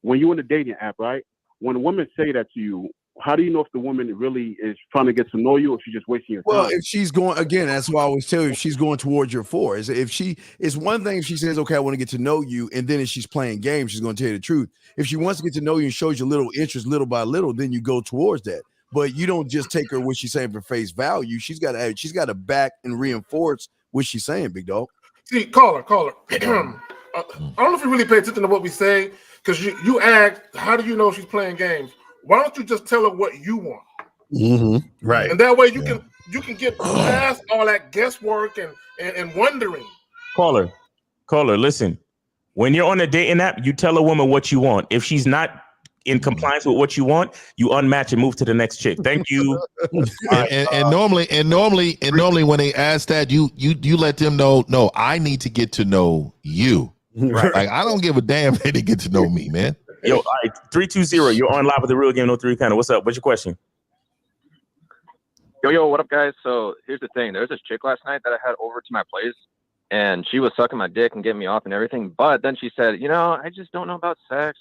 P: when you're in a dating app, right, when a woman say that to you, how do you know if the woman really is trying to get to know you or she's just wasting your time?
B: Well, if she's going, again, that's why I always tell you, if she's going towards your four, it's one thing if she says, okay, I want to get to know you, and then if she's playing games, she's going to tell you the truth. If she wants to get to know you and shows you a little interest little by little, then you go towards that. But you don't just take her what she's saying for face value. She's got to back and reinforce what she's saying, big dog.
D: See, caller. I don't know if you really pay attention to what we say, because you asked, how do you know she's playing games? Why don't you just tell her what you want?
E: Mm-hmm. Right.
D: And that way you can get past all that guesswork and wondering.
F: Caller, listen. When you're on a dating app, you tell a woman what you want. If she's not in compliance with what you want, you unmatch and move to the next chick. Thank you.
E: and normally when they ask that, you let them know, no, I need to get to know you. Right. Like, I don't give a damn if they get to know me, man.
F: Yo, all right, 320, you're on live with the Real Game No 3 panel. What's up? What's your question?
Q: Yo, what up, guys? So here's the thing. There was this chick last night that I had over to my place, and she was sucking my dick and getting me off and everything. But then she said, I just don't know about sex.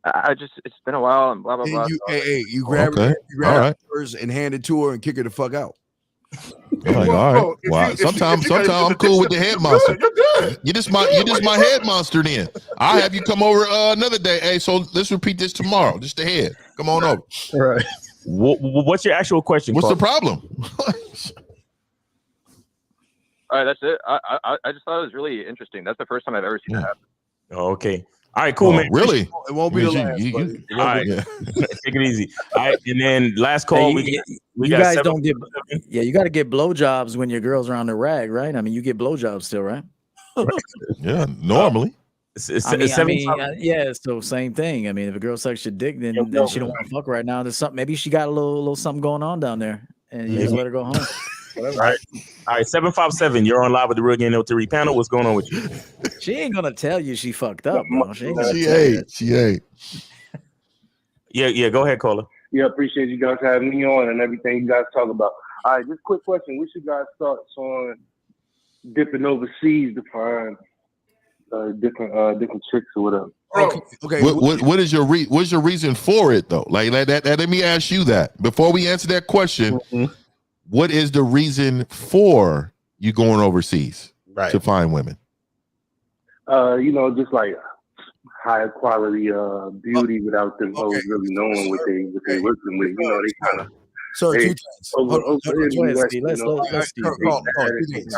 Q: It's been a while and blah, blah, blah.
B: You grab her purse and hand it to her and kick her the fuck out.
E: Like, all right. Wow. Sometimes I'm cool with the head monster. You just my head monster then. I'll have you come over another day. Hey, so let's repeat this tomorrow. Just the head. Come on over.
F: All right. What's your actual question?
E: What's the problem?
Q: All right, that's it. I just thought it was really interesting. That's the first time I've ever seen that happen.
F: Oh, okay. All right, cool, man.
E: Really?
B: It won't be the last.
F: All right, take it easy. All right, and then last call.
C: Hey, you guys don't get. Yeah, you got to get blowjobs when your girls are on the rag, right? I mean, you get blowjobs still, right?
E: Yeah, normally.
C: So same thing. I mean, if a girl sucks your dick, then she don't want to fuck right now. There's something. Maybe she got a little something going on down there, and you just let her go home.
F: All right, 757. You're on live with the Real Game No 3 panel. What's going on with you?
C: She ain't gonna tell you she fucked up, bro. She
E: ain't.
F: Yeah. Go ahead, caller.
R: Yeah, appreciate you guys having me on and everything you guys talk about. All right, just quick question. What's you guys' thoughts on dipping overseas to find different tricks or whatever?
B: Okay.
E: What is what's your reason for it though? Like that. Let me ask you that before we answer that question. Mm-hmm. What is the reason for you going overseas to find women?
R: Just like higher quality beauty without them hoes really knowing what they working with. They kind of.
B: So two things.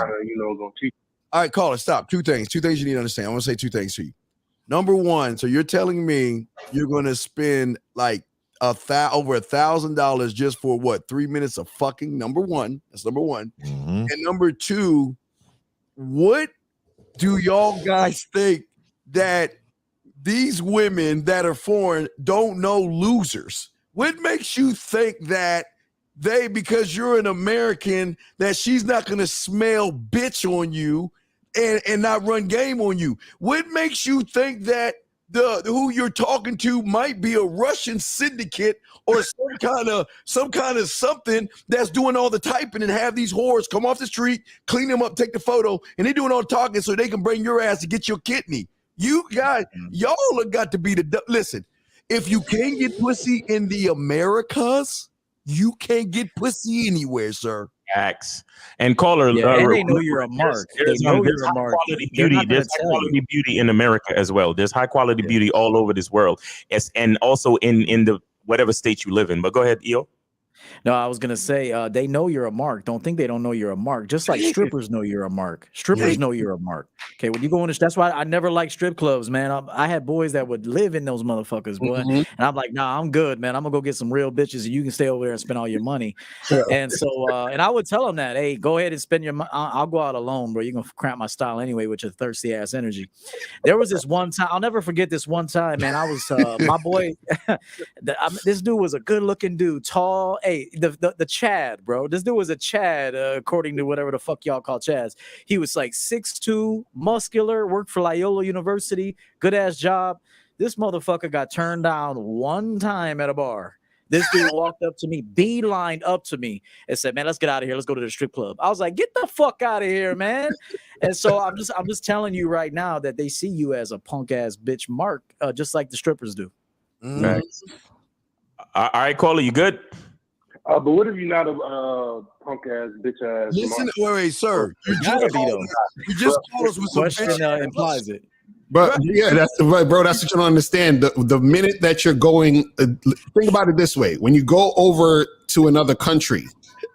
B: All right, caller, stop. Two things you need to understand. I want to say two things to you. Number one, so you're telling me you're going to spend like over $1,000 just for what? 3 minutes of fucking? Number one. That's number one.
E: Mm-hmm.
B: And number two, what do y'all guys think that these women that are foreign don't know losers? What makes you think that because you're an American, that she's not going to smell bitch on you and not run game on you? What makes you think that who you're talking to might be a Russian syndicate or some kind of something that's doing all the typing and have these whores come off the street, clean them up, take the photo, and they doing all the talking so they can bring your ass to get your kidney? You guys, y'all have got to be listen, if you can't get pussy in the Americas, you can't get pussy anywhere, sir.
F: Facts. And caller,
C: and they know you're a mark.
F: There's high quality beauty. There's high quality beauty in America as well. There's high quality beauty all over this world. And also in the whatever state you live in. But go ahead, Eo.
C: No, I was gonna say they know you're a mark. Don't think they don't know you're a mark. Just like strippers know you're a mark. Strippers know you're a mark. Okay, when you go in this, that's why I never liked strip clubs, man. I had boys that would live in those motherfuckers, boy. Mm-hmm. And I'm like, nah, I'm good, man. I'm gonna go get some real bitches, and you can stay over there and spend all your money. And so, and I would tell them that, hey, go ahead and spend your money. I'll go out alone, bro. You're gonna cramp my style anyway with your thirsty ass energy. There was this one time, I'll never forget this one time, man. I was my boy. This dude was a good looking dude, tall. the Chad, bro. This dude was a Chad, according to whatever the fuck y'all call Chads. He was like 6'2", muscular, worked for Loyola University, good ass job. This motherfucker got turned down one time at a bar. This dude walked up to me, beelined up to me, and said, "Man, let's get out of here. Let's go to the strip club." I was like, "Get the fuck out of here, man!" And so I'm just telling you right now that they see you as a punk ass bitch, Mark, just like the strippers do.
F: Right. All right, Caller, you good?
R: But what if you're not a punk ass bitch ass?
B: Listen, wait, sir. You just called us with some
C: question implies it.
A: But yeah, that's right, bro. That's what you don't understand. The minute that you're going, think about it this way: when you go over to another country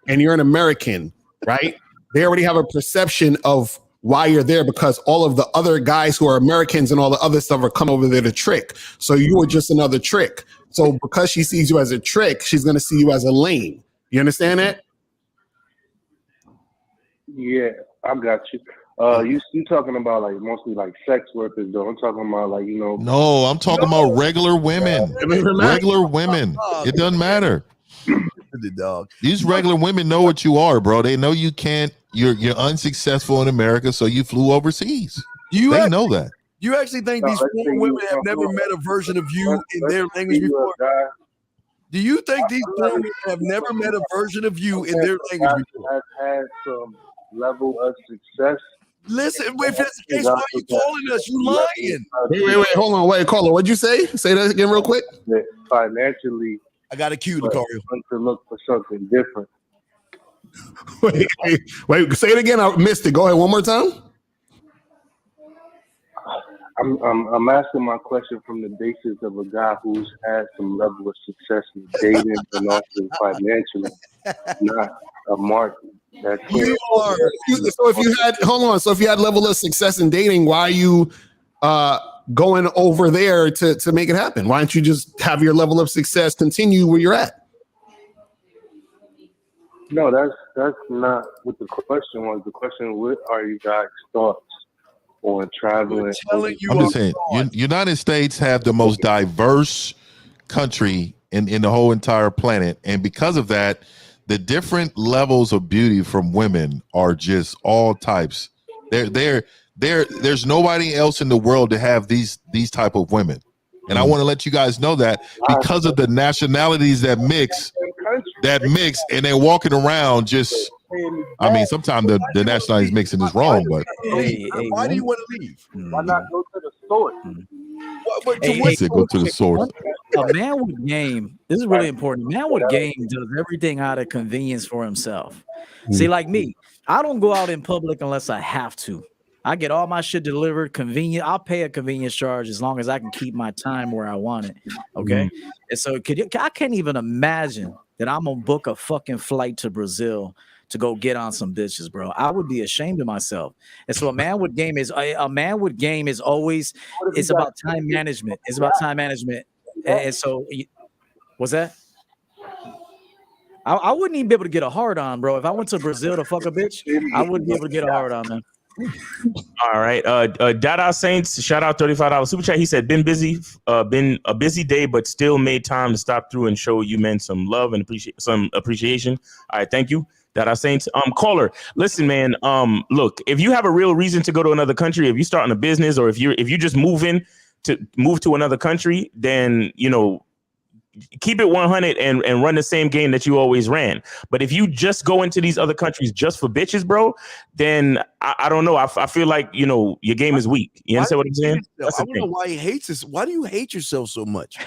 A: and you're an American, right? They already have a perception of why you're there because all of the other guys who are Americans and all the other stuff are coming over there to trick. So you were just another trick. So because she sees you as a trick, she's going to see you as a lame. You understand that?
R: Yeah, I got you. You talking about like mostly like sex workers though. I'm talking about like, you know.
E: No, I'm talking about regular women. Regular women. It doesn't matter. These regular women know what you are, bro. They know you can't. You're unsuccessful in America, so you flew overseas. They know that.
B: You actually think these poor women have never met a version of you in their language before? Do you think these poor women have never met a version of you in their language before?
R: Have had some level of success.
B: Listen, if that's the case, why are you calling us? You lying.
A: Wait, hold on. Wait, caller, what'd you say? Say that again real quick.
R: Financially,
B: I got a cue, Lucario.
R: To look for something different.
A: Wait, say it again. I missed it. Go ahead one more time.
R: I'm asking my question from the basis of a guy who's had some level of success in dating and also financially, not a mark. So
A: if you had, hold on. So if you had level of success in dating, why are you going over there to make it happen? Why don't you just have your level of success continue where you're at?
R: No, that's not what the question was. The question: what are you guys' thoughts on traveling?
E: I'm just saying, United States have the most diverse country in the whole entire planet, and because of that, the different levels of beauty from women are just all types. There's nobody else in the world to have these type of women, and I want to let you guys know that because of the nationalities that mix, and they're walking around just. I mean, sometimes the nationalities mixing is wrong, but
B: why do you want to leave?
R: Why not go to the source?
E: Go to the source.
C: A man with game, this is really important. A man with game does everything out of convenience for himself. See, like me, I don't go out in public unless I have to. I get all my shit delivered convenient. I'll pay a convenience charge as long as I can keep my time where I want it. Okay. And so I can't even imagine that I'm gonna book a fucking flight to Brazil to go get on some bitches, bro. I would be ashamed of myself. And so a man with game is always, it's about time management. It's about time management. And so what's that? I wouldn't even be able to get a hard on, bro. If I went to Brazil to fuck a bitch, I wouldn't be able to get a hard on, man.
F: All right. Dada Saints, shout out $35 super chat. He said, been a busy day, but still made time to stop through and show you men some love and appreciation. All right, thank you. Dada Saints. Caller, listen, man. Look, if you have a real reason to go to another country, if you starting a business, or if you just move to another country, then keep it 100 and run the same game that you always ran. But if you just go into these other countries just for bitches, bro, then I don't know. I feel like, your game is weak. You understand what I'm saying?
B: I don't know why he hates this. Why do you hate yourself so much?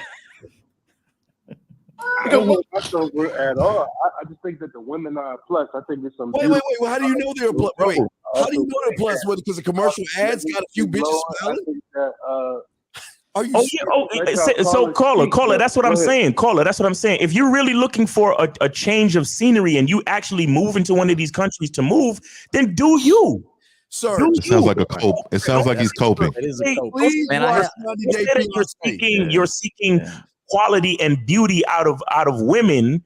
R: I don't know at all. I just think that the women are a plus. I think there's some.
B: Wait. Well, how do you know they're a plus? Wait, how do you know they're a plus? What? Because the commercial ads got a few bitches smiling. Are you?
F: So caller, that's what I'm saying. Caller, that's what I'm saying. If you're really looking for a change of scenery and you actually move into one of these countries to move, then do you.
B: Sir,
E: it sounds like a cope. It sounds like he's coping.
C: It is a cope. Man,
F: you're seeking quality and beauty out of women,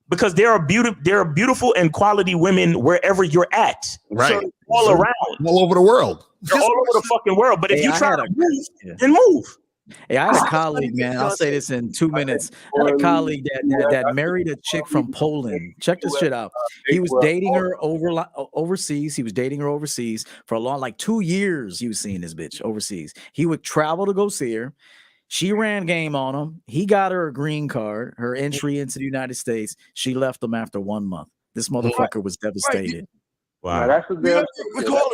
F: because there are beautiful and quality women wherever you're at.
A: Right.
F: So all around.
A: All over the world.
F: They're all over the fucking world. But if you try to move, then move.
C: Hey, I had a colleague, man. I'll say this in 2 minutes. I had a colleague that married a chick from Poland. Check this shit out. He was dating her overseas. He was dating her overseas for a long, like 2 years. He was seeing this bitch overseas. He would travel to go see her. She ran game on him. He got her a green card, her entry into the United States. She left him after 1 month. This motherfucker was devastated.
R: Wow. That's a
B: Do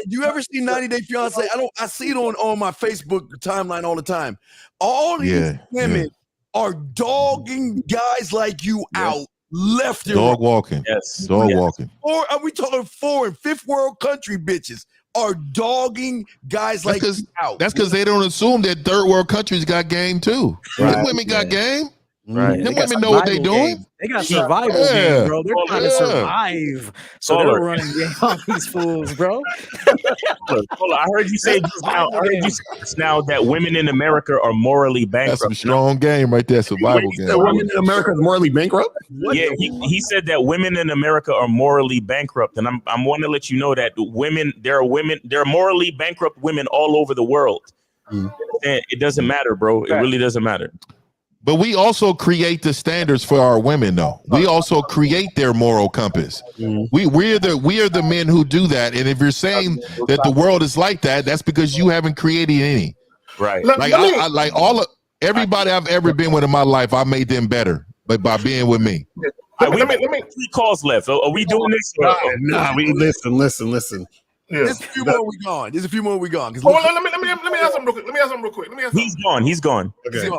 B: you ever see 90 Day Fiance? I see it on my Facebook timeline all the time. All these women are dogging guys like you out left and
E: Dog
B: right.
E: walking.
F: Yes.
E: Dog walking.
B: Or are we talking 4th and 5th world country bitches are dogging guys like you out?
E: That's because they don't assume that 3rd world countries got game too.
C: Right.
E: Them women got game.
C: Right.
E: Them women know what they doing.
C: They got survival game, bro. They're trying to survive. So they're running game on these fools, bro.
F: Hold on. I heard you say just now. I heard you say just now that women in America are morally bankrupt.
E: That's some strong game right there. Survival game.
A: Women in America is morally bankrupt?
F: Yeah, he said that women in America are morally bankrupt, and I'm want to let you know that there are morally bankrupt women all over the world. And it doesn't matter, bro. It really doesn't matter.
E: But we also create the standards for our women, though. We also create their moral compass. We are the men who do that. And if you're saying that the world is like that, that's because you haven't created any.
F: Right.
E: Like everybody I've ever been with in my life, I made them better, but by being with me.
F: We have 3 calls left. Are we doing this?
A: Nah, we listen.
B: Yeah. There's a few more we gone. Let
D: me ask him real quick.
F: He's gone.
D: Okay.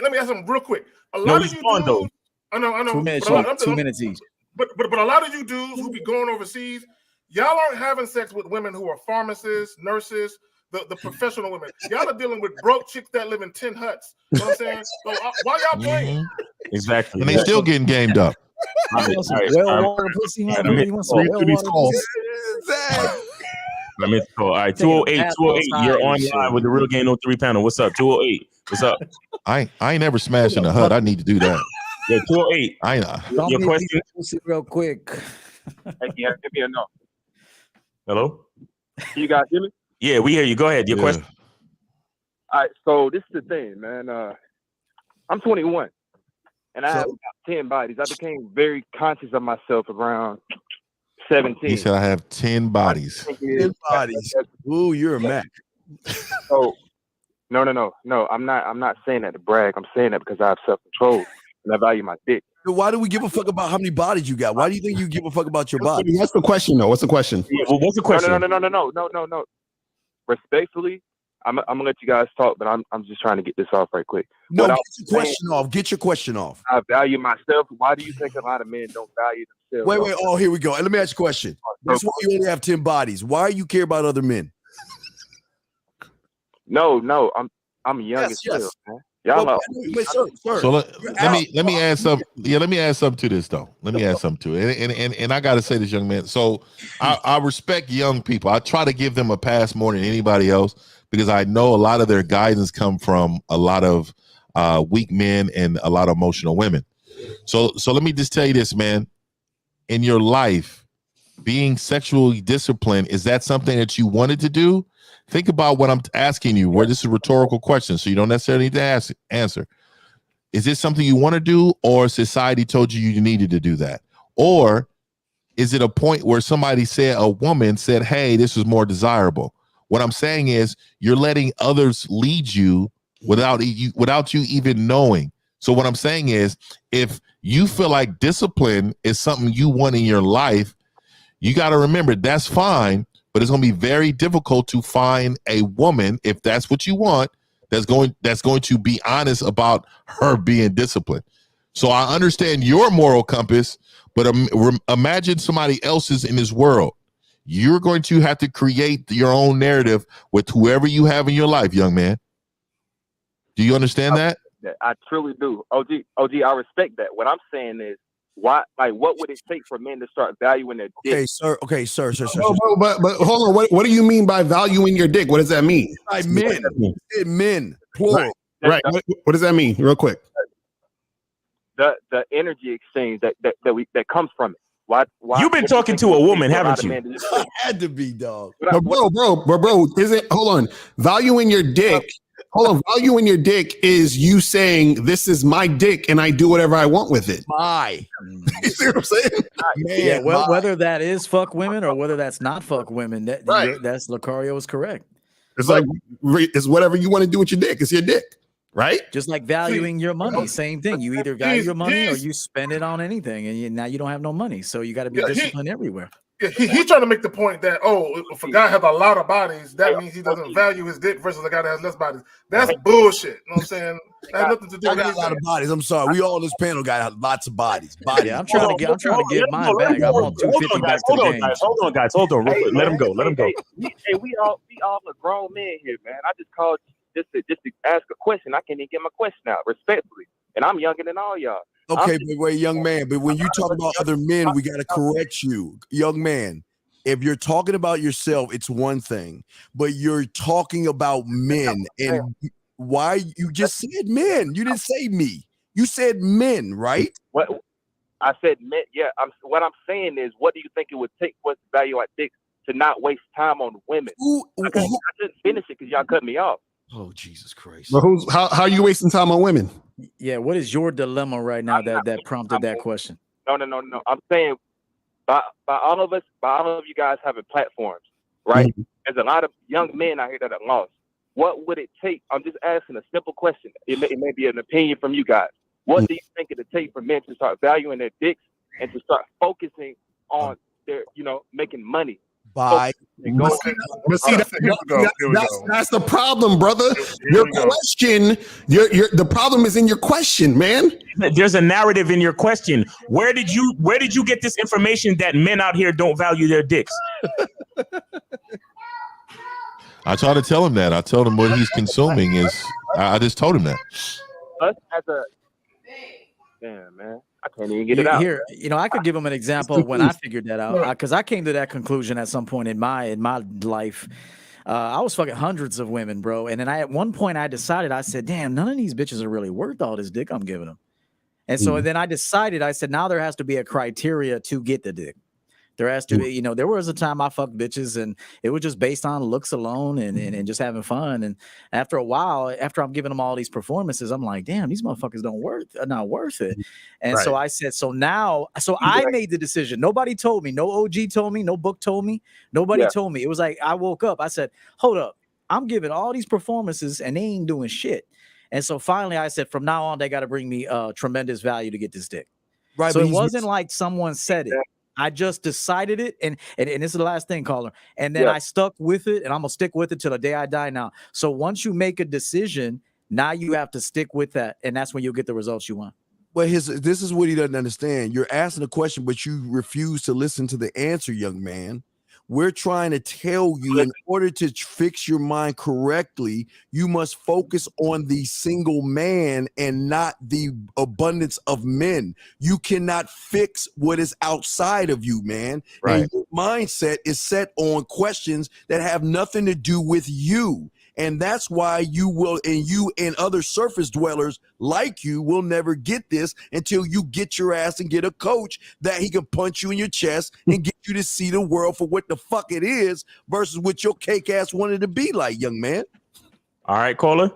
D: Let me ask him real quick. A lot
F: No,
D: of
F: he's
D: you
F: gone
D: dudes,
F: though.
D: I know.
C: 2 minutes,
D: but
C: 2 minutes each.
D: But a lot of you dudes who be going overseas, y'all aren't having sex with women who are pharmacists, nurses, the professional women. Y'all are dealing with broke chicks that live in tin huts. You know what I'm saying? So why y'all playing?
F: Exactly.
E: And they still getting gamed up.
F: Let me call. All right, 208. You're on live with the Real Game No 3 panel. What's up? 208. What's up?
E: I ain't never smashed in the hut. I need to do that.
F: Yeah, 208.
C: Your
F: question
C: real quick.
J: Hey, yeah, give me a no.
F: Hello?
J: Can you guys hear me?
F: Yeah, we hear you. Go ahead. Your question.
J: All right, so this is the thing, man. I'm 21, and I have about 10 bodies. I became very conscious of myself around 17.
E: He said I have 10 bodies.
B: 10 bodies. Ooh, you're a Mac.
J: So, no. I'm not saying that to brag. I'm saying that because I have self-control and I value my dick.
B: So why do we give a fuck about how many bodies you got? Why do you think you give a fuck about your body?
A: What's the question, though? What's the question?
F: Yeah, well, what's the question?
J: No. Respectfully, I'm gonna let you guys talk, but I'm just trying to get this off right quick.
B: No, get your question off.
J: I value myself. Why do you think a lot of men don't value themselves?
B: Wait. Oh, here we go. And let me ask you a question. That's why you only have 10 bodies. Why you care about other men?
J: No, I'm young as hell, man. Y'all
B: sir.
E: So let me add some. Yeah, let me add something to this though. Let me add something to it. And I gotta say this, young man. So I respect young people. I try to give them a pass more than anybody else because I know a lot of their guidance come from a lot of weak men and a lot of emotional women. So let me just tell you this, man. In your life, being sexually disciplined, is that something that you wanted to do? Think about what I'm asking you, where this is a rhetorical question, so you don't necessarily need to answer. Is this something you want to do, or society told you needed to do that? Or is it a point where a woman said, hey, this is more desirable? What I'm saying is you're letting others lead you without you even knowing. So what I'm saying is if you feel like discipline is something you want in your life, you got to remember that's fine. But it's going to be very difficult to find a woman, if that's what you want, that's going to be honest about her being disciplined. So I understand your moral compass, but imagine somebody else's in this world. You're going to have to create your own narrative with whoever you have in your life, young man. Do you understand that?
J: I truly do. OG, I respect that. What I'm saying is, why? Like, what would it take for men to start valuing their dick?
B: Okay, sir.
A: But hold on. What do you mean by valuing your dick? What does that mean?
B: Like men, plural.
A: Right. What does that mean? Real quick.
J: The energy exchange that comes from it. Why?
F: You've been talking to a woman, haven't you?
B: Had to be, dog.
A: Bro, is it? Hold on. Valuing your dick. Hold on, valuing your dick is you saying this is my dick and I do whatever I want with it.
B: My.
A: You see what I'm saying?
B: Man,
C: Yeah, well, whether that is fuck women or whether that's not fuck women,
A: Right.
C: that's Lucario is correct.
A: It's like it's whatever you want to do with your dick. It's your dick, right?
C: Just like valuing your money, same thing. You either value your money or you spend it on anything, and now you don't have no money, so you got to be disciplined everywhere.
D: He's trying to make the point that, if a guy has a lot of bodies, that means he doesn't value his dick versus a guy that has less bodies. That's bullshit. You know what I'm saying? That has nothing to do
B: I
D: with
B: got a lot of bodies. I'm sorry. We all on this panel got lots of bodies.
C: Yeah, I'm trying to get mine back. I want 250 back to the game.
F: Hold on, guys. Hold on. Real quick. Let him go.
J: Hey, we all a grown men here, man. I just called just to ask a question. I can't even get my question out respectfully, and I'm younger than all y'all.
B: Okay, but wait, young man. But when you talk about other men, we got to correct you, young man. If you're talking about yourself, it's one thing, but you're talking about men, and why you just said men? You didn't say me. You said men, right?
J: What I said, men. Yeah. What I'm saying is, what do you think it would take for us to value our dicks to not waste time on women? I couldn't finish it because y'all cut me off.
B: Oh, Jesus Christ!
A: But how are you wasting time on women?
C: Yeah, what is your dilemma right now that prompted that question?
J: No. I'm saying by all of you guys having platforms, right?
A: Mm-hmm.
J: There's a lot of young men out here that are lost. What would it take? I'm just asking a simple question. It may be an opinion from you guys. What do you think it would take for men to start valuing their dicks and to start focusing on their, making money?
B: By
A: But see, that's the problem, brother. Your question, the problem is in your question, man.
F: There's a narrative in your question. Where did you get this information that men out here don't value their dicks?
E: I try to tell him that. I told him what he's consuming is. I just told him that.
J: Us as a damn man, I can't even get it out.
C: Here, I could give him an example of when I figured that out, because I came to that conclusion at some point in my life. I was fucking hundreds of women, bro, and then at one point I decided, I said, damn, none of these bitches are really worth all this dick I'm giving them. And so then I decided, I said, now there has to be a criteria to get the dick. There has to be, there was a time I fucked bitches and it was just based on looks alone and just having fun. And after a while, after I'm giving them all these performances, I'm like, damn, these motherfuckers are not worth it. And so I said, so I made the decision. Nobody told me, no OG told me, no book told me, nobody told me. It was like, I woke up, I said, hold up, I'm giving all these performances and they ain't doing shit. And so finally I said, from now on, they got to bring me tremendous value to get this dick. Right. So it wasn't like someone said it. I just decided it, and this is the last thing, caller. And then I stuck with it, and I'm gonna stick with it till the day I die now. So once you make a decision, now you have to stick with that, and that's when you'll get the results you want.
B: Well, this is what he doesn't understand. You're asking a question, but you refuse to listen to the answer, young man. We're trying to tell you, in order to fix your mind correctly, you must focus on the single man and not the abundance of men. You cannot fix what is outside of you, man. Right. And your mindset is set on questions that have nothing to do with you. And that's why you and other surface dwellers like you will never get this until you get your ass and get a coach that he can punch you in your chest and get you to see the world for what the fuck it is versus what your cake ass wanted to be like, young man.
F: All right, caller.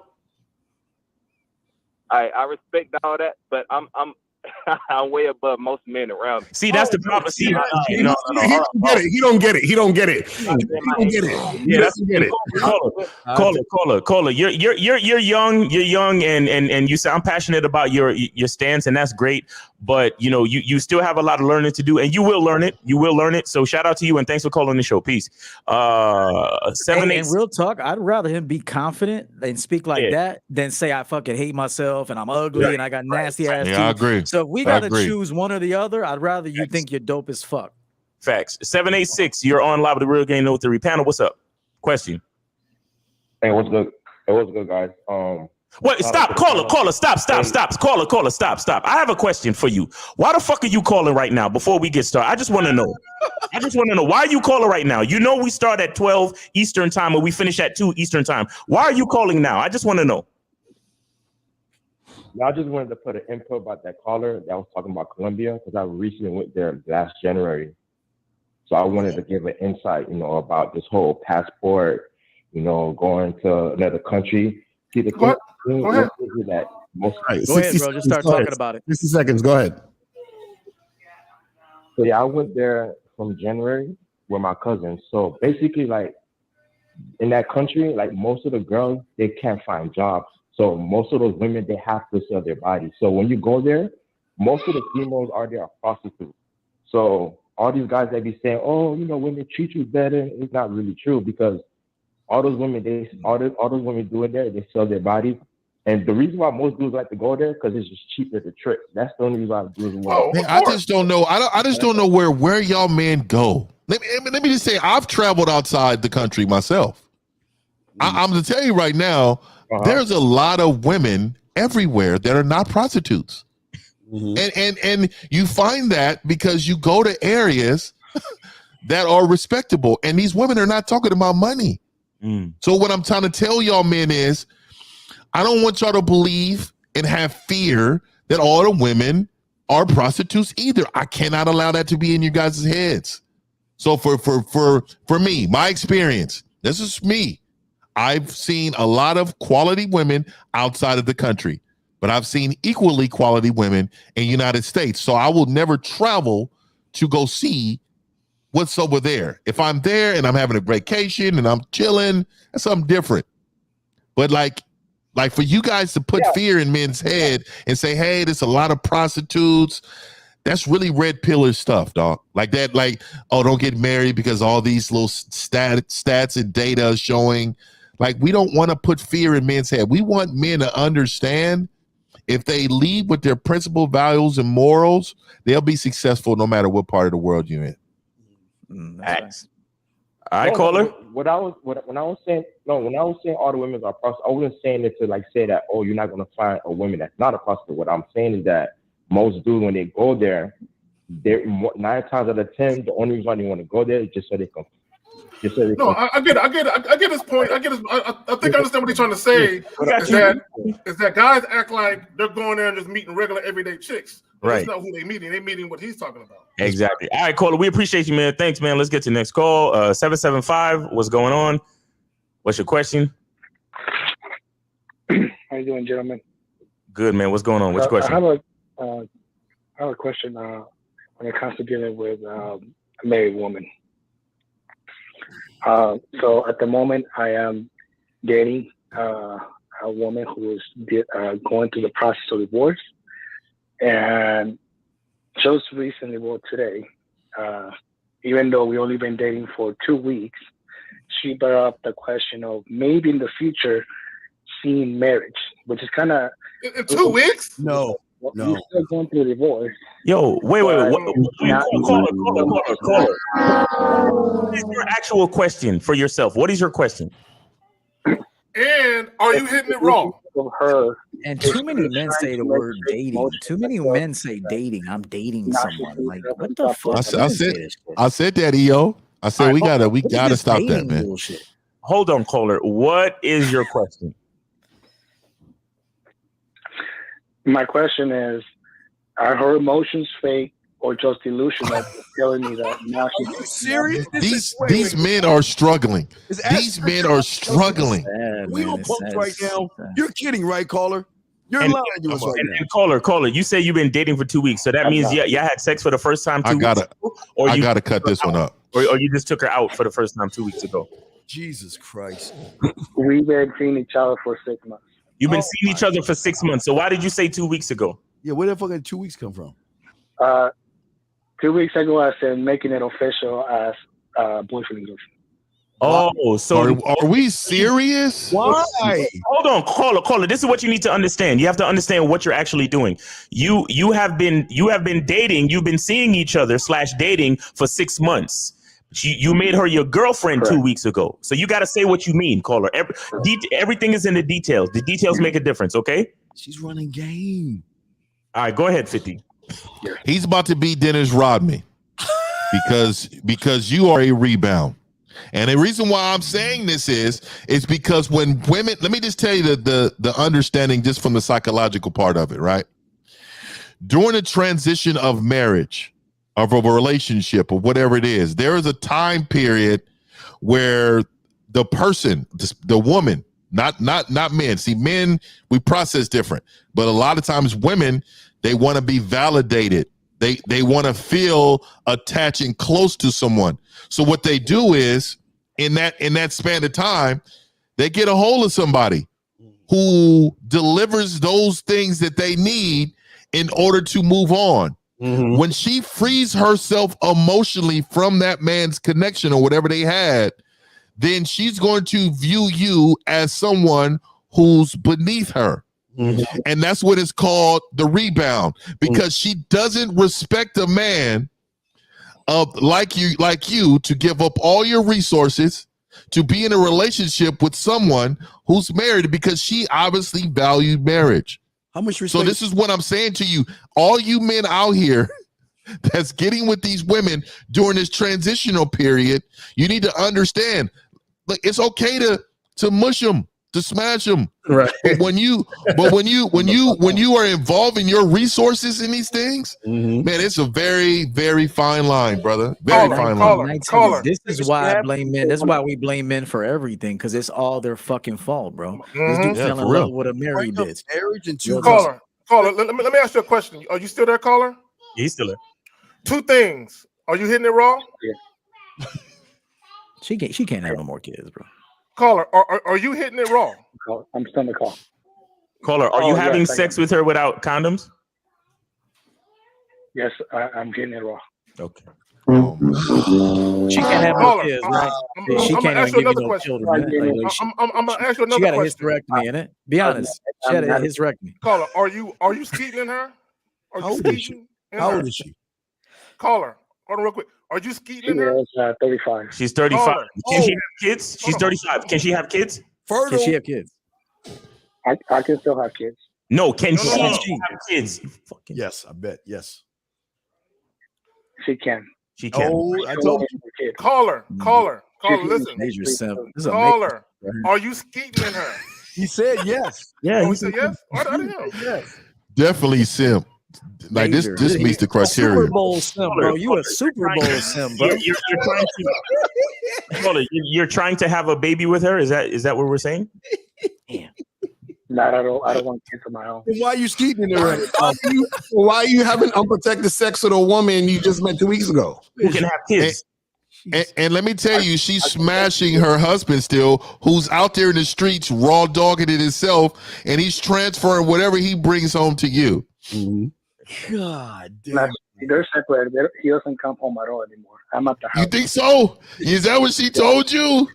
J: I respect all that, but I'm way above most men around me.
F: See, that's the problem. See,
A: he don't get it. He don't get it.
F: Yeah, that's get it. Caller. You're young, and you say I'm passionate about your stance, and that's great. But you still have a lot of learning to do, and you will learn it. So shout out to you, and thanks for calling the show. Peace. 7 8.
C: And real talk, I'd rather him be confident and speak like that than say I fucking hate myself and I'm ugly and I got nasty ass.
E: Yeah, I agree.
C: So if we got to choose one or the other, I'd rather you think you're dope as fuck.
F: Facts. 786. You're on live with the Real Game No Theory panel. What's up? Question.
S: Hey, what's good? Hey, what's good, guys?
F: Wait, stop, caller, stop. Caller, stop. I have a question for you. Why the fuck are you calling right now before we get started? I just want to know. Why are you calling right now? We start at 12 Eastern time and we finish at 2 Eastern time. Why are you calling now? I just want to know.
S: I just wanted to put an info about that caller that was talking about Colombia, because I recently went there last January. So I wanted to give an insight, about this whole passport, going to another country. See, the
D: Go ahead.
S: is that most.
A: All right,
C: Go ahead, bro. Just start talking about it.
A: 60 seconds. Go ahead.
S: So yeah, I went there from January with my cousins. So basically, like in that country, like most of the girls, they can't find jobs. So most of those women, they have to sell their bodies. So when you go there, most of the females are there are prostitutes. So all these guys that be saying, oh, you know, women treat you better, it's not really true because all those women, all those women doing there, they sell their bodies. And the reason why most dudes like to go there because it's just cheaper to trick. That's the only reason why dudes want.
E: Man, I just don't know. I just don't know where y'all men go. Let me just say, I've traveled outside the country myself. I'm gonna tell you right now, there's a lot of women everywhere that are not prostitutes, and you find that because you go to areas that are respectable, and these women are not talking about money. So what I'm trying to tell y'all men is, I don't want y'all to believe and have fear that all the women are prostitutes either. I cannot allow that to be in you guys' heads. So for me, my experience, this is me. I've seen a lot of quality women outside of the country, but I've seen equally quality women in the United States. So I will never travel to go see what's over there. If I'm there and I'm having a vacation and I'm chilling, that's something different. But like for you guys to put fear in men's head and say, hey, there's a lot of prostitutes, that's really red pillar stuff, dog. Like that, like, oh, don't get married because all these little stats and data are showing. Like, we don't want to put fear in men's head. We want men to understand if they lead with their principal values and morals, they'll be successful no matter what part of the world you're in.
F: All right, caller.
S: When I was saying all the women are prostitutes, I wasn't saying it to like say that, oh, you're not going to find a woman that's not a prostitute. What I'm saying is that most dudes, when they go there, they're 9 times out of 10, the only reason why they want to go there is just so they can.
D: No, I get it. I get his point. I think I understand what he's trying to say. Is that guys act like they're going there and just meeting regular everyday chicks.
F: Right.
D: That's not who they meeting. They meeting what he's talking about.
F: Exactly. All right, caller. We appreciate you, man. Thanks, man. Let's get to the next call. 775. What's going on? What's your question?
T: How you doing, gentlemen?
F: Good, man. What's going on? What's your question?
T: I have a question when it comes to dealing with a married woman. So at the moment, I am dating a woman who is going through the process of divorce, and just recently, today, even though we only been dating for 2 weeks, she brought up the question of maybe in the future seeing marriage, which is kind of
D: in 2 weeks.
B: No.
T: You're still going through a divorce.
F: Yo, wait. Caller. What is your actual question for yourself? What is your question?
D: And are you hitting it wrong?
C: And too many men say the word dating. Too many men say dating. I'm dating someone. Like, what the fuck?
E: I said that, EO. I said
F: All
E: we
F: right,
E: gotta stop that, man.
C: Bullshit.
F: Hold on, caller. What is your question?
T: My question is, are her emotions fake or just delusional? Telling me that now she's
B: serious.
E: These men are struggling. These men are struggling.
B: We on pumps right now. You're kidding, right, caller? You're lying to us right now.
F: And caller, you say you've been dating for 2 weeks, so that means y'all had sex for the first time 2 weeks ago?
E: I gotta cut this one up.
F: Or you just took her out for the first time 2 weeks ago?
B: Jesus Christ.
T: We've been seeing each other for 6 months.
F: You've been seeing each other for 6 months. So why did you say 2 weeks ago?
B: Yeah, where the fuck did 2 weeks come from?
T: 2 weeks ago, I said making it official as boyfriend and girlfriend.
F: Oh, so
E: are we serious?
B: Why?
F: Hold on, caller. This is what you need to understand. You have to understand what you're actually doing. You have been dating. You've been seeing each other / dating for 6 months. You made her your girlfriend 2 weeks ago. So you got to say what you mean, caller. Everything is in the details. The details make a difference. Okay.
B: She's running game.
F: All right, go ahead, 50.
E: He's about to beat Dennis Rodman because you are a rebound. And the reason why I'm saying this is because when women, let me just tell you the understanding just from the psychological part of it, right? During the transition of marriage, of a relationship, or whatever it is, there is a time period where the person, the woman, Not men. See, men, we process different. But a lot of times women, they want to be validated. They want to feel attached and close to someone. So what they do is, in that span of time, they get a hold of somebody who delivers those things that they need in order to move on. Mm-hmm. When she frees herself emotionally from that man's connection or whatever they had, then she's going to view you as someone who's beneath her. Mm-hmm. And that's what it's called the rebound, because she doesn't respect a man like you to give up all your resources to be in a relationship with someone who's married, because she obviously valued marriage.
B: How much respect?
E: So this is what I'm saying to you, all you men out here that's getting with these women during this transitional period, you need to understand, like, it's okay to mush them, to smash them. Right. But when you are involving your resources in these things, man, it's a very, very fine line, brother. Very fine line.
C: This is why I blame men. That's why we blame men for everything, because it's all their fucking fault, bro. This dude fell in love with a married bitch.
B: Marriage and two
D: Caller, let me ask you a question. Are you still there, caller?
F: He's still there.
D: Two things. Are you hitting it raw?
C: Yeah. She can't have no more kids, bro.
D: Caller, are you hitting it raw?
T: I'm still in the call.
F: Caller, are you having sex with her without condoms?
T: Yes, I'm getting it raw.
F: Okay.
C: She can't have no kids, right? She can't even give you no children.
D: I'm gonna ask you another question.
C: She got a hysterectomy in it. Be honest. She had a hysterectomy.
D: Caller, are you skeeting in her?
B: How old is she? How old is she?
D: Caller, hold on real quick. Are you skeeting in her?
T: She is 35.
F: She's 35. Can she have kids? She's 35. Can she have kids?
C: Can she have kids?
T: I can still have kids.
F: No, can she have kids?
B: Yes, I bet. Yes.
T: She can.
F: She can.
B: Oh, I told you.
D: Caller, listen.
C: Major simp.
D: Caller, are you skeeting in her?
B: He said yes.
F: Yeah,
D: he said yes. I didn't know.
B: Yes.
E: Definitely simp. Like this meets the criteria.
C: Super Bowl simp, bro. You a Super Bowl simp, bro.
F: You're trying to have a baby with her. Is that what we're saying?
T: No, I don't want kids of my own.
B: Then why are you skeeting her?
A: Why are you having unprotected sex with a woman you just met 2 weeks ago?
F: Who can have kids?
E: And let me tell you, she's smashing her husband still, who's out there in the streets raw dogging it himself, and he's transferring whatever he brings home to you.
B: Mm-hmm. God damn.
T: They're separated. He doesn't come home at all anymore. I'm at the house.
E: You think so? Is that what she told you?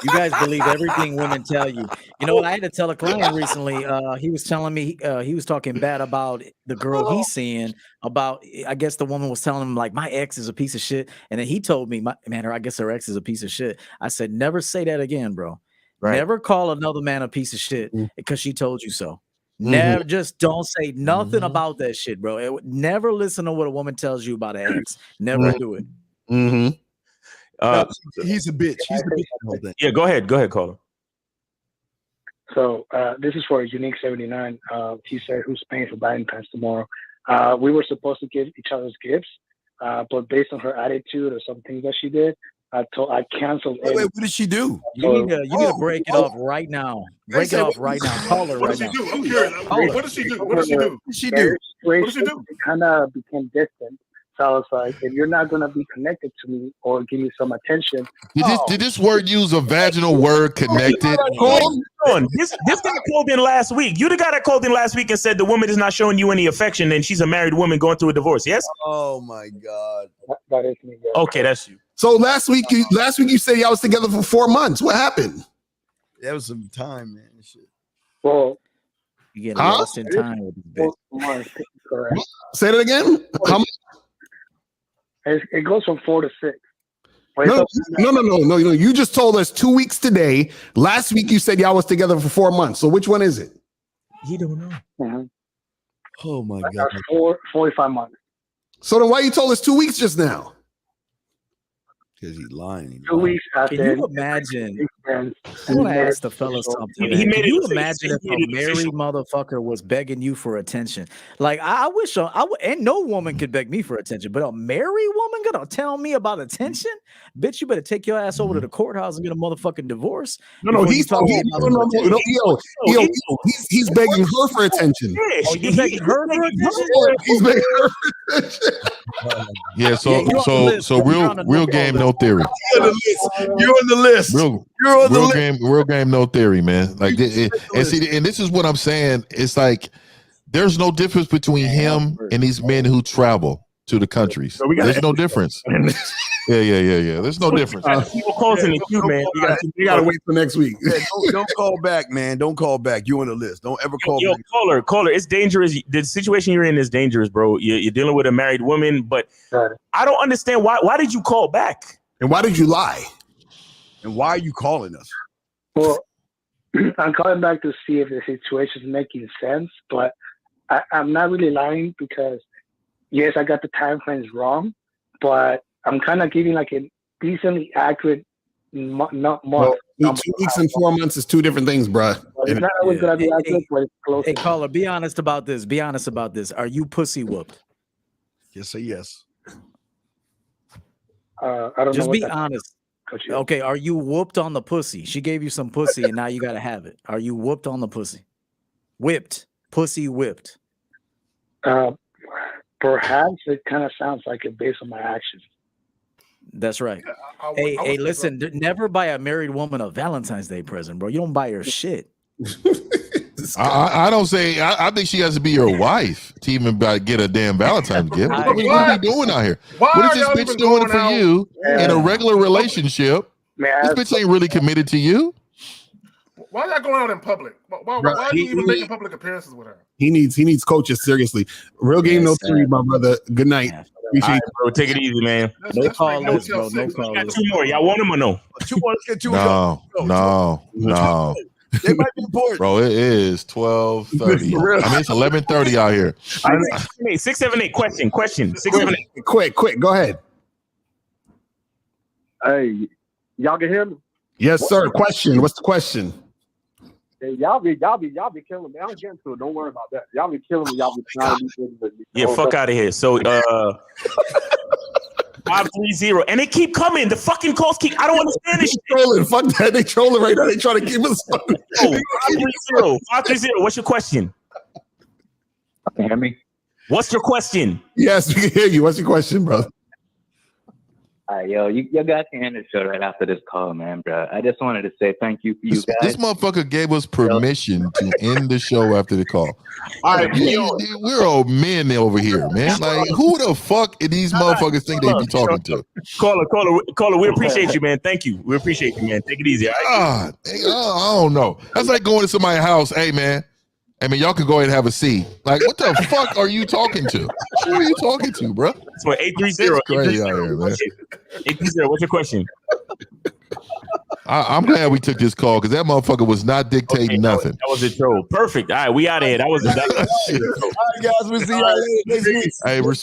C: You guys believe everything women tell you. You know what? I had to tell a client recently. He was telling me he was talking bad about the girl he's seeing. About, I guess the woman was telling him, like, my ex is a piece of shit, and then he told me, I guess her ex is a piece of shit. I said, never say that again, bro. Right. Never call another man a piece of shit because she told you so. Never, just don't say nothing about that shit, bro. Never listen to what a woman tells you about an ex. Never do it.
B: He's a bitch. He's a bitch.
F: Yeah, go ahead, caller.
T: So this is for Unique 79. He said, "Who's paying for Valentine's tomorrow?" We were supposed to give each other's gifts, but based on her attitude or some things that she did, I canceled.
B: Wait, what did she do?
C: You need to break it off right now. Break it off right now. Call her right now.
D: I'm curious. What did she do? What did she do?
T: It kind of became distant. So I was like, if you're not going to be connected to me or give me some attention.
E: Did this word use a vaginal word, connected?
F: This guy called in last week. You the guy that called in last week and said the woman is not showing you any affection and she's a married woman going through a divorce, yes?
B: Oh, my God.
T: That is me. Yes.
F: Okay, that's you.
A: So last week you said y'all was together for 4 months. What happened?
B: That was some time, man. Shit.
T: Well,
C: you get lost in time with this bitch.
A: Say that again. How much?
T: It goes from 4 to 6.
A: No. You just told us 2 weeks today. Last week you said y'all was together for 4 months. So which one is it?
F: He don't know.
T: Mm-hmm.
B: Oh my God.
T: 45 months.
A: So then why you told us 2 weeks just now?
B: Because he's lying.
T: 2 weeks after.
C: Can you imagine
T: sense.
C: I want to ask the fella something.
F: He
C: Man.
F: made
C: Can
F: it
C: you
F: official.
C: imagine if
F: He made
C: a
F: it
C: married
F: official.
C: motherfucker was begging you for attention? Like, I wish and no woman could beg me for attention, but a married woman gonna tell me about attention? Bitch, you better take your ass over to the courthouse and get a motherfucking divorce.
A: No, he's begging her for attention.
C: Oh, you begging her for attention?
A: He's begging her for attention.
E: Yeah, so
C: Yeah, you're on the list, bro. You're
E: real
C: on the
E: real
C: no-call
E: game,
C: list.
E: no theory.
B: You're on the list. You're on the list. You're on the list.
E: Real game, no theory, man. Like, and see, and this is what I'm saying. It's like there's no difference between him and these men who travel to the countries. There's no difference. Yeah. There's no difference.
F: People calls in the queue, man.
A: You gotta wait till next week.
B: Yeah, don't call back, man. Don't call back. You on the list. Don't ever call
F: Yo,
B: back.
F: caller, it's dangerous. The situation you're in is dangerous, bro. You're dealing with a married woman, but I don't understand why did you call back?
A: And why did you lie?
B: And why are you calling us?
T: Well, I'm calling back to see if the situation is making sense, but I'm not really lying because, yes, I got the time frames wrong, but I'm kind of giving like a decently accurate month.
A: Well, 2 weeks and 4 months is two different things, bruh.
T: It's not always going to be accurate, but it's close.
C: Hey, caller, be honest about this. Be honest about this. Are you pussy whooped?
B: Just say yes.
T: I don't
C: Just
T: know.
C: be honest. Okay, are you whooped on the pussy? She gave you some pussy and now you got to have it. Are you whooped on the pussy? Whipped. Pussy whipped.
T: Perhaps it kind of sounds like it based on my actions.
C: That's right. Hey, listen, never buy a married woman a Valentine's Day present, bro. You don't buy her shit.
E: I don't say. I think she has to be your wife to even get a damn Valentine's gift. What are we doing out here? What is this bitch doing for you in a regular relationship? This bitch ain't really committed to you.
D: Why y'all going out in public? Why are you even making public appearances with her?
A: He needs coaches, seriously. Real game, no theory, my brother. Good night. Appreciate
F: Right, bro. Take it easy, man.
C: No call list, bro. No call
F: Got
C: list.
F: 2 more. Y'all want them or no?
B: 2 more. Let's get 2
E: No.
B: They might be important.
E: Bro, it is 12:30. I mean, it's 11:30 out here.
F: 678. Question. 678.
A: Quick. Go ahead.
P: Hey, y'all can hear me?
A: Yes, sir. Question. What's the question?
P: Hey, y'all be killing me. I'm getting to it. Don't worry about that. Y'all be killing me. Y'all be trying to be with me.
F: Yeah, fuck out of here. So 530, and they keep coming. The fucking calls keep. I don't understand this shit.
A: Trolling. Fuck that. They trolling right now. They trying to keep us.
F: 530. What's your question?
I: Can you hear me?
F: What's your question?
A: Yes, we can hear you. What's your question, bro?
I: All right, yo, you guys can end the show right after this call, man, bro. I just wanted to say thank you for you guys.
E: This motherfucker gave us permission to end the show after the call.
F: All right,
E: we're old men over here, man. Like, who the fuck these motherfuckers think they be talking to?
F: Caller, we appreciate you, man. Thank you. We appreciate you, man. Take it easy. All right?
E: I don't know. That's like going to somebody's house. Hey, man, y'all can go ahead and have a seat. Like, what the fuck are you talking to? Who are you talking to, bro?
F: That's what 830.
E: Crazy out here, man.
F: 830. What's your question?
E: I'm glad we took this call because that motherfucker was not dictating nothing.
F: That was a troll. Perfect. All right, we out of here. That was.
B: All right, guys. We'll see y'all later next week.
E: Hey, respect.